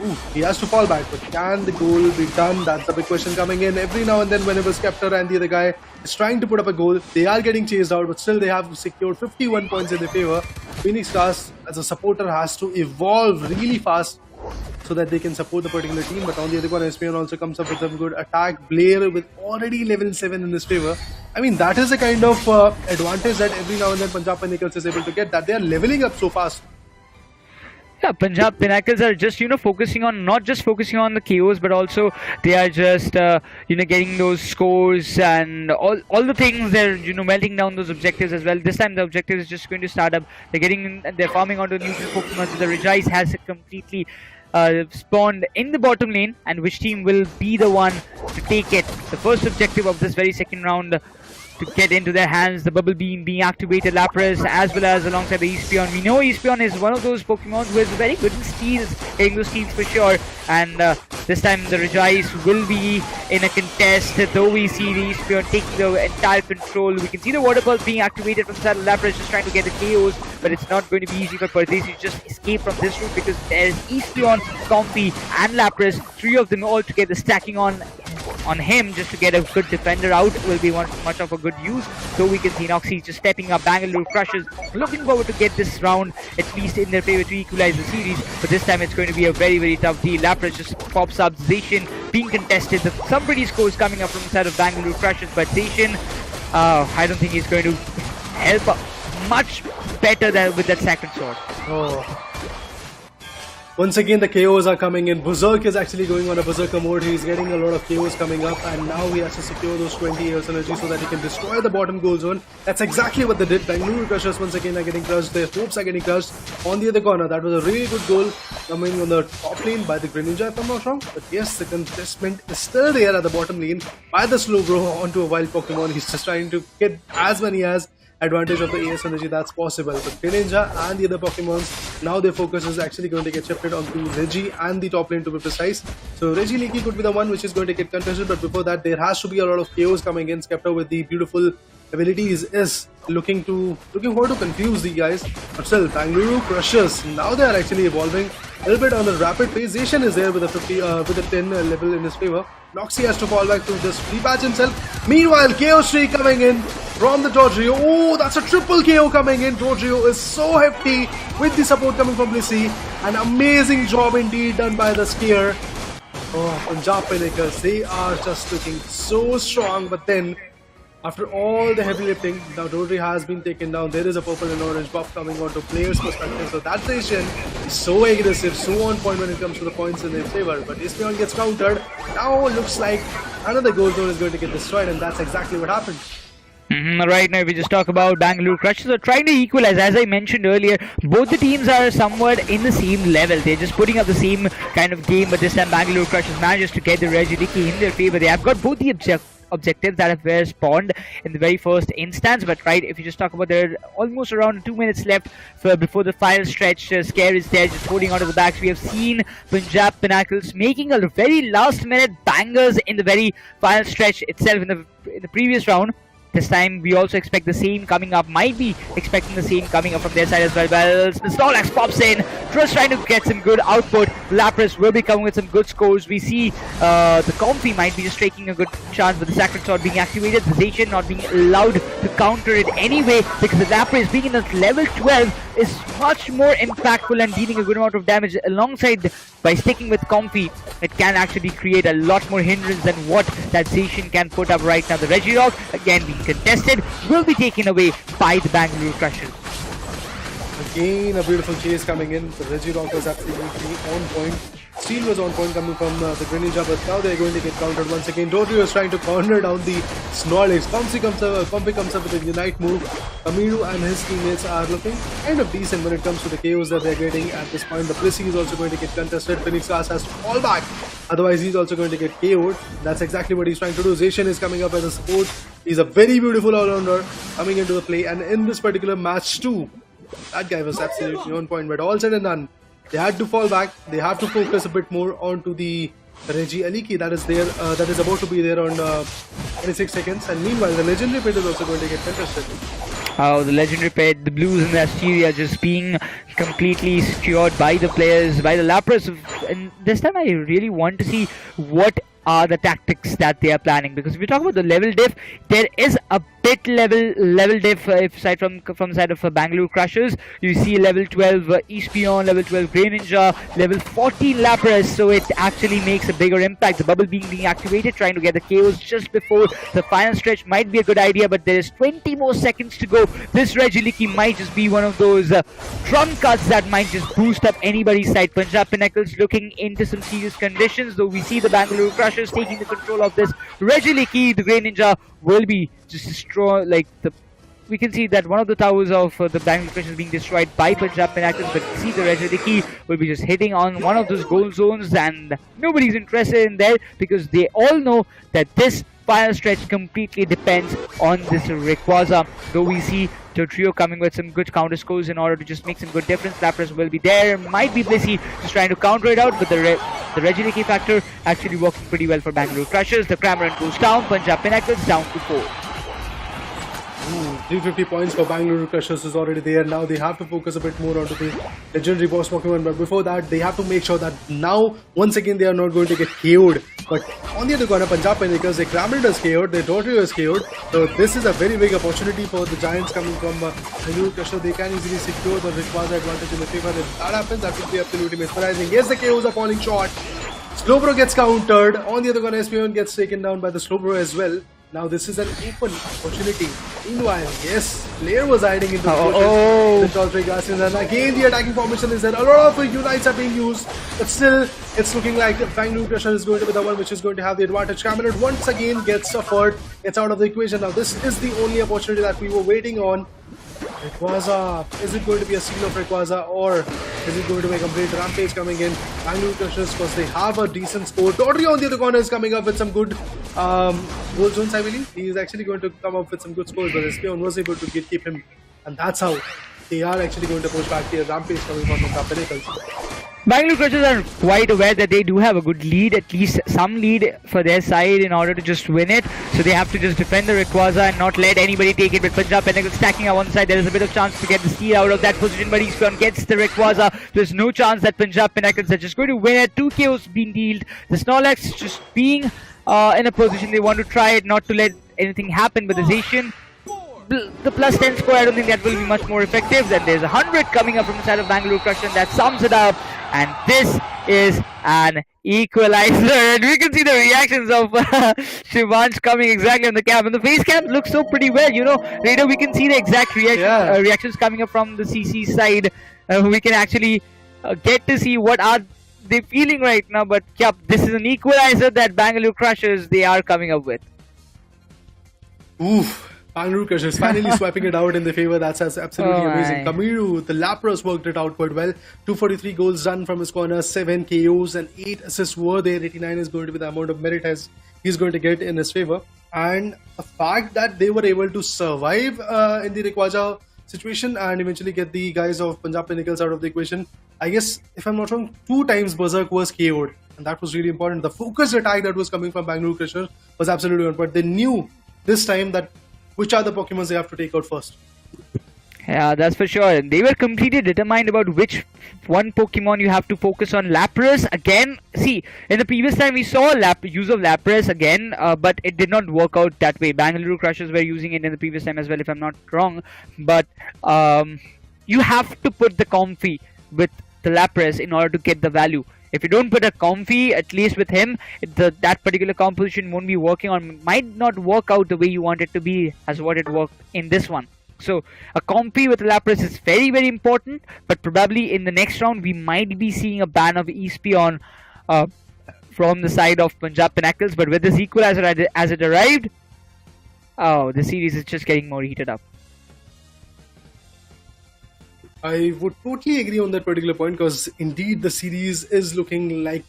Ooh, he has to fall back, but can the goal be done? That's the big question coming in. Every now and then, whenever ScepTer and the other guy is trying to put up a goal, they are getting chased out, but still they have secured 51 points in their favor. Phoenix Stars, as a supporter, has to evolve really fast so that they can support the particular team. But on the other corner, Espion also comes up with some good attack. Blair with already level 7 in his favor. I mean, that is a kind of advantage that every now and then Punjab Pinnacles is able to get, that they are leveling up so fast. Yeah, Punjab Pinnacles are just, focusing on, not just focusing on the KOs, but also they are just, getting those scores and all the things. They're, melting down those objectives as well. This time the objective is just going to start up. They're farming onto neutral Pokemon. So the Regice has completely spawned in the bottom lane, and which team will be the one to take it. The first objective of this very second round to get into their hands, the Bubble Beam being activated, Lapras as well as alongside the Espion. We know Espion is one of those Pokemon who is very good in steals, getting those steals for sure. And this time the Regice will be in a contest, though we see the Espion taking the entire control. We can see the Water Pulse being activated from Saddle. Lapras just trying to get the KOs, but it's not going to be easy for Pardesi to just escape from this route, because there's Espion, Comfy and Lapras, 3 of them all together stacking on him just to get a good defender out. Will be much of a good use. So we can see Noxie just stepping up. Bangalore Crushers looking forward to get this round at least in their favor to equalize the series, but this time it's going to be a very, very tough deal. Lapras just pops up. Zacian being contested. Some pretty scores coming up from the side of Bangalore Crushers, but Zacian, I don't think he's going to help much better than with that Sacred Sword. Oh. Once again, the KOs are coming in. Berserk is actually going on a Berserker mode. He's getting a lot of KOs coming up, and now he has to secure those 20 AR synergy so that he can destroy the bottom goal zone. That's exactly what they did. Bangalore Crushers once again are getting crushed. Their hopes are getting crushed. On the other corner, that was a really good goal coming on the top lane by the Greninja, if I'm not wrong. But yes, the contestment is still there at the bottom lane by the Slowbro onto a wild Pokemon. He's just trying to get as many as advantage of the AS energy that's possible. But Greninja and the other Pokemons, now their focus is actually going to get shifted onto Reggie and the top lane, to be precise. So Reggie Leaky could be the one which is going to get contested, but before that there has to be a lot of KOs coming in. ScepTer with the beautiful abilities is looking forward to confuse the guys. But still, Bangalore Crushers, now they are actually evolving a little bit on the rapid pace. Zacian is there with a 10 level in his favor. Noxie has to fall back to just repatch himself. Meanwhile, KO streak coming in from the Dodrio. Oh, that's a triple KO coming in. Dodrio is so hefty with the support coming from Blissey. An amazing job indeed done by the Skier. Oh, Punjab Pinnacles, they are just looking so strong, but then After all the heavy lifting, now Dodri has been taken down. There is a purple and orange buff coming onto players' perspective. So that Asian is so aggressive, so on point when it comes to the points in their favor. But Ispeon gets countered. Now looks like another gold zone is going to get destroyed, and that's exactly what happened. Right now, if we just talk about Bangalore Crushers, are trying to equalize. As I mentioned earlier, both the teams are somewhat in the same level. They're just putting up the same kind of game, but this time Bangalore Crushers manages to get the Regiliki in their favor. They have got both the objectives that have were spawned in the very first instance, but right, if you just talk about, there are almost around 2 minutes left before the final stretch. Scare is there, just holding onto the backs. We have seen Punjab Pinnacles making a very last minute bangers in the very final stretch itself in the previous round. This time we also expect the same coming up, might be expecting the same coming up from their side as well. Well, Snorlax pops in, just trying to get some good output. Lapras will be coming with some good scores. We see the Comfy might be just taking a good chance with the Sacred Sword being activated. The Zacian not being allowed to counter it anyway, because the Lapras being in at level 12 is much more impactful and dealing a good amount of damage. Alongside, by sticking with Comfy, it can actually create a lot more hindrance than what that Zacian can put up right now. The Regirock, again being contested, will be taken away by the Bangalore Crushers. Again, a beautiful chase coming in. The Regirock was absolutely on point. Steel was on point coming from the Greninja, but now they're going to get countered once again. Dodri was trying to corner down the Snorlax. Comfy comes up with a Unite move. Kamiru and his teammates are looking kind of decent when it comes to the KOs that they're getting at this point. The Plissy is also going to get contested. Phoenix Gas has to fall back. Otherwise, he's also going to get KO'd. That's exactly what he's trying to do. Zacian is coming up as a support. He's a very beautiful all-rounder coming into the play. And in this particular match too, that guy was absolutely on point. But all said and done, they had to fall back. They have to focus a bit more onto the Regiliki that is there, that is about to be there on 26 seconds. And meanwhile, the Legendary Pit is also going to get contested. Oh, the Legendary Pit, the Blues and the Asteria just being completely secured by the players, by the Lapras. And this time I really want to see what are the tactics that they are planning, because if we talk about the level diff, there is a bit level diff if side from the side of Bangalore Crushers. You see level 12 Espeon, level 12 Greninja, level 14 Lapras, so it actually makes a bigger impact. The bubble being activated, trying to get the KOs just before the final stretch might be a good idea, but there is 20 more seconds to go. This Regiliki might just be one of those trump cards that might just boost up anybody's side. Punjab Pinnacles looking into some serious conditions, though we see the Bangalore Crushers taking the control of this Regiliki. The Greninja will be just destroyed, we can see that one of the towers of the Bangalore Crushers being destroyed by Punjab Pinnacles, but see the Regiliki will be just hitting on one of those goal zones, and nobody's interested in there because they all know that this final stretch completely depends on this Rayquaza. Though we see the trio coming with some good counter scores in order to just make some good difference. Lapras will be there, might be Blissey just trying to counter it out, but the Regiliki factor actually working pretty well for Bangalore Crushers. The Cramorant goes down, Punjab Pinnacles down to 4. 350 points for Bangalore Crushers is already there. Now they have to focus a bit more onto the legendary boss Pokemon, but before that they have to make sure that now once again they are not going to get KO'd. But on the other corner, Punjab Pinnacles, their Cramorant is KO'd, their Dodrio is KO'd, so this is a very big opportunity for the Giants coming from Bangalore Crushers. They can easily secure the Rayquaza advantage in the favor. If that happens, that would be absolutely mesmerizing. Yes, the KOs are falling short. Slowbro gets countered. On the other corner, Espeon gets taken down by the Slowbro as well. Now this is an open opportunity. Meanwhile, yes, player was hiding into the Toltray Garcias, and again the attacking formation is there. A lot of unites are being used, but still it's looking like Bangalore Crusher is going to be the one which is going to have the advantage. Cramorant once again gets suffered, gets out of the equation. Now this is the only opportunity that we were waiting on. Rayquaza, is it going to be a seal of Rayquaza, or is it going to be a complete rampage coming in? Bangalore Crushers, because they have a decent score. Dodrio on the other corner is coming up with some good goal zones, I believe. He is actually going to come up with some good scores, but Espeon was able to keep him, and that's how they are actually going to push back the rampage coming from the Pinnacles. Bangalore Crushers are quite aware that they do have a good lead, at least some lead for their side in order to just win it. So they have to just defend the Rayquaza and not let anybody take it. But Punjab Pinnacles stacking on one side, there is a bit of chance to get the steal out of that position, but Espeon gets the Rayquaza. There's no chance that Punjab Pinnacles are just going to win it. 2 KOs being dealt. The Snorlax just being in a position they want to try it, not to let anything happen with the Zacian. The plus 10 score, I don't think that will be much more effective. Then there's 100 coming up from the side of Bangalore Crushers, and that sums it up. And this is and equalizer. And we can see the reactions of Shivansh coming exactly on the cam. And the face cam looks so pretty well, you know. Later we can see the exact reactions coming up from the CC side. We can actually get to see what are they feeling right now. But yeah, this is an equalizer that Bangalore Crushers, they are coming up with. Oof. Bangalore Crushers finally swiping it out in their favor. That's absolutely amazing. my. Kamiru, the Lapras worked it out quite well. 243 goals done from his corner, 7 KOs and 8 assists were there. 89 is going to be the amount of merit as he's going to get in his favor. And the fact that they were able to survive in the Rayquaza situation and eventually get the guys of Punjab Pinnacles out of the equation. I guess, if I'm not wrong, 2 times Berserk was KO'd. And that was really important. The focused attack that was coming from Bangalore Crushers was absolutely on point. They knew this time that which are the Pokemon they have to take out first. Yeah, that's for sure. And they were completely determined about which one Pokemon you have to focus on. Lapras, again, see, in the previous time we saw use of Lapras again, but it did not work out that way. Bangalore Crushers were using it in the previous time as well, if I'm not wrong. But you have to put the Comfy with the Lapras in order to get the value. If you don't put a Comfy, at least with him, that particular composition won't be working on, might not work out the way you want it to be as what it worked in this one. So a Comfy with Lapras is very, very important, but probably in the next round we might be seeing a ban of Espion from the side of Punjab Pinnacles. But with this equalizer as it arrived, oh, the series is just getting more heated up. I would totally agree on that particular point because indeed the series is looking like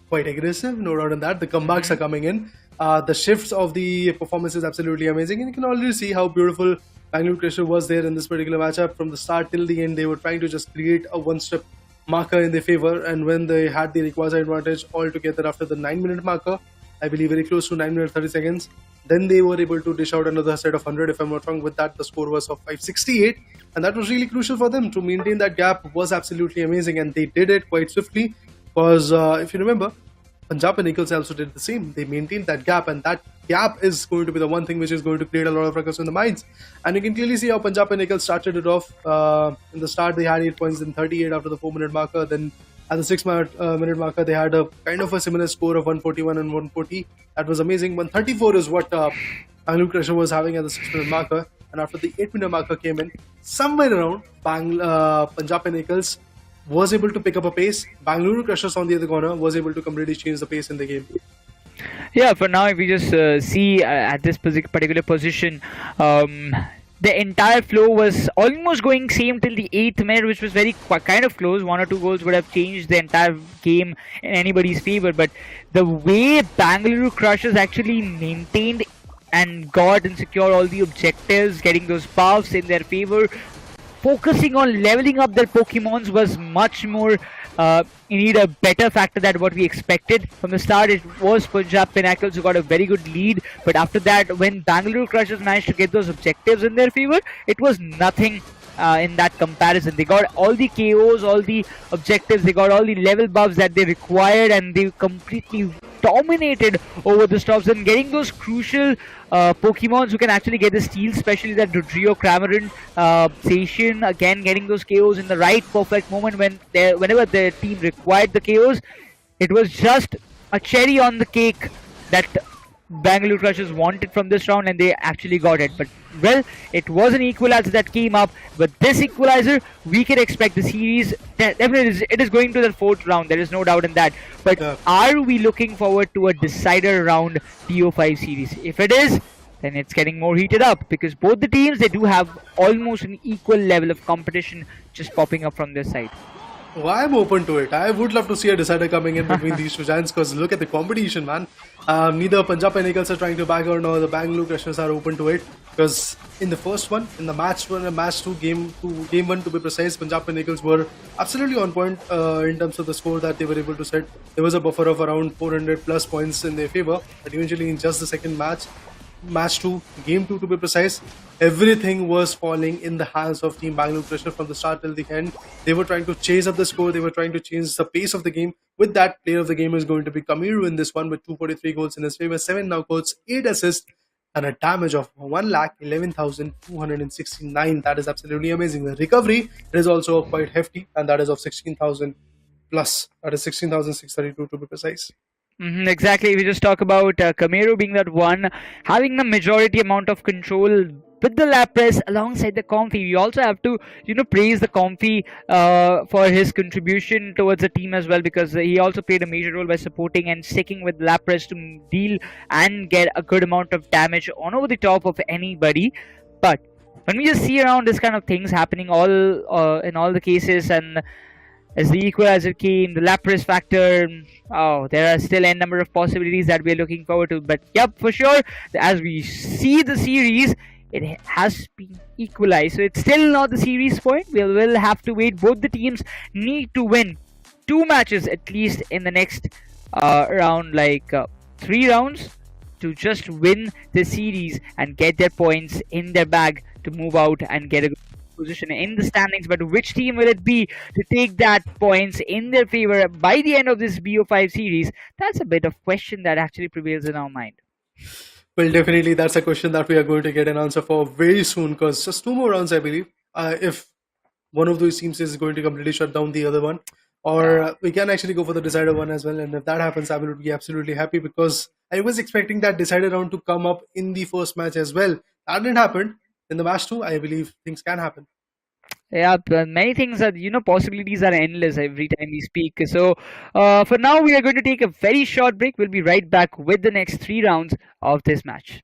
quite aggressive, no doubt in that. The comebacks are coming in. The shifts of the performance is absolutely amazing, and you can already see how beautiful Bangalore Crusher was there in this particular matchup. From the start till the end, they were trying to just create a one-step marker in their favor, and when they had the Rayquaza advantage altogether after the 9-minute marker, I believe very close to 9 minutes 30 seconds, then they were able to dish out another set of 100. If I'm not wrong, with that the score was of 568, and that was really crucial for them to maintain that gap. Was absolutely amazing, and they did it quite swiftly because if you remember, Punjab Pinnacles also did the same. They maintained that gap, and that gap is going to be the one thing which is going to create a lot of ruckus in the minds. And you can clearly see how Punjab Pinnacles started it off. In the start, they had 8 points, then 38 after the 4-minute marker. Then at the 6-minute marker, they had a kind of a similar score of 141 and 140. That was amazing. 134 is what Bangalore Crusher was having at the 6-minute marker. And after the 8-minute marker came in, somewhere around, Punjab Pinnacles was able to pick up a pace. Bangalore Crushers on the other corner was able to completely change the pace in the game. Yeah, for now, if we just see at this particular position, the entire flow was almost going same till the 8th minute, which was very kind of close. 1 or 2 goals would have changed the entire game in anybody's favor. But the way Bangalore Crushers actually maintained and got and secured all the objectives, getting those buffs in their favor, focusing on leveling up their Pokemons was much more indeed a better factor than what we expected. From the start, it was Punjab Pinnacles who got a very good lead, but after that, when Bangalore Crushers managed to get those objectives in their favor, it was nothing in that comparison. They got all the KOs, all the objectives, they got all the level buffs that they required, and they completely dominated over the stops and getting those crucial Pokemons who can actually get the steal, especially that Rodrigo, Cramoran, Sation, again getting those KOs in the right perfect moment whenever the team required the KOs. It was just a cherry on the cake that Bangalore Crushers wanted from this round, and they actually got it. But well, it was an equalizer that came up. But this equalizer, we can expect the series definitely it is going to the 4th round. There is no doubt in that. But are we looking forward to a decider round TO5 series? If it is, then it's getting more heated up because both the teams, they do have almost an equal level of competition just popping up from their side. Oh, I'm open to it. I would love to see a decider coming in between these two giants because look at the competition, man. Neither Punjab Pinnacles are trying to back out nor the Bangalore Crushers are open to it because in the first one, in the match 1 and match 2, game 1 to be precise, Punjab Pinnacles were absolutely on point in terms of the score that they were able to set. There was a buffer of around 400 plus points in their favor, but eventually in just the second match, match 2, game 2 to be precise, everything was falling in the hands of Team Bangalore Crusher from the start till the end. They were trying to chase up the score, they were trying to change the pace of the game. With that, player of the game is going to be Kamiru in this one with 243 goals in his favor, 7 knockouts, 8 assists, and a damage of 1,11,269. That is absolutely amazing. The recovery is also quite hefty, and that is of 16,000 plus. That is 16,632 to be precise. Exactly. We just talk about Kamiru being that one, having the majority amount of control with the lap press alongside the Comfy. We also have to, praise the Comfy for his contribution towards the team as well, because he also played a major role by supporting and sticking with lap press to deal and get a good amount of damage on over the top of anybody. But when we just see around this kind of things happening all in all the cases, and as the equalizer came, the lap press factor, there are still a number of possibilities that we're looking forward to. But yep, for sure, as we see the series, it has been equalized. So it's still not the series point. We will have to wait. Both the teams need to win 2 matches at least in the next round, 3 rounds, to just win the series and get their points in their bag to move out and get a good position in the standings. But which team will it be to take that points in their favor by the end of this BO5 series? That's a bit of question that actually prevails in our mind. Well, definitely that's a question that we are going to get an answer for very soon, because just 2 more rounds, I believe. If one of those teams is going to completely shut down the other one, or we can actually go for the decider one as well. And if that happens, I will be absolutely happy, because I was expecting that decider round to come up in the first match as well. That didn't happen. In the match 2, I believe things can happen. Yeah, many things are, possibilities are endless every time we speak. So for now, we are going to take a very short break. We'll be right back with the next 3 rounds of this match.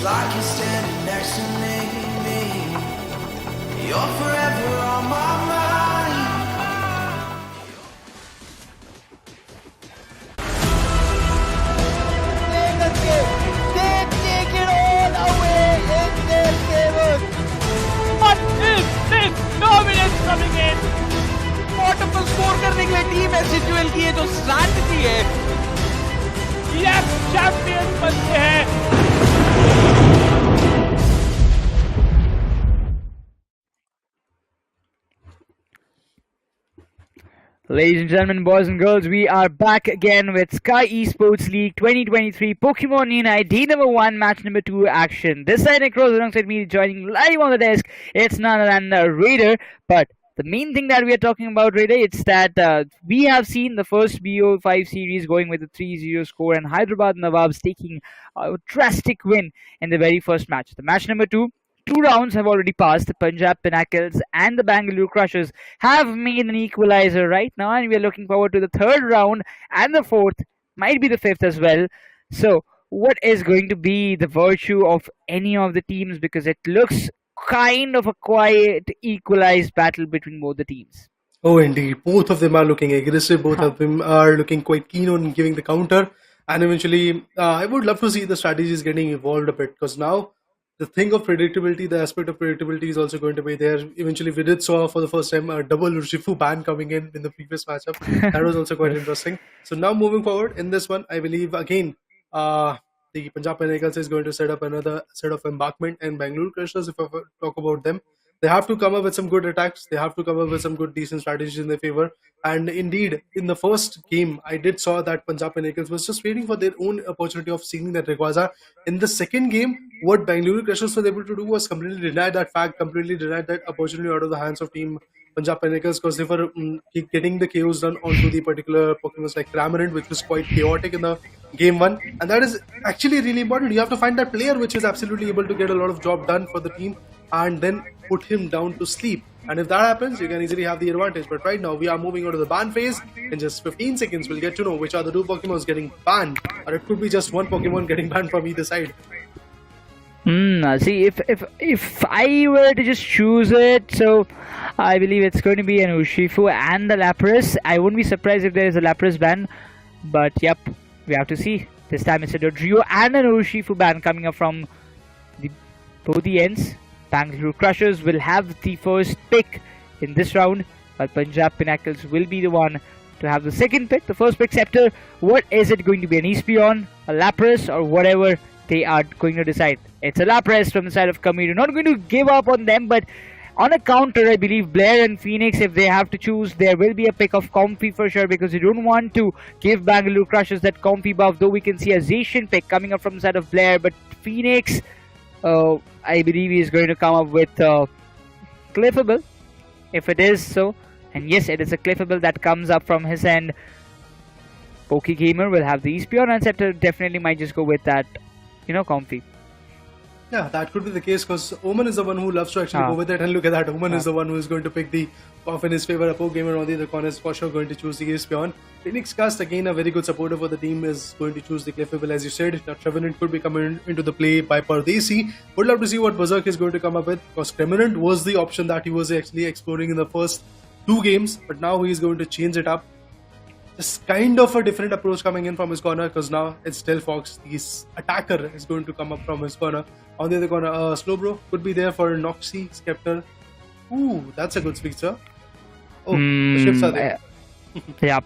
like you're standing next to me. You're forever on my mind. They take it all away in their favor. What is this dominance coming in? Bottom पर score करने के लिए team ScepTer की ये जो strategy है, yes champion बनते हैं. Ladies and gentlemen, boys and girls, we are back again with Skyesports League 2023 Pokemon Unite Day number 1, match number 2 action. This side across alongside me, joining live on the desk, it's none other than Raider. But the main thing that we are talking about, Raider, it's that we have seen the first BO5 series going with a 3-0 score and Hyderabad Nawabs taking a drastic win in the very first match. The match number 2. 2 rounds have already passed. The Punjab Pinnacles and the Bangaluru Crushers have made an equalizer right now, and we are looking forward to the 3rd round and the 4th, might be the 5th as well. So, what is going to be the virtue of any of the teams? Because it looks kind of a quiet, equalized battle between both the teams. Oh, indeed. Both of them are looking aggressive. Both of them are looking quite keen on giving the counter. And eventually, I would love to see the strategies getting evolved a bit, because now the thing of predictability, the aspect of predictability is also going to be there. Eventually, we did saw for the first time a double Urshifu ban coming in the previous matchup. That was also quite interesting. So now moving forward in this one, I believe again, the Punjab Pinnacles is going to set up another set of embarkment, and Bangalore Crushers, if I talk about them, they have to come up with some good attacks. They have to come up with some good, decent strategies in their favor. And indeed, in the first game, I did saw that Punjab Pinnacles was just waiting for their own opportunity of seeing that Rayquaza. In the second game, what Bangalore Crushers was able to do was completely deny that fact, completely deny that opportunity out of the hands of team Punjab Pinnacles, because they were getting the KOs done onto the particular Pokemon like Cramorant, which was quite chaotic in the game 1. And that is actually really important. You have to find that player which is absolutely able to get a lot of job done for the team and then put him down to sleep. And if that happens, you can easily have the advantage. But right now, we are moving on to the ban phase. In just 15 seconds, we'll get to know which are the 2 Pokemons getting banned, or it could be just 1 Pokemon getting banned from either side. See, if I were to just choose it, so I believe it's going to be an Urshifu and the Lapras. I wouldn't be surprised if there is a Lapras ban, but yep, we have to see. This time it's a Dodrio and an Urshifu ban coming up from both the ends. Bangalore Crushers will have the first pick in this round, while Punjab Pinnacles will be the one to have the second pick. The first pick, ScepTer, what is it going to be? An Espeon, a Lapras, or whatever they are going to decide? It's a Lapras from the side of Kamiru. Not going to give up on them, but on a counter, I believe Blair and Phoenix, if they have to choose, there will be a pick of Comfy for sure, because you don't want to give Bangalore Crushers that Comfy buff, though we can see a Zacian pick coming up from the side of Blair, but Phoenix, I believe he is going to come up with Cliffable, if it is so. And yes, it is a Cliffable that comes up from his end. Pokegamer will have the Espeon, and ScepTer definitely might just go with that, Comfy. Yeah, that could be the case, because Omen is the one who loves to actually go with it, and look at that, Omen is the one who is going to pick the off in his favor. A Pokegamer on the other corner is for sure going to choose the Espeon. Phoenix Cast, again, a very good supporter for the team, is going to choose the Cliffable, as you said. Now, Trevenant could be coming into the play by Pardesi. Would love to see what Berserk is going to come up with, because Trevenant was the option that he was actually exploring in the first 2 games, but now he is going to change it up. Just kind of a different approach coming in from his corner, because now it's Delphox, his attacker, is going to come up from his corner. On the other corner, Slowbro could be there for Noxie, ScepTer. Ooh, that's a good speedster. Oh, the ships are there. Yep.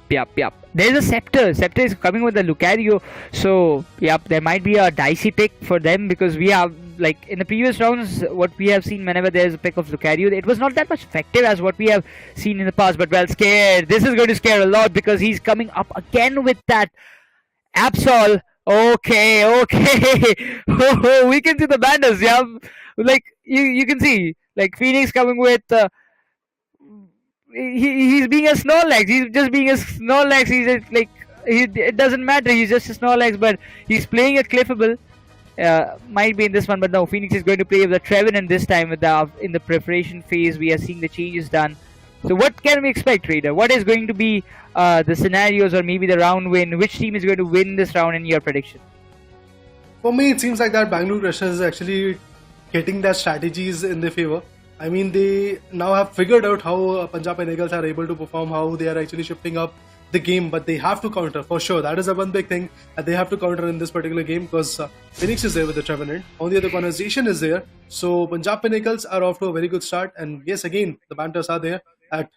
There's a ScepTer. ScepTer is coming with the Lucario. So, yep, there might be a dicey pick for them, because we have, like, in the previous rounds, what we have seen whenever there's a pick of Lucario, it was not that much effective as what we have seen in the past. But, well, scared. This is going to scare a lot, because he's coming up again with that Absol. Okay. Oh, we can see the banners, yeah. Like, you can see, like, Phoenix coming with... he's being a Snorlax. He's just being a Snorlax. He's just, like, it doesn't matter. He's just a Snorlax, but he's playing a Cliffable. Might be in this one, but no. Phoenix is going to play with the Trevenant this time. With in the preparation phase, we are seeing the changes done. So what can we expect, Raider? What is going to be the scenarios, or maybe the round win? Which team is going to win this round in your prediction? For me, it seems like that Bangalore Crushers is actually getting their strategies in their favor. I mean, they now have figured out how Punjab Pinnacles are able to perform, how they are actually shifting up the game, but they have to counter for sure. That is the one big thing that they have to counter in this particular game, because Phoenix is there with the Trevenant. On the other corner, Zation is there. So Punjab Pinnacles are off to a very good start. And yes, again, the banters are there at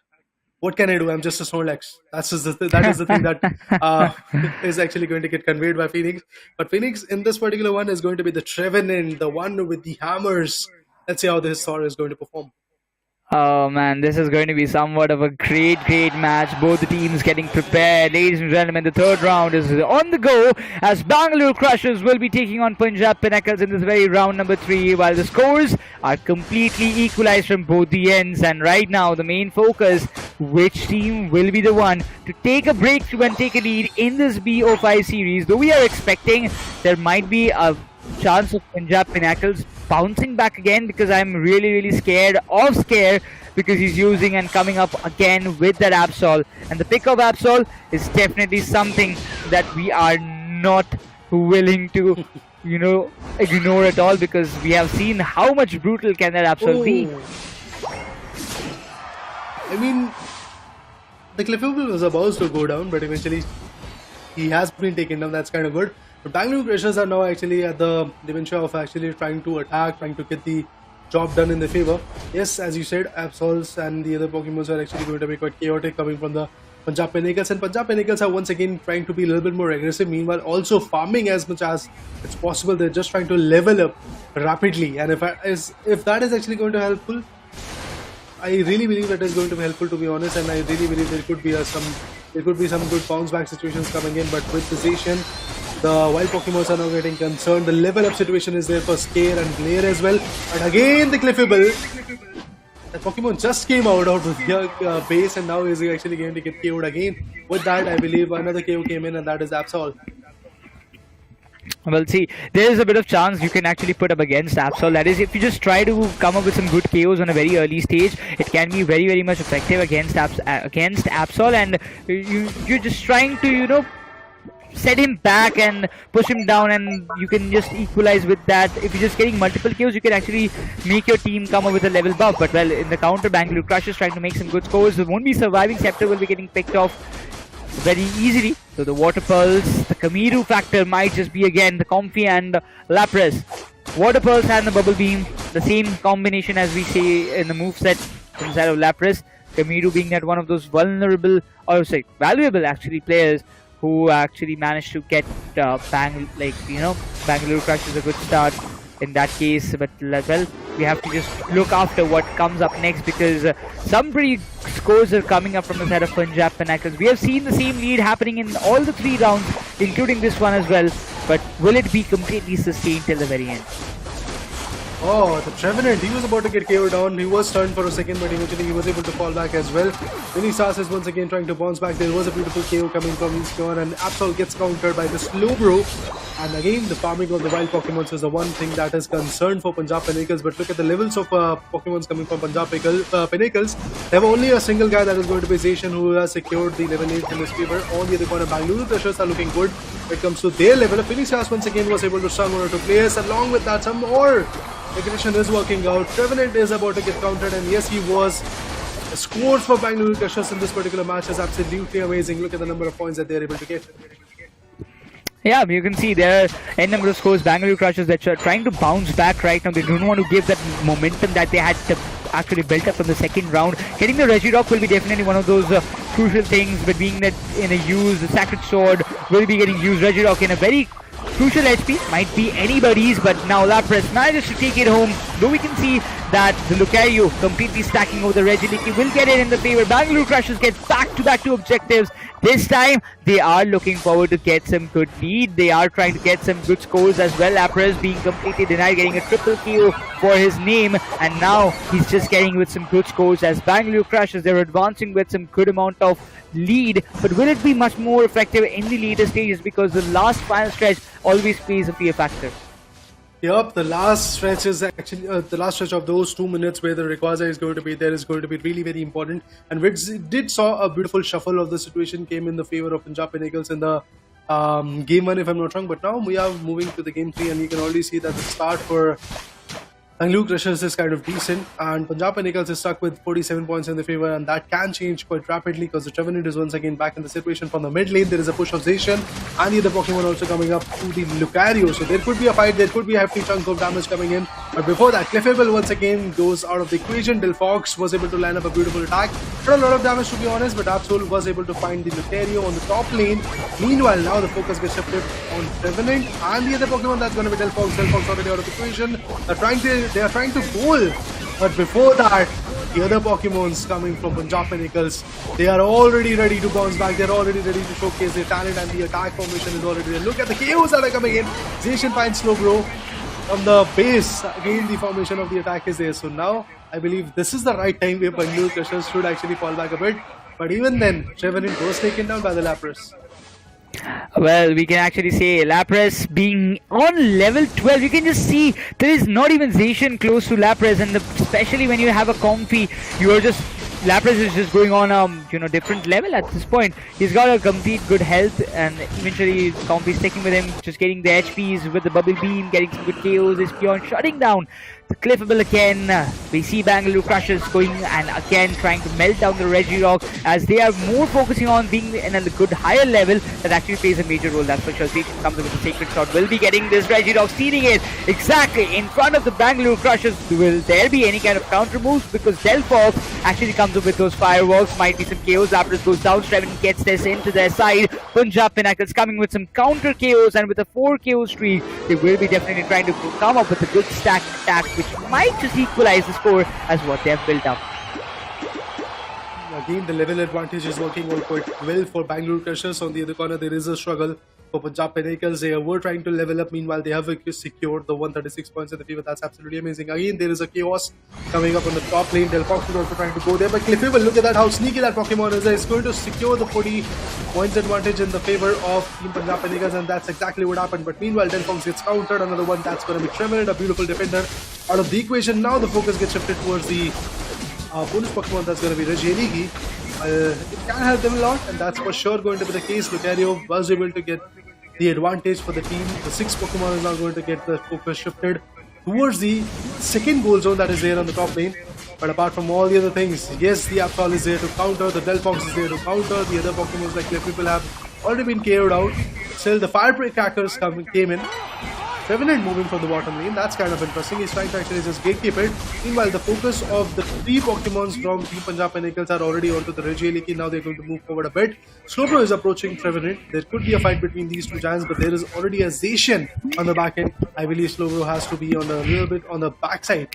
what can I do? I'm just a Snorlax. That is the thing that is actually going to get conveyed by Phoenix. But Phoenix in this particular one is going to be the Trevenant, the one with the hammers. Let's see how this Thor is going to perform. Oh man, this is going to be somewhat of a great match. Both the teams getting prepared. Ladies and gentlemen, the third round is on the go as Bangalore Crushers will be taking on Punjab Pinnacles in this very round number 3, while the scores are completely equalized from both the ends. And right now, the main focus, which team will be the one to take a breakthrough and take a lead in this BO5 series. Though we are expecting there might be a chance of Punjab Pinnacles bouncing back again, because I'm really scared of Scare, because he's using and coming up again with that Absol, and the pick of Absol is definitely something that we are not willing to ignore at all, because we have seen how much brutal can that Absol be. I mean, the Cliffable was about to go down, but eventually he has been taken down. That's kind of good. But Bangalore Crushers are now actually at the dementia of actually trying to attack, trying to get the job done in their favor. Yes, as you said, Absols and the other Pokemons are actually going to be quite chaotic coming from the Punjab Pinnacles, and Punjab Pinnacles are once again trying to be a little bit more aggressive, meanwhile also farming as much as it's possible. They're just trying to level up rapidly, and if that is actually going to be helpful, I really believe that is going to be helpful, to be honest, and I really believe there could be some good bounce back situations coming in. But with the Zation, the wild Pokemons are now getting concerned. The level up situation is there for Scare and Glare as well. And again the Cliffable. That Pokemon just came out of the base, and now is actually going to get KO'd again. With that, I believe another KO came in, and that is Absol. Well, see, there is a bit of chance you can actually put up against Absol. That is, if you just try to come up with some good KOs on a very early stage, it can be very much effective against Absol, and you're just trying to set him back and push him down, and you can just equalize with that. If you're just getting multiple KOs, you can actually make your team come up with a level buff. But well, in the counter, Bangalore Crushers trying to make some good scores. They won't be surviving. ScepTer will be getting picked off very easily. So the Water Pulse, the Kamiru factor might just be again the Comfy and Lapras. Water Pulse and the Bubble Beam, the same combination as we say in the moveset inside of Lapras. Kamiru being that one of those valuable actually players who actually managed to get Bangalore Crushers a good start in that case. But well, we have to just look after what comes up next, because some pretty scores are coming up from the side of Punjab Pinnacles. We have seen the same lead happening in all the 3 rounds, including this one as well. But will it be completely sustained till the very end? Oh, the Trevenant, he was about to get KO down. He was stunned for a second, but eventually he was able to fall back as well. Willy is once again trying to bounce back. There was a beautiful KO coming from his turn, and Absol gets countered by the Slowbro. And again, the farming of the wild Pokemons is the one thing that is concerned for Punjab Pinnacles. But look at the levels of Pokemons coming from Punjab Pinnacles. They have only a single guy, that is going to be Zation, who has secured the level 8 in his favor. On the other corner, Bangalore Crushers are looking good when it comes to their level. Phoenix once again was able to stun one or two players. Along with that, some more aggression is working out. Trevenant is about to get countered, and yes, he was. The scores for Bangalore Crushers in this particular match is absolutely amazing. Look at the number of points that they're able to get. Yeah, you can see there are n number of scores. Bangalore Crushers that are trying to bounce back right now. They don't want to give that momentum that they had to actually built up from the second round. Getting the Regirock will be definitely one of those crucial things, but being that in a use, the Sacred Sword will be getting used. Regirock in a very crucial HP, might be anybody's, but now Lapras manages to take it home. Though we can see that the Lucario completely stacking over the Regieleki will get it in the favor. Bangalore Crushers gets back to objectives. This time, they are looking forward to get some good lead. They are trying to get some good scores as well. Lapras being completely denied, getting a triple KO for his name, and now he's just getting with some good scores as Bangalore Crushers. They're advancing with some good amount of lead, but will it be much more effective in the later stages, because the last final stretch always plays a fear factor. Yup, the last stretch is actually the last stretch of those 2 minutes where the Rayquaza is going to be there is going to be really very important. And we did saw a beautiful shuffle of the situation came in the favor of Punjab Pinnacles in the game 1 if I'm not wrong, but now we are moving to the game 3 and you can already see that the start for Bangaluru Crushers is kind of decent, and Punjab Pinnacles is stuck with 47 points in the favor, and that can change quite rapidly because the Trevenant is once again back in the situation from the mid lane. There is a push of Zacian and the other Pokemon also coming up to the Lucario, so there could be a fight, there could be a hefty chunk of damage coming in. But before that, Clefable once again goes out of the equation. Delphox was able to line up a beautiful attack, not a lot of damage to be honest, but AllMight was able to find the Lucario on the top lane. Meanwhile, now the focus gets shifted on Trevenant and the other Pokemon, that's going to be Delphox. Delphox already out of the equation. They are trying to bowl, but before that, the other Pokemons coming from Punjab Pinnacles, they are already ready to bounce back. They're already ready to showcase their talent, and the attack formation is already there. Look at the KOs that are coming in. Zacian finds Slowbro from the base. Again, the formation of the attack is there. So now, I believe this is the right time where Bangaluru Crushers should actually fall back a bit. But even then, Trevenant was taken down by the Lapras. Well, we can actually say Lapras being on level 12, you can just see there is not even Zacian close to Lapras, and especially when you have a Comfy, you are just, Lapras is just going on a different level at this point. He's got a complete good health, and eventually Comfy sticking with him, just getting the HPs with the Bubble Beam, getting some good KOs, is beyond shutting down the Clefable again. We see Bangalore Crushers going and again trying to melt down the Regirock as they are more focusing on being in a good higher level. That actually plays a major role, that's for sure. Zacian comes up with a sacred shot, will be getting this Regirock, stealing it exactly in front of the Bangalore Crushers. Will there be any kind of counter moves? Because Delphox actually comes up with those fireworks, might be some KOs. Lapras goes down, Trevenant gets this into their side. Punjab Pinnacles coming with some counter KOs, and with a 4 KO streak, they will be definitely trying to come up with a good stack attack, which might just equalize the score as what they have built up. Again, the level advantage is working out quite well for Bangalore Crushers. On the other corner, there is a struggle for Punjab Pinnacles. They were trying to level up. Meanwhile, they have secured the 136 points in the favor. That's absolutely amazing. Again, there is a chaos coming up on the top lane. Delphox is also trying to go there. But Clefable, look at that, how sneaky that Pokemon is. It's going to secure the 40 points advantage in the favor of Team Punjab Pinnacles, and that's exactly what happened. But meanwhile, Delphox gets countered. Another one that's going to be Trevenant, a beautiful defender, out of the equation. Now the focus gets shifted towards the bonus Pokemon, that's going to be Regieligi. It can help them a lot, and that's for sure going to be the case. Lucario was able to get the advantage for the team. The 6 Pokemon is now going to get the focus shifted towards the second goal zone that is there on the top lane. But apart from all the other things, yes, the Aplha is there to counter, the Delphox is there to counter, the other Pokemon like Clefable have already been KO'd out. Still, the Firecrackers came in. Trevenant moving from the bottom lane, that's kind of interesting. He's trying to actually just gatekeep it. Meanwhile, the focus of the 3 Pokemons from Team Punjab Pinnacles are already onto the Regieligi. Now they're going to move forward a bit. Slowbro is approaching Trevenant. There could be a fight between these 2 giants, but there is already a Zacian on the back end. I believe Slowbro has to be on a little bit on the backside.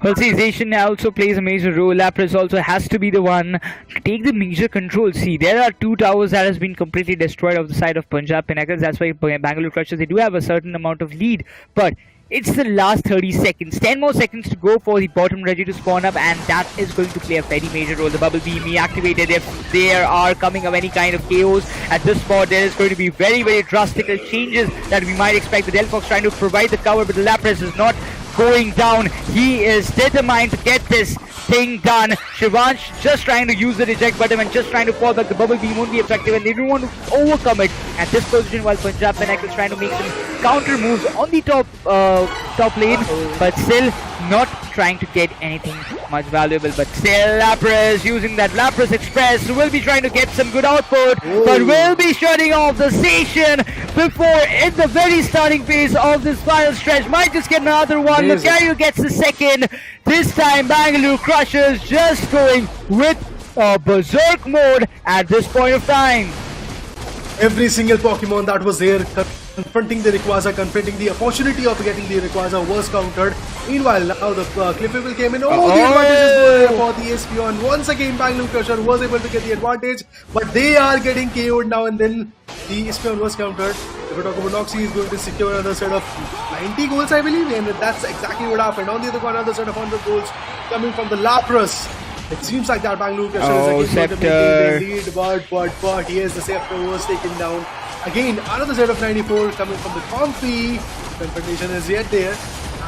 Well, see, Zacian also plays a major role. Lapras also has to be the one to take the major control. See, there are 2 towers that has been completely destroyed off the side of Punjab Pinnacles. That's why Bangalore Crushers, they do have a certain amount of lead. But it's the last 30 seconds. 10 more seconds to go for the bottom Regi to spawn up, and that is going to play a very major role. The Bubble Beam activated. If there are coming up any kind of KOs at this spot, there is going to be very, very drastic changes that we might expect. The Delphox trying to provide the cover, but the Lapras is not going down. He is determined to get this thing done. Shivansh just trying to use the reject button and just trying to fall back. The Bubble Beam won't be effective, and they don't want to overcome it at this position, while Punjab Pinnacles trying to make some counter moves on the top lane, but still not trying to get anything much valuable. But still, Lapras using that Lapras Express will be trying to get some good output, but will be shutting off the Zacian before in the very starting phase of this final stretch. Might just get another one. Lucario gets the second. This time Bangalore Crushers just going with berserk mode at this point of time. Every single Pokemon that was there confronting the Rayquaza, confronting the opportunity of getting the Rayquaza was countered. Meanwhile, now the Clefable came in. The advantage is there for the Espeon. Once again, Bangalore Crusher was able to get the advantage, but they are getting KO'd now, and then the Espeon was countered. If we talk about Noxie, is going to secure another set of 90 goals, I believe, and that's exactly what happened. On the other corner, another set of 100 goals coming from the Lapras. It seems like that Bangalore Crusher is again going to maintain the lead, but yes, the ScepTer was taken down. Again, another set of 94 coming from the Comfy. Confrontation is yet there.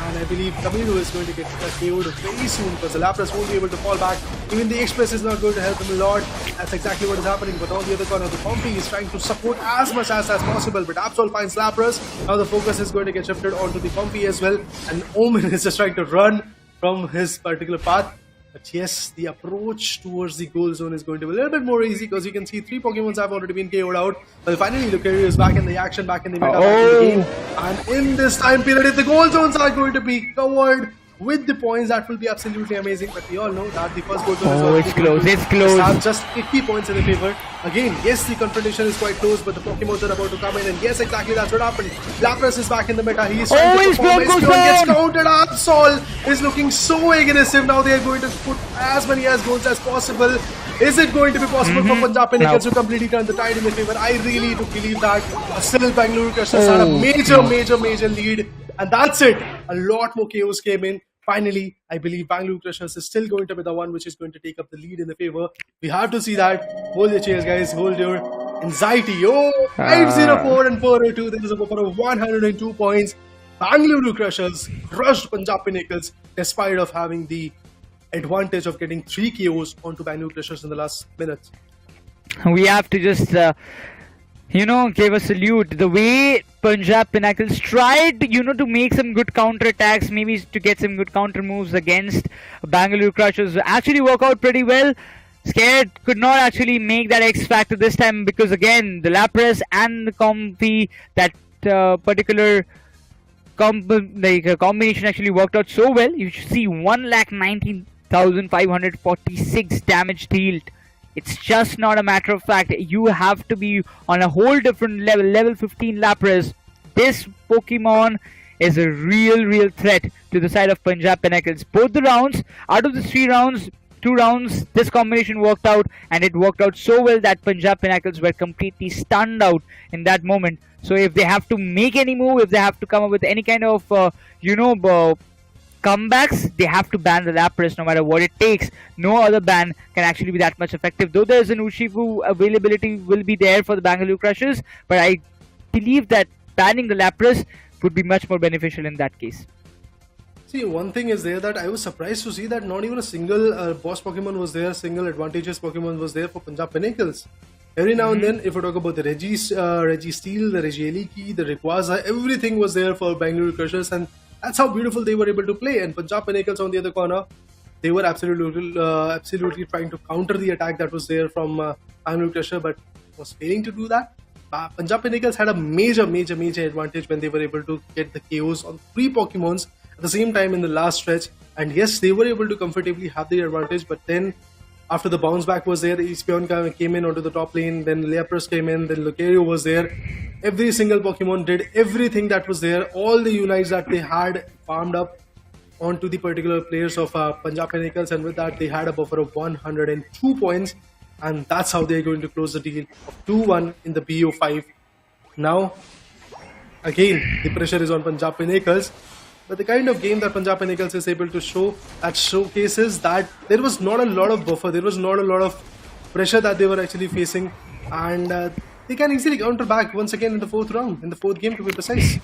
and I believe Kamiru is going to get KO'd very soon because the Lapras won't be able to fall back. Even the Express is not going to help him a lot. That's exactly what is happening. But on the other corner, the Comfy is trying to support as much as possible. But Absol finds Lapras. Now the focus is going to get shifted onto the Comfy as well. And Omen is just trying to run from his particular path. But yes, the approach towards the goal zone is going to be a little bit more easy because you can see 3 Pokemons have already been KO'd out. Well, finally, Lucario is back in the action, back in the meta, back in the game. And in this time period, if the goal zones are going to be covered with the points, that will be absolutely amazing. But we all know that the first goal zone is already it's close. Have just 80 points in the favor. Again, yes, the confrontation is quite close, but the Pokemons are about to come in. And yes, exactly, that's what happened. Lapras is back in the meta. He is trying to perform. His Spion gets countered. Absol is looking so aggressive. Now they are going to put as many as goals as possible. Is it going to be possible for Punjab Pinnacles to completely turn the tide in their favor? I really do believe that. Still, Bangaluru Crushers had a major lead. And that's it. A lot more KOs came in. Finally, I believe Bangaluru Crushers is still going to be the one which is going to take up the lead in the favor. We have to see that. Hold your chairs, guys. Hold your anxiety. 504 and 402. There is a buffer of 102 points. Bangaluru Crushers crushed Punjab Pinnacles despite of having the advantage of getting 3 KOs onto Bangaluru Crushers in the last minutes. We have to just, give a salute. The way Punjab Pinnacles tried, to make some good counter attacks, maybe to get some good counter moves against Bangalore Crushers, actually work out pretty well. Scared could not actually make that X factor this time because again, the Lapras and the Comfy, that particular combination actually worked out so well. You should see 1,19,546 damage dealt. It's just not a matter of fact. You have to be on a whole different level, level 15 Lapras. This Pokemon is a real threat to the side of Punjab Pinnacles. Both the rounds, out of the 3 rounds, 2 rounds, this combination worked out, and it worked out so well that Punjab Pinnacles were completely stunned out in that moment. So if they have to make any move, if they have to come up with any kind of, comebacks, they have to ban the Lapras no matter what it takes. No other ban can actually be that much effective. Though there is an Urshifu availability will be there for the Bangalore Crushers, but I believe that banning the Lapras would be much more beneficial in that case. See, one thing is there that I was surprised to see that not even a single boss Pokemon was there, single advantageous Pokemon was there for Punjab Pinnacles. Every now and then, if we talk about the Registeel, the Regieleki, the Rayquaza, everything was there for Bangalore Crushers, and that's how beautiful they were able to play. And Punjab Pinnacles on the other corner, they were absolutely trying to counter the attack that was there from Bangalore Crusher, but was failing to do that. Punjab Pinnacles had a major advantage when they were able to get the KOs on 3 Pokemons at the same time in the last stretch. And yes, they were able to comfortably have the advantage, but then after the bounce back was there, the Espion came in onto the top lane, then Lapras came in, then Lucario was there. Every single Pokemon did everything that was there. All the unites that they had farmed up onto the particular players of Punjab Pinnacles, and with that they had a buffer of 102 points, and that's how they're going to close the deal of 2-1 in the BO5. Now, again, the pressure is on Punjab Pinnacles. But the kind of game that Punjab Pinnacles is able to show, that showcases that there was not a lot of buffer, there was not a lot of pressure that they were actually facing, and they can easily counter back once again in the 4th round, in the 4th game to be precise.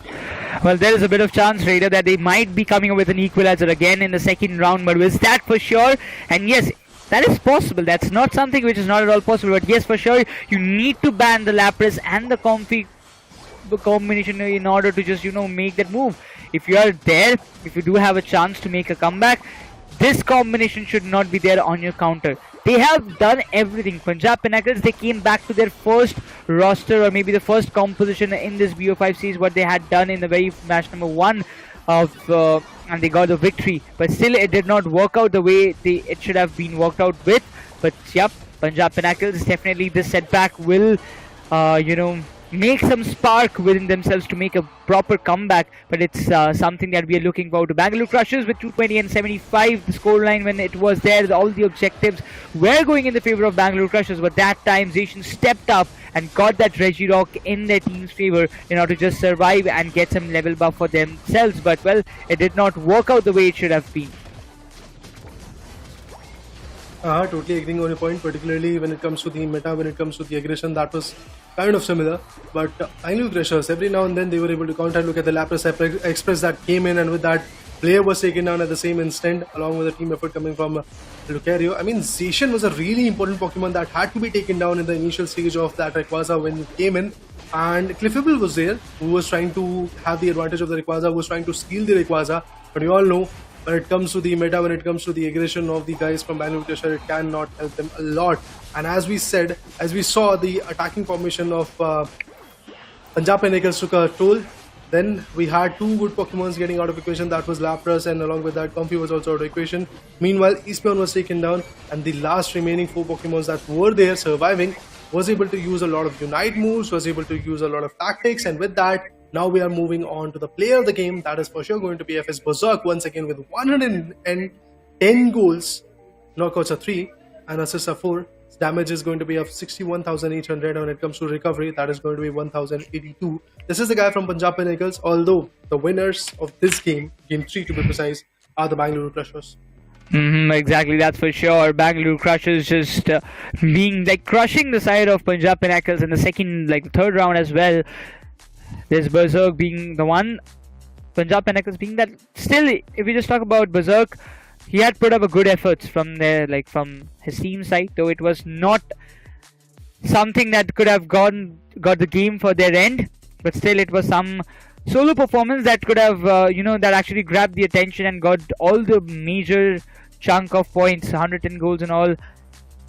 Well, there is a bit of chance, Raider, that they might be coming up with an equalizer again in the 2nd round, but is that for sure? And yes, that is possible. That's not something which is not at all possible, but yes, for sure, you need to ban the Lapras and the Comfy combination in order to just, make that move. If you are there, if you do have a chance to make a comeback, this combination should not be there on your counter. They have done everything. Punjab Pinnacles, they came back to their first roster, or maybe the first composition in this BO5 series, what they had done in the very match number 1 of, and they got the victory. But still, it did not work out the way it should have been worked out with. But yep, Punjab Pinnacles, definitely this setback will, make some spark within themselves to make a proper comeback, but it's something that we are looking forward to. Bangalore Crushers with 220 and 75, the scoreline when it was there, all the objectives were going in the favor of Bangalore Crushers, but that time Zacian stepped up and got that Regirock in their team's favor in order to just survive and get some level buff for themselves, but well, it did not work out the way it should have been. Totally agreeing on your point, particularly when it comes to the meta, when it comes to the aggression, that was kind of similar. But Bangalore Crushers, every now and then they were able to counter. Look at the Lapras Express that came in, and with that, player was taken down at the same instant, along with a team effort coming from Lucario. I mean, Zacian was a really important Pokemon that had to be taken down in the initial stage of that Rayquaza when it came in. And Cliffable was there, who was trying to have the advantage of the Rayquaza, who was trying to steal the Rayquaza. But you all know, when it comes to the meta, when it comes to the aggression of the guys from Bangaluru, it cannot help them a lot. And as we saw, the attacking formation of Punjab Pinnacles took a toll. Then we had two good Pokemons getting out of equation, that was Lapras, and along with that Comfy was also out of equation. Meanwhile, Espeon was taken down, and the last remaining 4 Pokemons that were there surviving was able to use a lot of Unite moves, was able to use a lot of tactics, and with that, now we are moving on to the player of the game. That is for sure going to be FS Berserk once again with 110 goals, knockouts are 3, and assists are 4. Damage is going to be of 61,800. When it comes to recovery, that is going to be 1,082. This is the guy from Punjab Pinnacles, although the winners of this game, game 3 to be precise, are the Bangaluru Crushers. Exactly, that's for sure. Bangalore Crushers just being like crushing the side of Punjab Pinnacles in the third round as well. There's Berserk being the one, Punjab Pinnacles being that. Still, if we just talk about Berserk, he had put up a good efforts from there, from his team side, though it was not something that could have got the game for their end. But still, it was some solo performance that could have, that actually grabbed the attention and got all the major chunk of points, 110 goals and all.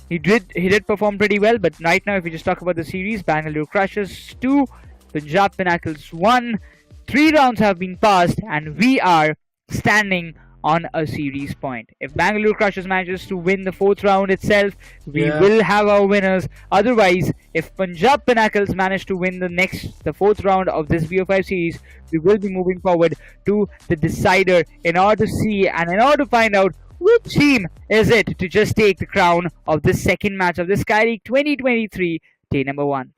He did perform pretty well. But right now, if we just talk about the series, Bangalore Crushers 2, Punjab Pinnacles 1. 3 rounds have been passed, and we are standing on a series point. If Bangalore Crushers manages to win the 4th round itself, we will have our winners. Otherwise, if Punjab Pinnacles manage to win the 4th round of this BO5 series, we will be moving forward to the decider in order to see and in order to find out which team is it to just take the crown of this second match of the Sky League 2023 day number 1.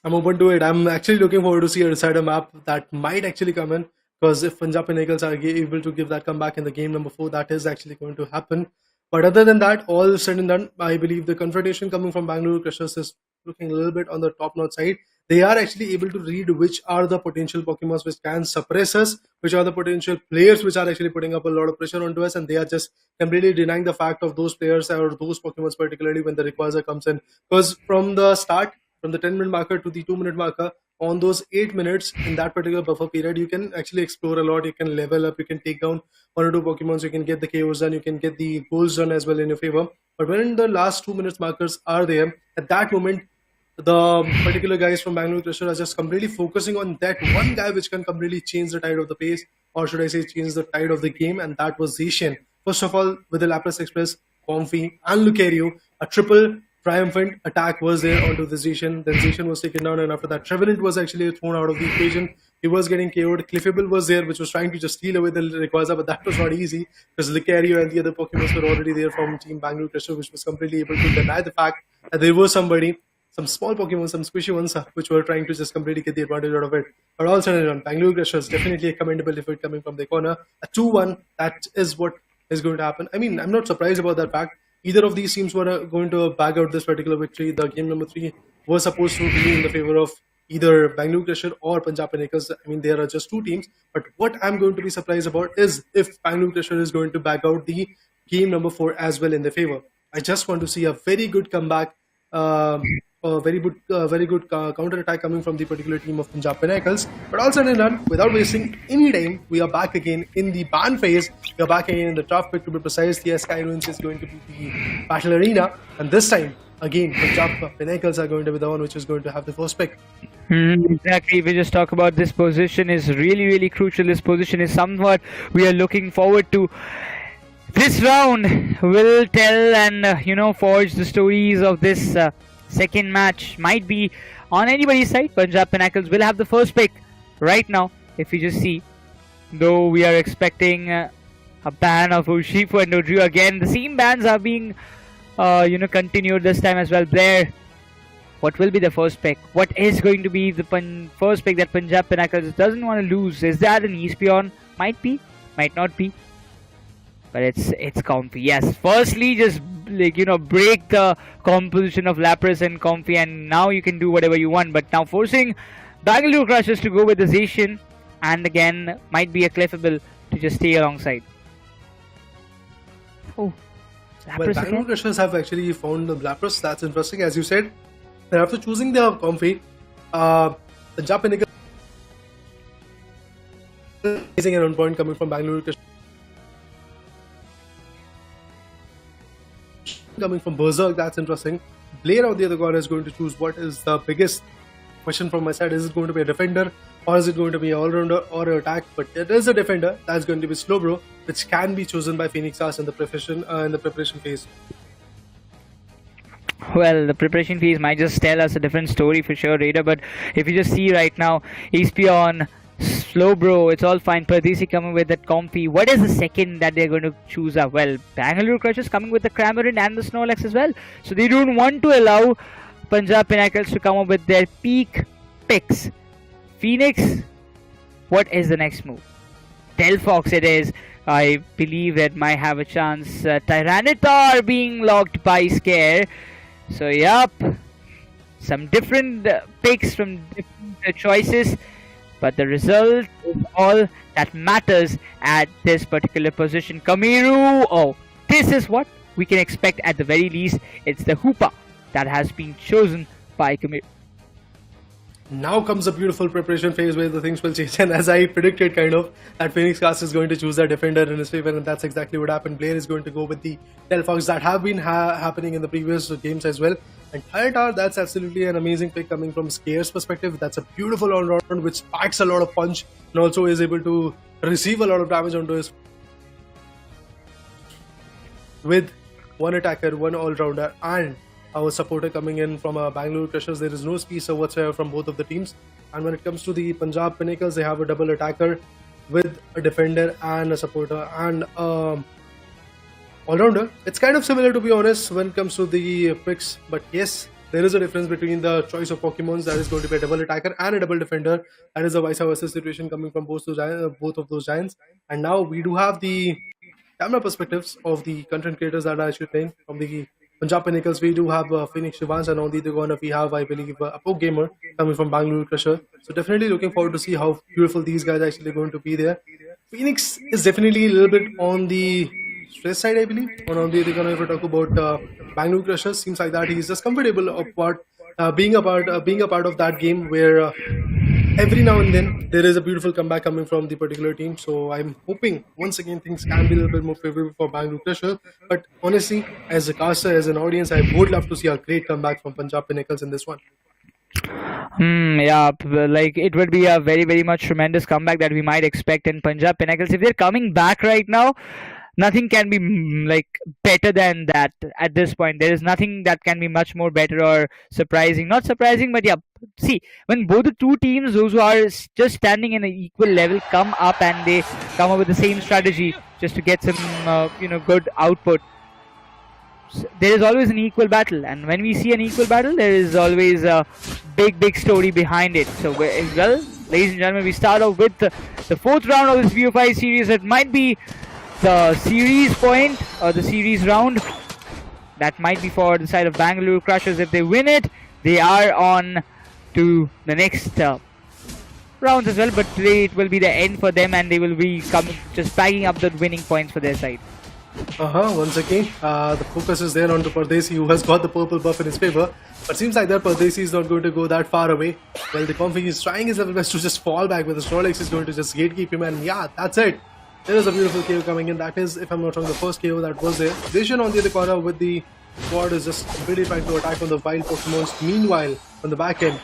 I'm open to it. I'm actually looking forward to see a decider map that might actually come in. Because if Punjab Pinnacles are able to give that comeback in the game number 4, that is actually going to happen. But other than that, all said and done, I believe the confrontation coming from Bangalore Crushers is looking a little bit on the top-notch side. They are actually able to read which are the potential Pokemons which can suppress us, which are the potential players which are actually putting up a lot of pressure onto us, and they are just completely denying the fact of those players or those Pokemons, particularly when the Rayquaza comes in. Because from the start, from the 10-minute marker to the 2-minute marker, on those 8 minutes in that particular buffer period, you can actually explore a lot. You can level up, you can take down 1 or 2 Pokemons, you can get the KOs done, you can get the goals done as well in your favor. But when the last 2 minutes markers are there, at that moment, the particular guys from Bangalore Crushers are just completely focusing on that one guy which can completely change the tide of the pace, or should I say change the tide of the game, and that was Zacian. First of all, with the Lapras Express, Comfy and Lucario, a triple triumphant attack was there onto the Zacian. Then Zacian was taken down, and after that Trevenant was actually thrown out of the equation. He was getting KO'd. Cliffable was there, which was trying to just steal away the Rayquaza, but that was not easy because Lucario and the other Pokemon were already there from Team Bangalore Crushers, which was completely able to deny the fact that there was somebody, some small Pokemon, some squishy ones, which were trying to just completely get the advantage out of it. But all said and done, Bangalore Crushers definitely a commendable effort coming from the corner. A 2-1, that is what is going to happen. I mean, I'm not surprised about that fact. Either of these teams were going to bag out this particular victory. The game number 3 was supposed to be in the favor of either Bangalore Crushers or Punjab Pinnacles. I mean, there are just 2 teams. But what I'm going to be surprised about is if Bangalore Crushers is going to bag out the game number 4 as well in their favor. I just want to see a very good comeback, a very good counter attack coming from the particular team of Punjab Pinnacles. But all said and done, without wasting any time, we are back again in the ban phase. We are back again in the draft pick, to be precise. The Sky Ruins is going to be the battle arena, and this time again Punjab Pinnacles are going to be the one which is going to have the first pick. Exactly. We just talk about this position is really crucial. This position is somewhat we are looking forward to. This round will tell and forge the stories of this second match. Might be on anybody's side. Punjab Pinnacles will have the first pick right now. If you just see, though we are expecting a ban of Urshifu and Odru again. The same bans are being continued this time as well. Blair, what will be the first pick? What is going to be the first pick that Punjab Pinnacles doesn't want to lose? Is that an Espeon? Might be, might not be. But it's Comfy. Yes, firstly just break the composition of Lapras and Comfy, and now you can do whatever you want. But now forcing Bangalore Crushers to go with the Zacian, and again might be a Cliffable. to just stay alongside. Oh, Well, Lapras Bangalore again. Crushers have actually found the Lapras. That's interesting. As you said, and after choosing their comfy, Punjab Pinnacles amazing and on point coming from Bangalore Crushers. Coming from Berserk, that's interesting. Blair on the other corner is going to choose what is the biggest question from my side. Is it going to be a defender or is it going to be an all-rounder or an attack? But it is a defender. That's going to be Slowbro, which can be chosen by Phoenix Stars in the preparation phase. Well, the preparation phase might just tell us a different story for sure, Raider. But if you just see right now, Espion, Slowbro, it's all fine. Pardesi coming with that comfy. What is the second that they're going to choose up? Well, Bangalore Crushers coming with the Cramorant and the Snorlax as well. So they don't want to allow Punjab Pinnacles to come up with their peak picks. Phoenix, what is the next move? Delphox it is. I believe that might have a chance. Tyranitar being locked by Scare. So yup, some different picks from different choices, but the result is all that matters at this particular position. Kamiru, oh, this is what we can expect at the very least. It's the Hoopa that has been chosen by Kamiru. Now comes a beautiful preparation phase where the things will change, and as I predicted kind of, that Phoenix Cast is going to choose a defender in his favor, and that's exactly what happened. Blair is going to go with the Delphox that have been happening in the previous games as well. And Tyranitar, that's absolutely an amazing pick coming from Scare's perspective. That's a beautiful all-round which packs a lot of punch and also is able to receive a lot of damage onto his with one attacker, one all-rounder, and our supporter coming in from Bangalore Crushers. There is no space whatsoever from both of the teams. And when it comes to the Punjab Pinnacles, they have a double attacker with a defender and a supporter and all-rounder. It's kind of similar, to be honest, when it comes to the picks, but yes, there is a difference between the choice of Pokemons. That is going to be a double attacker and a double defender. That is a vice versa situation coming from both of those giants. And now we do have the camera perspectives of the content creators that are actually playing from the Punjab Pinnacles. We do have Phoenix Shivans, and on the other corner we have, I believe, a Poke Gamer coming from Bangalore Crusher. So definitely looking forward to see how beautiful these guys are actually going to be there. Phoenix is definitely a little bit on the stress side, I believe. And on the other corner, if we talk about Bangalore Crushers, seems like that he's just comfortable of being a part of that game where every now and then there is a beautiful comeback coming from the particular team. So I'm hoping once again things can be a little bit more favorable for Bangalore Crusher. But honestly, as a caster, as an audience, I would love to see a great comeback from Punjab Pinnacles in this one. Yeah, like it would be a very, very much tremendous comeback that we might expect in Punjab Pinnacles. If they're coming back right now, nothing can be like better than that at this point. There is nothing that can be much more better or surprising. Not surprising, but yeah, see, when both the two teams, those who are just standing in an equal level, come up and they come up with the same strategy just to get some good output, so there is always an equal battle. And when we see an equal battle, there is always a big story behind it. So well, ladies and gentlemen, we start off with the fourth round of this VO5 series. It might be the series point or the series round. That might be for the side of Bangalore Crushers. If they win it, they are on to the next rounds as well. But today it will be the end for them, and they will be just bagging up the winning points for their side. Once again, the focus is there on the Pardesi, who has got the purple buff in his favor. But seems like that Pardesi is not going to go that far away. Well, the Comfy is trying his level best to just fall back, with the Snorlax is going to just gatekeep him, and yeah, that's it. There is a beautiful KO coming in. That is, if I'm not wrong, the first KO that was there. Vision on the other corner with the squad is just really trying to attack on the wild Pokemons. Meanwhile, on the back end,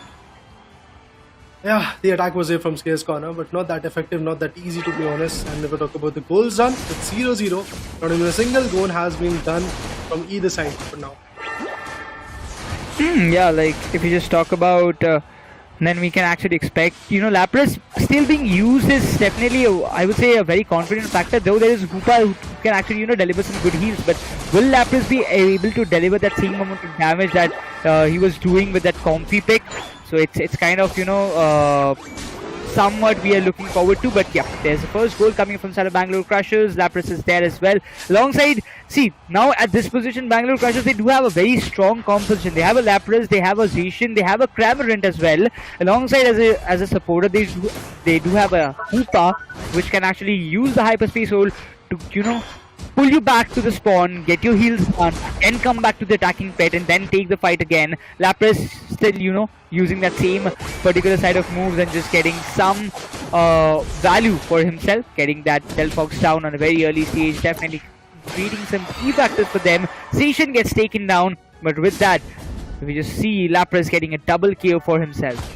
yeah, the attack was there from Scare's corner, but not that effective, not that easy, to be honest. And if we talk about the goals done, it's 0-0. Not even a single goal has been done from either side for now. Yeah, like if you just talk about then we can actually expect, Lapras still being used is definitely, I would say, a very confident factor, though there is Hoopa who can actually, deliver some good heals. But will Lapras be able to deliver that same amount of damage that he was doing with that comfy pick? So it's kind of, somewhat we are looking forward to. But yeah, there's the first goal coming from side of Bangalore Crushers. Lapras is there as well. Alongside, see, now at this position, Bangalore Crushers, they do have a very strong composition. They have a Lapras, they have a Zation, they have a Cramorant as well. Alongside as a supporter, they do have a Hoopa, which can actually use the hyperspace hole to, you know, pull you back to the spawn, get your heals on, and come back to the attacking pit and then take the fight again. Lapras still, you know, using that same particular side of moves and just getting some value for himself, getting that Delphox down on a very early stage, definitely creating some key factors for them. Zation gets taken down, but with that, we just see Lapras getting a double KO for himself.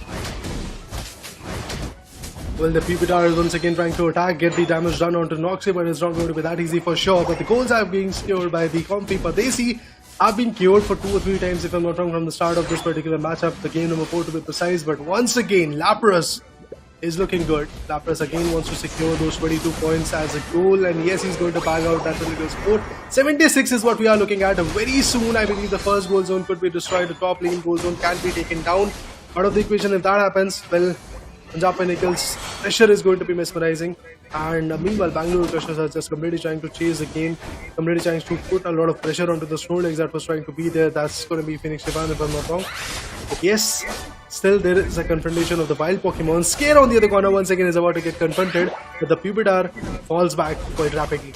Well, the Pupitar is once again trying to attack, get the damage done onto Noxy, but it's not going to be that easy for sure. But the goals are being secured by the Comfy Padesi. Have been cured for 2 or 3 times, if I'm not wrong, from the start of this particular matchup, the game number 4 to be precise. But once again, Lapras is looking good. Lapras again wants to secure those 22 points as a goal, and yes, he's going to bag out that particular score. 76 is what we are looking at. Very soon, I believe the first goal zone could be destroyed. The top lane goal zone can be taken down. Out of the equation, if that happens, well, Punjab Pinnacles pressure is going to be mesmerizing, and meanwhile Bangalore Crushers are just completely trying to chase the game, completely trying to put a lot of pressure onto the Snorlax that was trying to be there. That's going to be Phoenix Japan, if I'm not wrong. But yes, still there is a confrontation of the wild Pokemon. Scare on the other corner once again is about to get confronted, but the Pupitar falls back quite rapidly.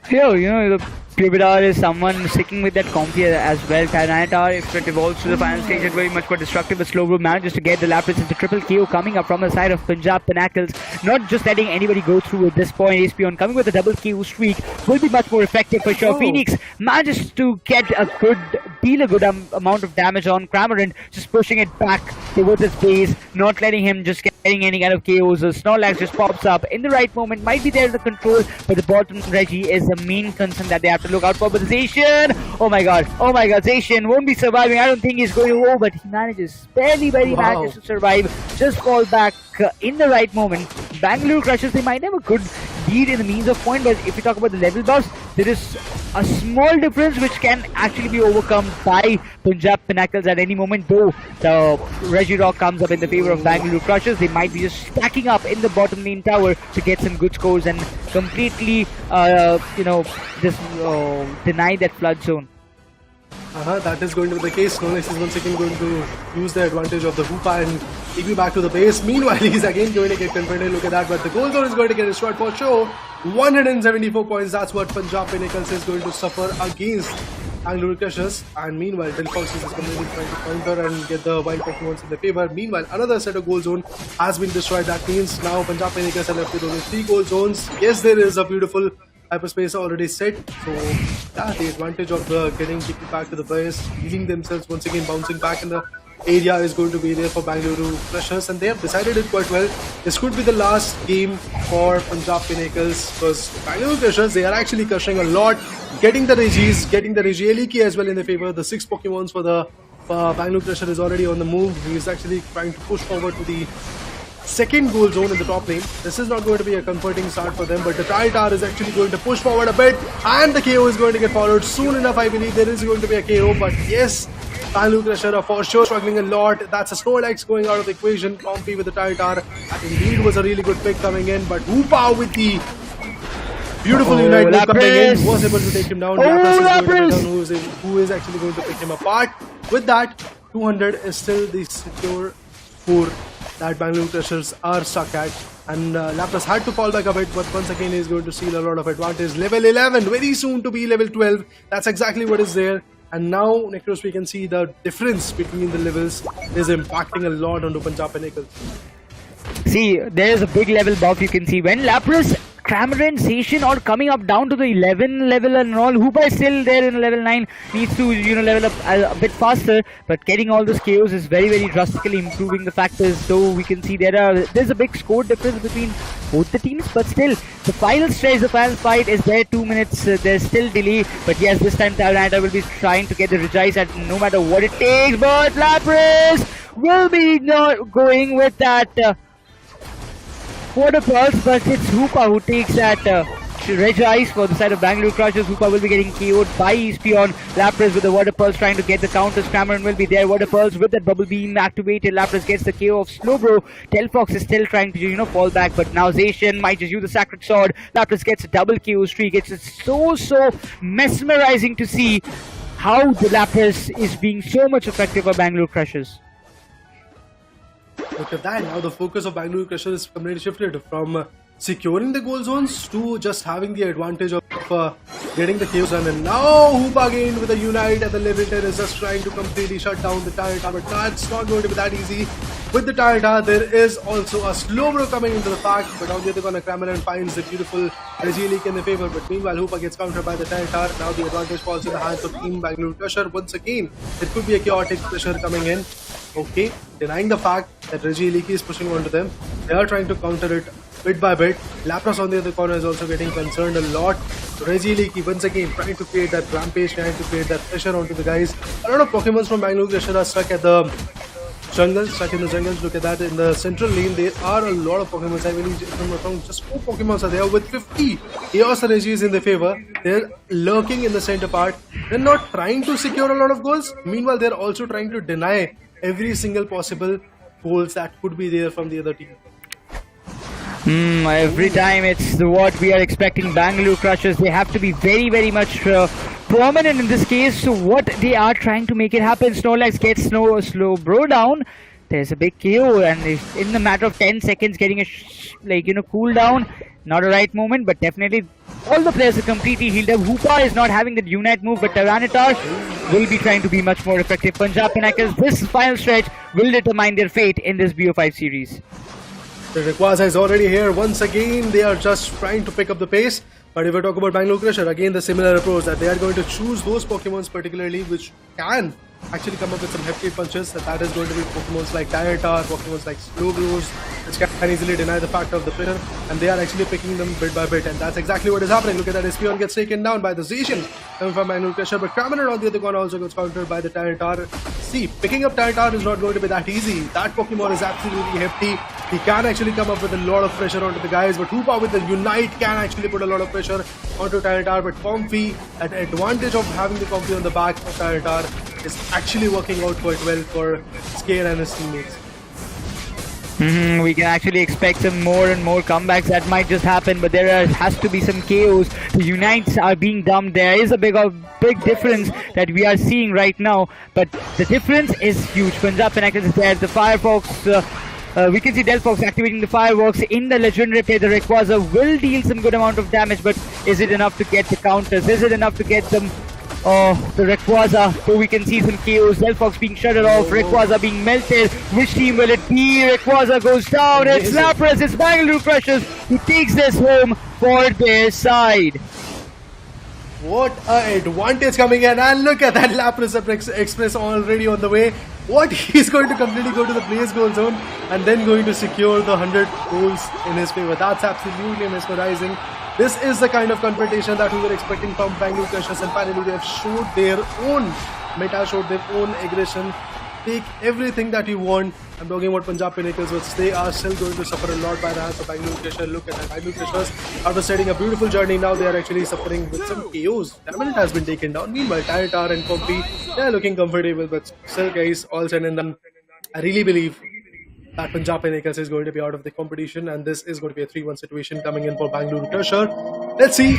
Here, you know, the Pupitar is someone sticking with that comfy as well. Tyranitar, if it evolves to the final stage, is very much more destructive, but Slowbro manages to get the Lapras into triple KO coming up from the side of Punjab Pinnacles. Not just letting anybody go through at this point. Espeon coming with a double KO streak will be much more effective for sure. Phoenix manages to get deal a good amount of damage on Cramorant, just pushing it back towards its base, not letting him just getting any kind of KOs. The Snorlax just pops up in the right moment, might be there in the control, but the bottom Reggie is the main concern that they have to look out for. But Zation, oh my god, Zation won't be surviving. I don't think he's going to, but he manages, barely manages to survive, just fall back in the right moment. Bangalore Crushers, they might have a good lead in the means of point, but if we talk about the level buffs, there is a small difference which can actually be overcome by Punjab Pinnacles at any moment. Though the Regirock comes up in the favor of Bangalore Crushers, they might be just stacking up in the bottom lane tower to get some good scores and completely, you know, just deny that flood zone. That is going to be the case. Snorlax is once again going to use the advantage of the Hoopa and take you back to the base. Meanwhile, he's again going to get confronted. Look at that, but the goal zone is going to get destroyed for sure. 174 points, that's what Punjab Pinnacles is going to suffer against Bangalore Crushers. And meanwhile, Delphox is completely trying to counter and get the wild Pokemon in their favor. Meanwhile, another set of goal zone has been destroyed. That means now Punjab Pinnacles are left with only 3 goal zones. Yes, there is a beautiful hyperspace already set, so yeah, the advantage of getting people back to the base, healing themselves once again, bouncing back in the area is going to be there for Bangalore Crushers, and they have decided it quite well. This could be the last game for Punjab Pinnacles, because Bangalore Crushers, they are actually crushing a lot, getting the Regis, getting the Regieliki as well in their favor. The 6 Pokemons for the Bangalore Crusher is already on the move. He is actually trying to push forward to the second goal zone in the top lane. This is not going to be a comforting start for them, but the Tyranitar is actually going to push forward a bit, and the KO is going to get followed soon enough. I believe there is going to be a KO, but yes, Bangalore Crusher are for sure struggling a lot. That's a Snorlax going out of the equation. Comfy with the Tyranitar. That indeed was a really good pick coming in, but Hoopa with the beautiful Unite move coming in was able to take him down. Lapras is who is actually going to pick him apart. With that, 200 is still the secure score that Bangalore Crushers are stuck at, and Lapras had to fall back a bit, but once again he is going to steal a lot of advantage. Level 11, very soon to be level 12. That's exactly what is there. And now, Necros, we can see the difference between the levels is impacting a lot onto Punjab Pinnacles. See, there is a big level buff you can see when Lapras, Cramorant, Zation are coming up down to the 11 level and all. Hoopa is still there in level 9, needs to, you know, level up a bit faster, but getting all those KOs is very, very drastically improving the factors. Though we can see there's a big score difference between both the teams, but still the final stretch, the final fight is there. 2 minutes, there's still delay, but yes, this time Tyranitar will be trying to get the Regice at no matter what it takes, but Lapras will be not going with that Quarter Pulse, but it's Hoopa who takes that Ice for the side of Bangalore Crushers. Hoopa will be getting KO'd by Espion. Lapras with the Water Pulse trying to get the counters. Cameron will be there. Water Pulse with that Bubble Beam activated. Lapras gets the KO of Slowbro. Delphox is still trying to, fall back, but now Zacian might just use the Sacred Sword. Lapras gets a double KO streak. It's so mesmerizing to see how the Lapras is being so much effective for Bangalore Crushers. Look at that. Now the focus of Bangalore Crushers is completely shifted from securing the goal zones to just having the advantage of getting the KOs done. And now Hoopa again with a Unite at the level 10 is just trying to completely shut down the Tire Tower. But that's not going to be that easy. With the Tire Tower, there is also a Slowbro coming into the pack. But on the other corner, Cameron finds the beautiful Reggie in the favor. But meanwhile, Hoopa gets countered by the Tire Tower. Now the advantage falls in the hands of Team Bangalore Crusher. Once again, it could be a chaotic pressure coming in. Okay, denying the fact that Reggie is pushing onto them. They are trying to counter it bit by bit. Lapras on the other corner is also getting concerned a lot. Reggie once again trying to create that rampage, trying to create that pressure onto the guys. A lot of Pokemons from Bangalore Crusher are stuck at the jungle, stuck in the jungles. Look at that in the central lane. There are a lot of Pokemons. I believe, if I'm not wrong, just 4 Pokemons are there with 50 Chaos Energy is in their favor. They're lurking in the center part. They're not trying to secure a lot of goals. Meanwhile, they're also trying to deny every single possible goals that could be there from the other team. Every time it's what we are expecting. Bangalore Crushers, they have to be very much prominent in this case. So what they are trying to make it happen. Snorlax gets Slowbro down. There's a big KO, and in the matter of 10 seconds getting a cooldown. Not a right moment, but definitely all the players are completely healed up. Hoopa is not having that Unite move, but Tyranitar will be trying to be much more effective. Punjab Pinnacles, this final stretch will determine their fate in this BO5 series. The Rayquaza is already here. Once again, they are just trying to pick up the pace. But if we talk about Bangalore Crusher, again the similar approach that they are going to choose those Pokemons particularly which can actually come up with some hefty punches. That is going to be Pokemons like Tyranitar, Pokemons like Slowbros, which can easily deny the factor of the pressure, and they are actually picking them bit by bit, and that's exactly what is happening. Look at that, Espion gets taken down by the Zacian coming from Bangalore Crusher, but Cameron on the other corner also gets countered by the Tyranitar. See, picking up Tyranitar is not going to be that easy. That Pokemon is absolutely hefty. He can actually come up with a lot of pressure onto the guys, but Hoopa with the Unite can actually put a lot of pressure onto Tyranitar, but Comfy, that advantage of having the Comfy on the back of Tyranitar is actually working out quite well for Scare and his teammates. We can actually expect some more and more comebacks that might just happen, but there has to be some KOs. The Unites are being dumped. There is a big difference that we are seeing right now, but the difference is huge. Punjab Pinnacles is there. The Firefox, we can see Delphox activating the fireworks in the legendary play. The Rayquaza will deal some good amount of damage, but is it enough to get the counters? Is it enough to get them? The Rayquaza, so we can see some KOs. Delphox being shuttered off, Rayquaza being melted. Which team will it be? Rayquaza goes down. It's Lapras, it's Bangalore Crushers who takes this home for their side. What an advantage coming in, and look at that Lapras Express already on the way. What, he's going to completely go to the players goal zone and then going to secure the 100 goals in his favor. That's absolutely mesmerizing. This is the kind of confrontation that we were expecting from Bangalore Crushers, and finally they have showed their own meta, showed their own aggression. Take everything that you want. I'm talking about Punjab Pinnacles, which they are still going to suffer a lot by the hands of Bangalore Crushers. Look at that, Bangalore Crushers, after setting a beautiful journey, now they are actually suffering with some KOs. Dominant has been taken down. Meanwhile, Tyranitar and Comfy, they are looking comfortable, but still guys, all said and done, I really believe that Punjab Pinnacles is going to be out of the competition, and this is going to be a 3-1 situation coming in for Bangalore Crusher. Let's see.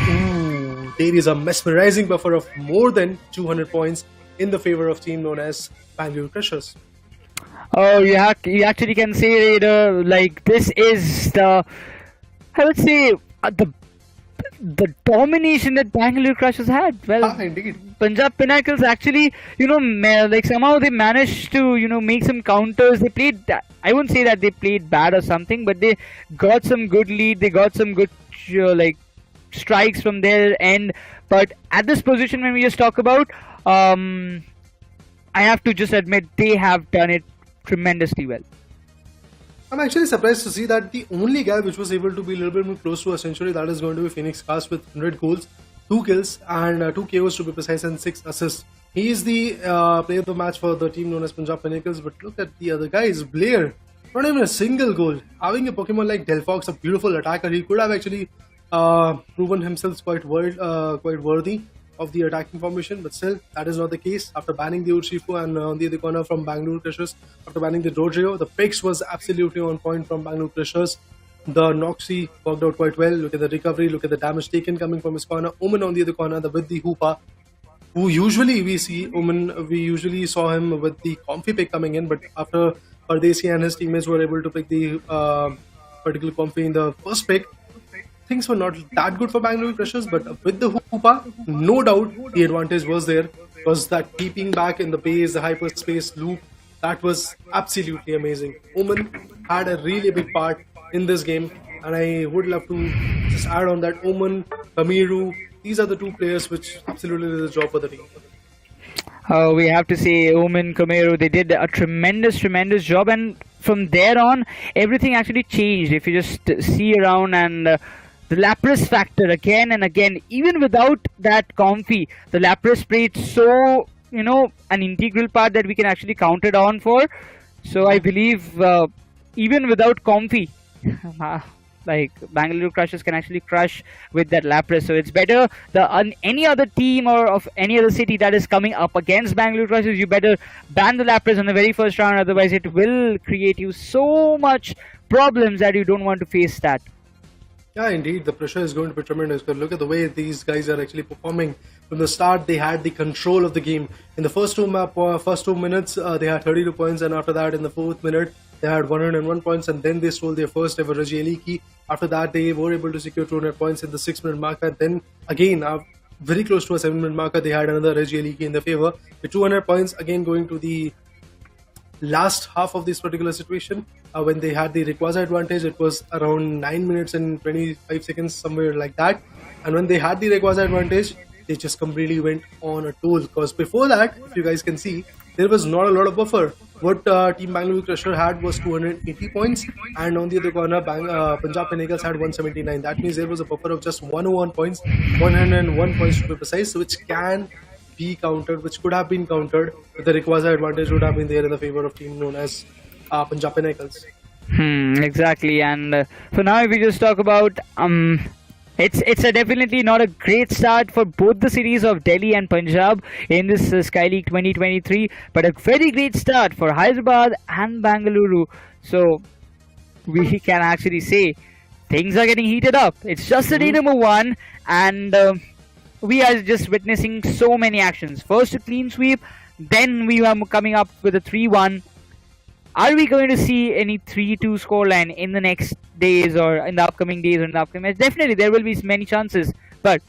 There is a mesmerizing buffer of more than 200 points in the favor of team known as Bangalore Crushers. Oh, you actually can say it like this is the, I would say, the domination that Bangalore Crushers had. Well, indeed. Punjab Pinnacles actually, like somehow they managed to, make some counters. They played, I wouldn't say that they played bad or something, but they got some good lead. They got some good, strikes from their end. But at this position, when we just talk about, I have to just admit they have done it tremendously well. I'm actually surprised to see that the only guy which was able to be a little bit more close to a century, that is going to be Phoenix Cast with 100 goals, 2 kills and 2 KOs to be precise, and 6 assists. He is the player of the match for the team known as Punjab Pinnacles, but look at the other guys. Blair, not even a single goal. Having a Pokemon like Delphox, a beautiful attacker, he could have actually proven himself quite worthy of the attacking formation, but still that is not the case. After banning the Urshifu and on the other corner from Bangalore Crushers, after banning the Dodrio, the picks was absolutely on point from Bangalore Crushers. The Noxie worked out quite well. Look at the recovery, look at the damage taken coming from his corner. Omen on the other corner, with the Hoopa, who usually we see Omen, we usually saw him with the Comfy pick coming in, but after Pardesi and his teammates were able to pick the particular Comfy in the first pick, things were not that good for Bangalore Crushers. But with the Hoopa, no doubt the advantage was there, because that peeping back in the base, the hyperspace loop, that was absolutely amazing. Omen had a really big part in this game, and I would love to just add on that Omen, Kamiru, these are the two players which absolutely did the job for the team. We have to say Omen, Kamiru, they did a tremendous job, and from there on everything actually changed. If you just see around, and the Lapras factor again and again, even without that Comfy, the Lapras played so, an integral part that we can actually count it on for. So I believe even without Comfy, like Bangalore Crushers can actually crush with that Lapras. So it's better any other team or of any other city that is coming up against Bangalore Crushers, you better ban the Lapras on the very first round, otherwise it will create you so much problems that you don't want to face that. Yeah, indeed, the pressure is going to be tremendous. But look at the way these guys are actually performing. From the start, they had the control of the game. In the first 2 minutes, they had 32 points, and after that, in the 4th minute, they had 101 points, and then they stole their first ever Reggie key. After that, they were able to secure 200 points in the 6-minute marker. Then again, very close to a 7-minute marker, they had another Reggie key in their favor. With 200 points, again going to the last half of this particular situation, when they had the Rayquaza advantage, it was around 9 minutes and 25 seconds, somewhere like that. And when they had the Rayquaza advantage, they just completely went on a toll. Because before that, if you guys can see, there was not a lot of buffer. What Team Bangalore Crusher had was 280 points, and on the other corner, Punjab Pinnacles had 179. That means there was a buffer of just 101 points, 101 points to be precise, which can be countered, which could have been countered if the Rayquaza advantage would have been there in the favor of team known as Punjab Pinnacles. Exactly. And for now, if we just talk about it's a definitely not a great start for both the cities of Delhi and Punjab in this Sky League 2023, but a very great start for Hyderabad and Bangaluru. So we can actually say things are getting heated up. It's just the day number 1, and we are just witnessing so many actions. First a clean sweep, then we are coming up with a 3-1. Are we going to see any 3-2 scoreline in the next days, or in the upcoming days, or in the upcoming match? Definitely, there will be many chances. But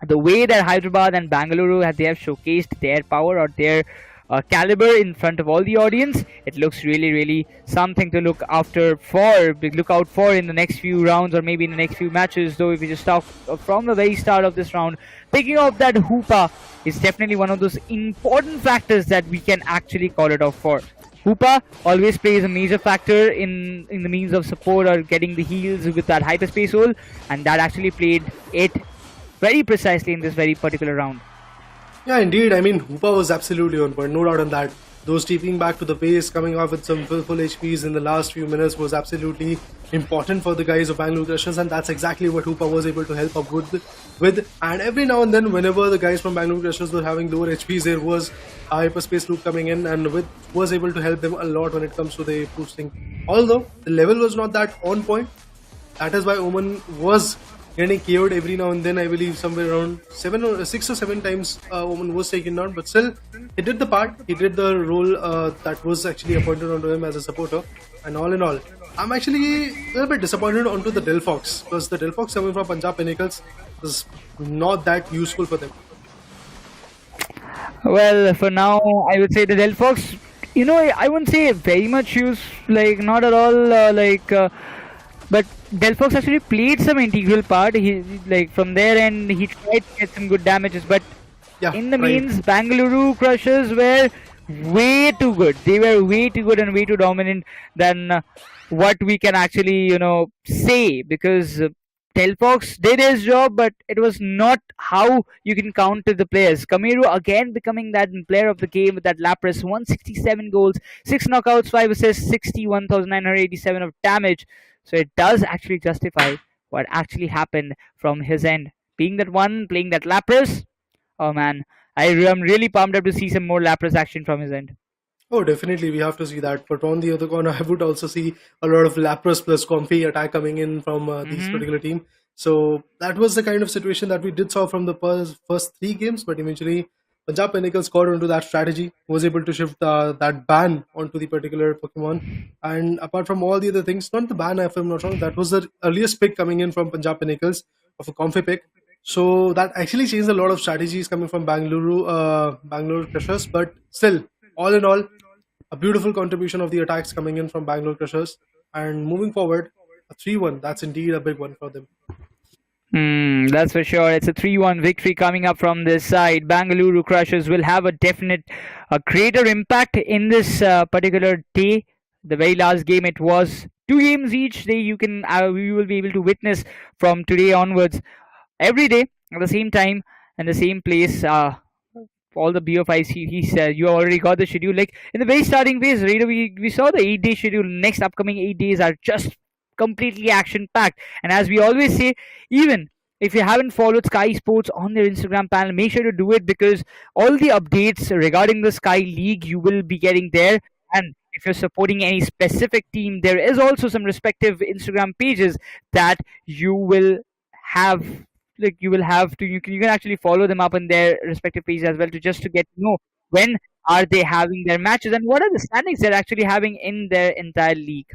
the way that Hyderabad and Bangaluru they have showcased their power or their caliber in front of all the audience, it looks really, really something to look out for in the next few rounds, or maybe in the next few matches. Though if we just talk from the very start of this round, picking up that Hoopa is definitely one of those important factors that we can actually call it off for. Hoopa always plays a major factor in the means of support or getting the heals with that hyperspace hole, and that actually played it very precisely in this very particular round. Yeah, indeed. I mean, Hoopa was absolutely on point, no doubt on that. Those TPing back to the base, coming off with some full HPs in the last few minutes was absolutely important for the guys of Bangalore Crushers, and that's exactly what Hoopa was able to help up with. And every now and then, whenever the guys from Bangalore Crushers were having lower HPs, there was a hyperspace loop coming in, and was able to help them a lot when it comes to the boosting. Although the level was not that on point, that is why Omen was getting KO'd every now and then. I believe somewhere around 6 or 7 times Omen was taken down, but still he did the part, he did the role that was actually appointed onto him as a supporter. And all in all, I'm actually a little bit disappointed onto the Delphox, because the Delphox coming from Punjab Pinnacles was not that useful for them. Well, for now, I would say the Delphox, I wouldn't say very much use, not at all, but Delphox actually played some integral part. He from there, and he tried to get some good damages, but in the means, Bangalore Crushers were way too good. They were way too good and way too dominant than what we can actually, say, because Delphox did his job, but it was not how you can counter the players. Kamiru again becoming that player of the game with that Lapras, 167 goals, 6 knockouts, 5 assists, 61,987 of damage. So it does actually justify what actually happened from his end. Being that one, playing that Lapras, oh man, I'm really pumped up to see some more Lapras action from his end. Oh, definitely, we have to see that. But on the other corner, I would also see a lot of Lapras plus Comfy attack coming in from these particular team. So that was the kind of situation that we did saw from the first 3 games. But eventually, Punjab Pinnacles got onto that strategy, was able to shift that ban onto the particular Pokemon. And apart from all the other things, not the ban, if I'm not wrong, that was the earliest pick coming in from Punjab Pinnacles of a Comfy pick. So that actually changed a lot of strategies coming from Bangalore Crushers. But still, all in all, a beautiful contribution of the attacks coming in from Bangalore Crushers. And moving forward, a 3-1. That's indeed a big one for them. That's for sure. It's a 3-1 victory coming up from this side. Bangaluru Crushers will have a greater impact in this particular day. The very last game, it was 2 games each. We will be able to witness from today onwards every day at the same time and the same place. All the BO5s, he said, you already got the schedule. Like in the very starting phase, Raider, we saw the 8-day schedule. Next upcoming 8 days are just completely action packed. And as we always say, even if you haven't followed Skyesports on their Instagram panel, make sure to do it, because all the updates regarding the Sky League you will be getting there. And if you're supporting any specific team, there is also some respective Instagram pages that you will have. Like you can actually follow them up on their respective pages as well, to get to know when are they having their matches and what are the standings they're actually having in their entire league.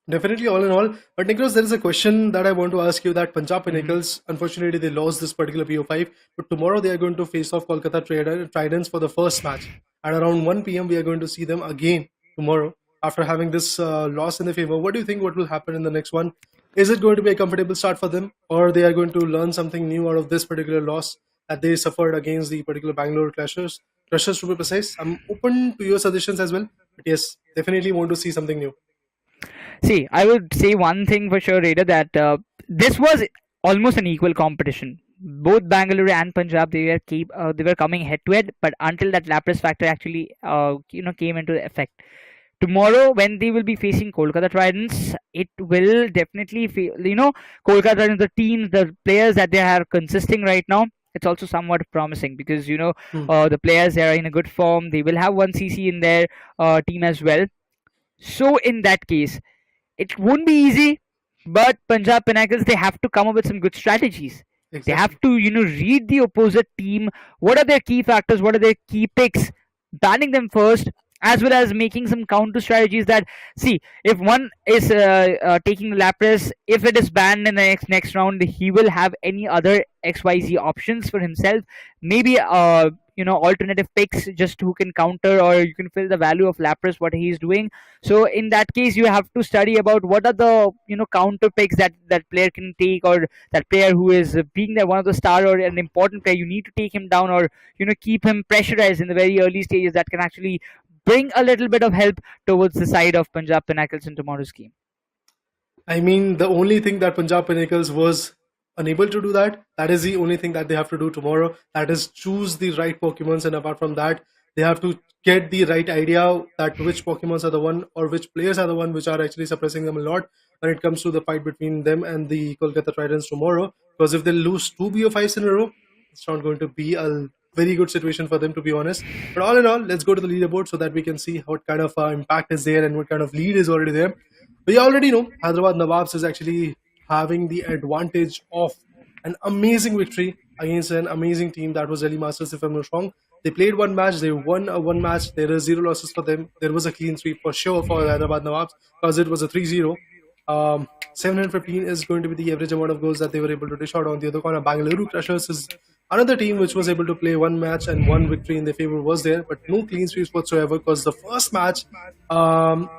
Definitely, all in all. But Nikros, there is a question that I want to ask you, that Punjab Pinnacles, unfortunately, they lost this particular PO5. But tomorrow they are going to face off Kolkata Tridents for the first match. And around 1 p.m. we are going to see them again tomorrow after having this loss in their favor. What do you think what will happen in the next one? Is it going to be a comfortable start for them, or they are going to learn something new out of this particular loss that they suffered against the particular Bangalore Crushers to be precise? I'm open to your suggestions as well. But yes, definitely want to see something new. See, I would say one thing for sure, Raider, that this was almost an equal competition. Both Bangalore and Punjab, they were coming head to head, but until that Lapras factor actually came into effect. Tomorrow, when they will be facing Kolkata Tridents, it will definitely feel, Kolkata Tridents, the teams, the players that they are consisting right now, it's also somewhat promising, because the players, they are in a good form. They will have one CC in their team as well. So in that case, it won't be easy, but Punjab Pinnacles, they have to come up with some good strategies. Exactly. They have to read the opposite team. What are their key factors? What are their key picks? Banning them first, as well as making some counter strategies that, see, if one is taking the Lapras, if it is banned in the next round, he will have any other XYZ options for himself. Maybe alternative picks just who can counter, or you can fill the value of Lapras, what he is doing. So in that case, you have to study about what are the counter picks that player can take, or that player who is being one of the star or an important player, you need to take him down, or keep him pressurized in the very early stages. That can actually bring a little bit of help towards the side of Punjab Pinnacles in tomorrow's game. I mean, the only thing that Punjab Pinnacles was unable to do, that is the only thing that they have to do tomorrow. That is choose the right Pokemons, and apart from that, they have to get the right idea that which Pokemons are the one, or which players are the one which are actually suppressing them a lot when it comes to the fight between them and the Kolkata Tridents tomorrow. Because if they lose 2 BO5s in a row, it's not going to be a very good situation for them, to be honest. But all in all, let's go to the leaderboard so that we can see what kind of impact is there and what kind of lead is already there. We already know Hyderabad Nawabs is actually having the advantage of an amazing victory against an amazing team that was Delhi Masters, if I'm not wrong. They played one match, they won one match, there are 0 losses for them. There was a clean sweep for sure for Hyderabad Nawabs, because it was a 3-0. 715 is going to be the average amount of goals that they were able to dish out. On the other corner, Bangaluru Crushers is another team which was able to play one match, and one victory in their favor was there, but no clean sweeps whatsoever, because the first match,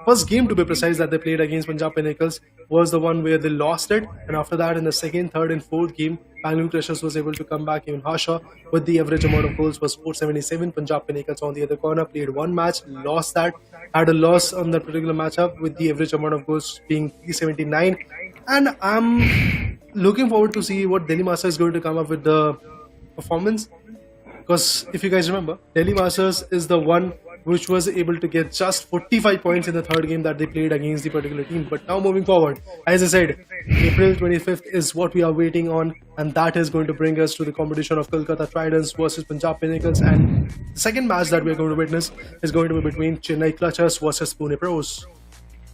first game to be precise, that they played against Punjab Pinnacles was the one where they lost it. And after that, in the second, third and fourth game, Bangalore Crushers was able to come back even harsher, with the average amount of goals was 477. Punjab Pinnacles on the other corner played one match, lost that, had a loss on that particular matchup, with the average amount of goals being 379. And I'm looking forward to see what Delhi Masters is going to come up with the performance, because if you guys remember, Delhi Masters is the one which was able to get just 45 points in the third game that they played against the particular team. But now moving forward, as I said, April 25th is what we are waiting on, and that is going to bring us to the competition of Kolkata Tridents versus Punjab Pinnacles. And the second match that we are going to witness is going to be between Chennai Clutchers versus Pune Pros.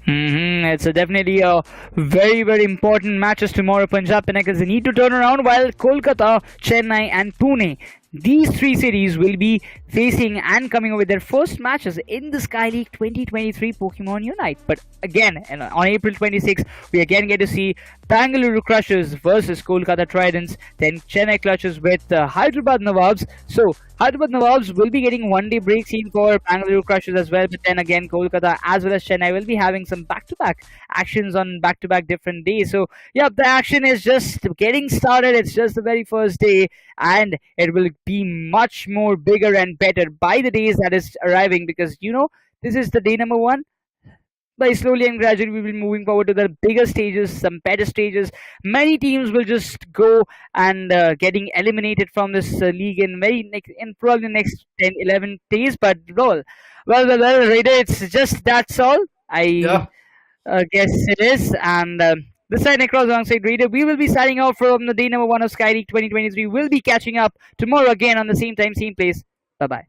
It's definitely a very, very important matches tomorrow. Punjab Pinnacles need to turn around, while Kolkata, Chennai and Pune, these three cities will be facing and coming up with their first matches in the Sky League 2023 Pokemon Unite. But again, on April 26th, we again get to see Bangaluru Crushers versus Kolkata Tridents, then Chennai Clutchers with Hyderabad Nawabs. So Hyderabad Nawabs will be getting one-day break scene for Bangaluru Crushers as well. But then again, Kolkata as well as Chennai will be having some back-to-back actions on back-to-back different days. So yeah, the action is just getting started. It's just the very first day, and it will be much more bigger and better by the days that is arriving, because this is the day number 1. By slowly and gradually we will be moving forward to the bigger stages, some better stages. Many teams will just go and getting eliminated from this league in probably the next 10-11 days. But well, Raider, it's just that's all. I guess it is. And this side across alongside Raider, we will be signing out from the day number 1 of Sky League 2023. We'll be catching up tomorrow again on the same time, same place. Bye-bye.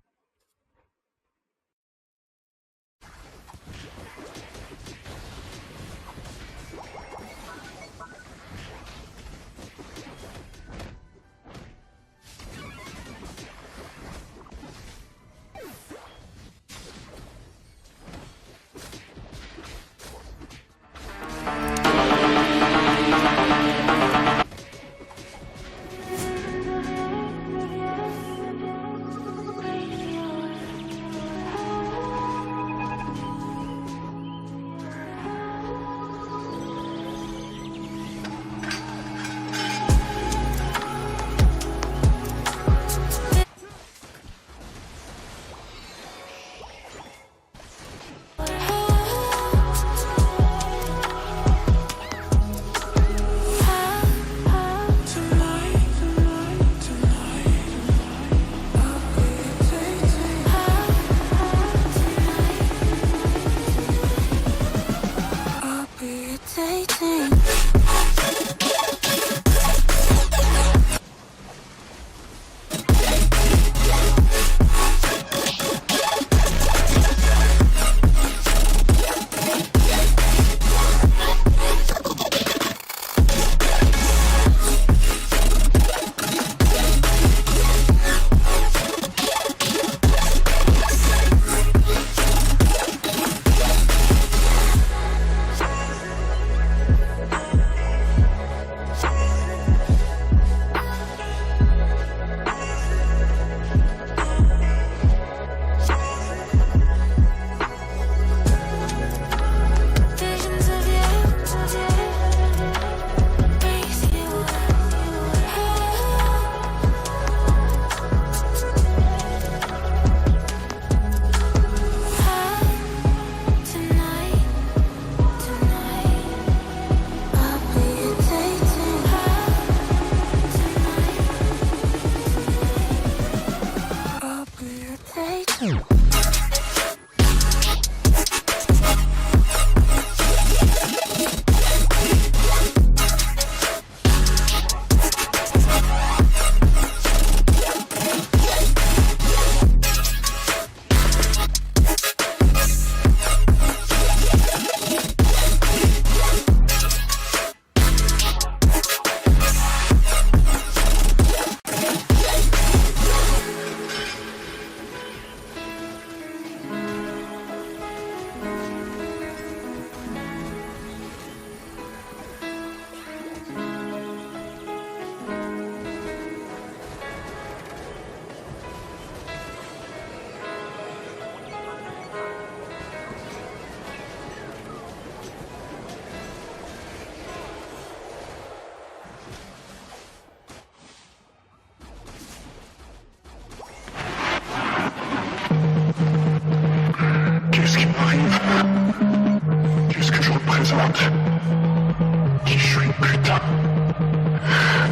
Qui je suis, putain.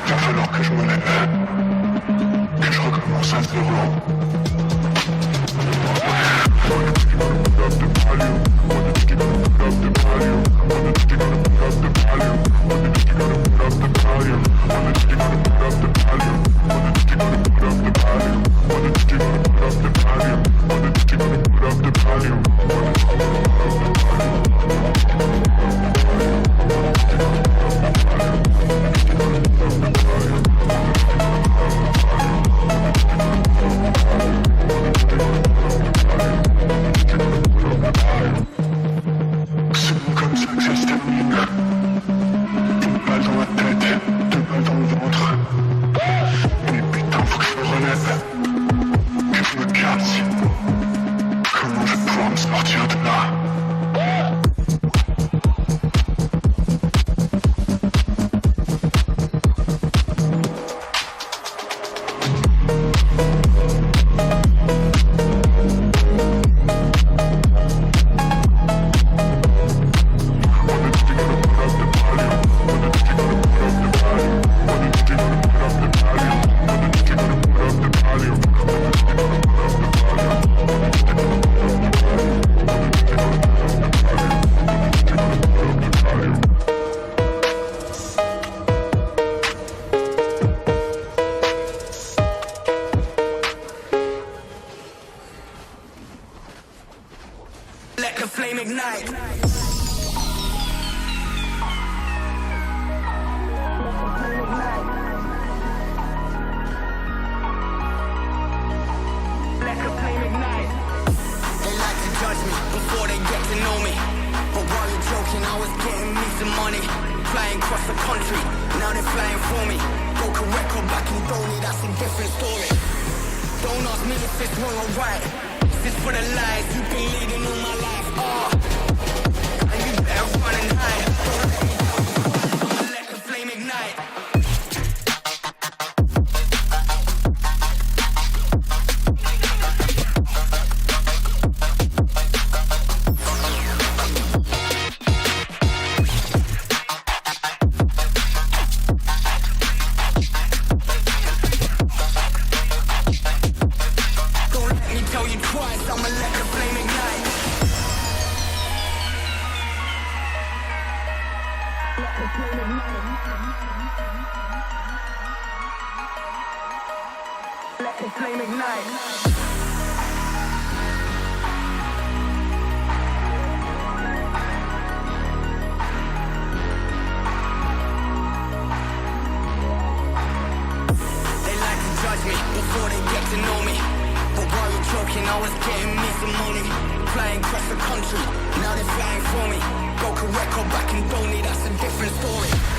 Va falloir que je me lève. Que je recommence à zéro. I was getting me some money, flying across the country. Now they're flying for me. Broke a record back in Donny, that's a different story.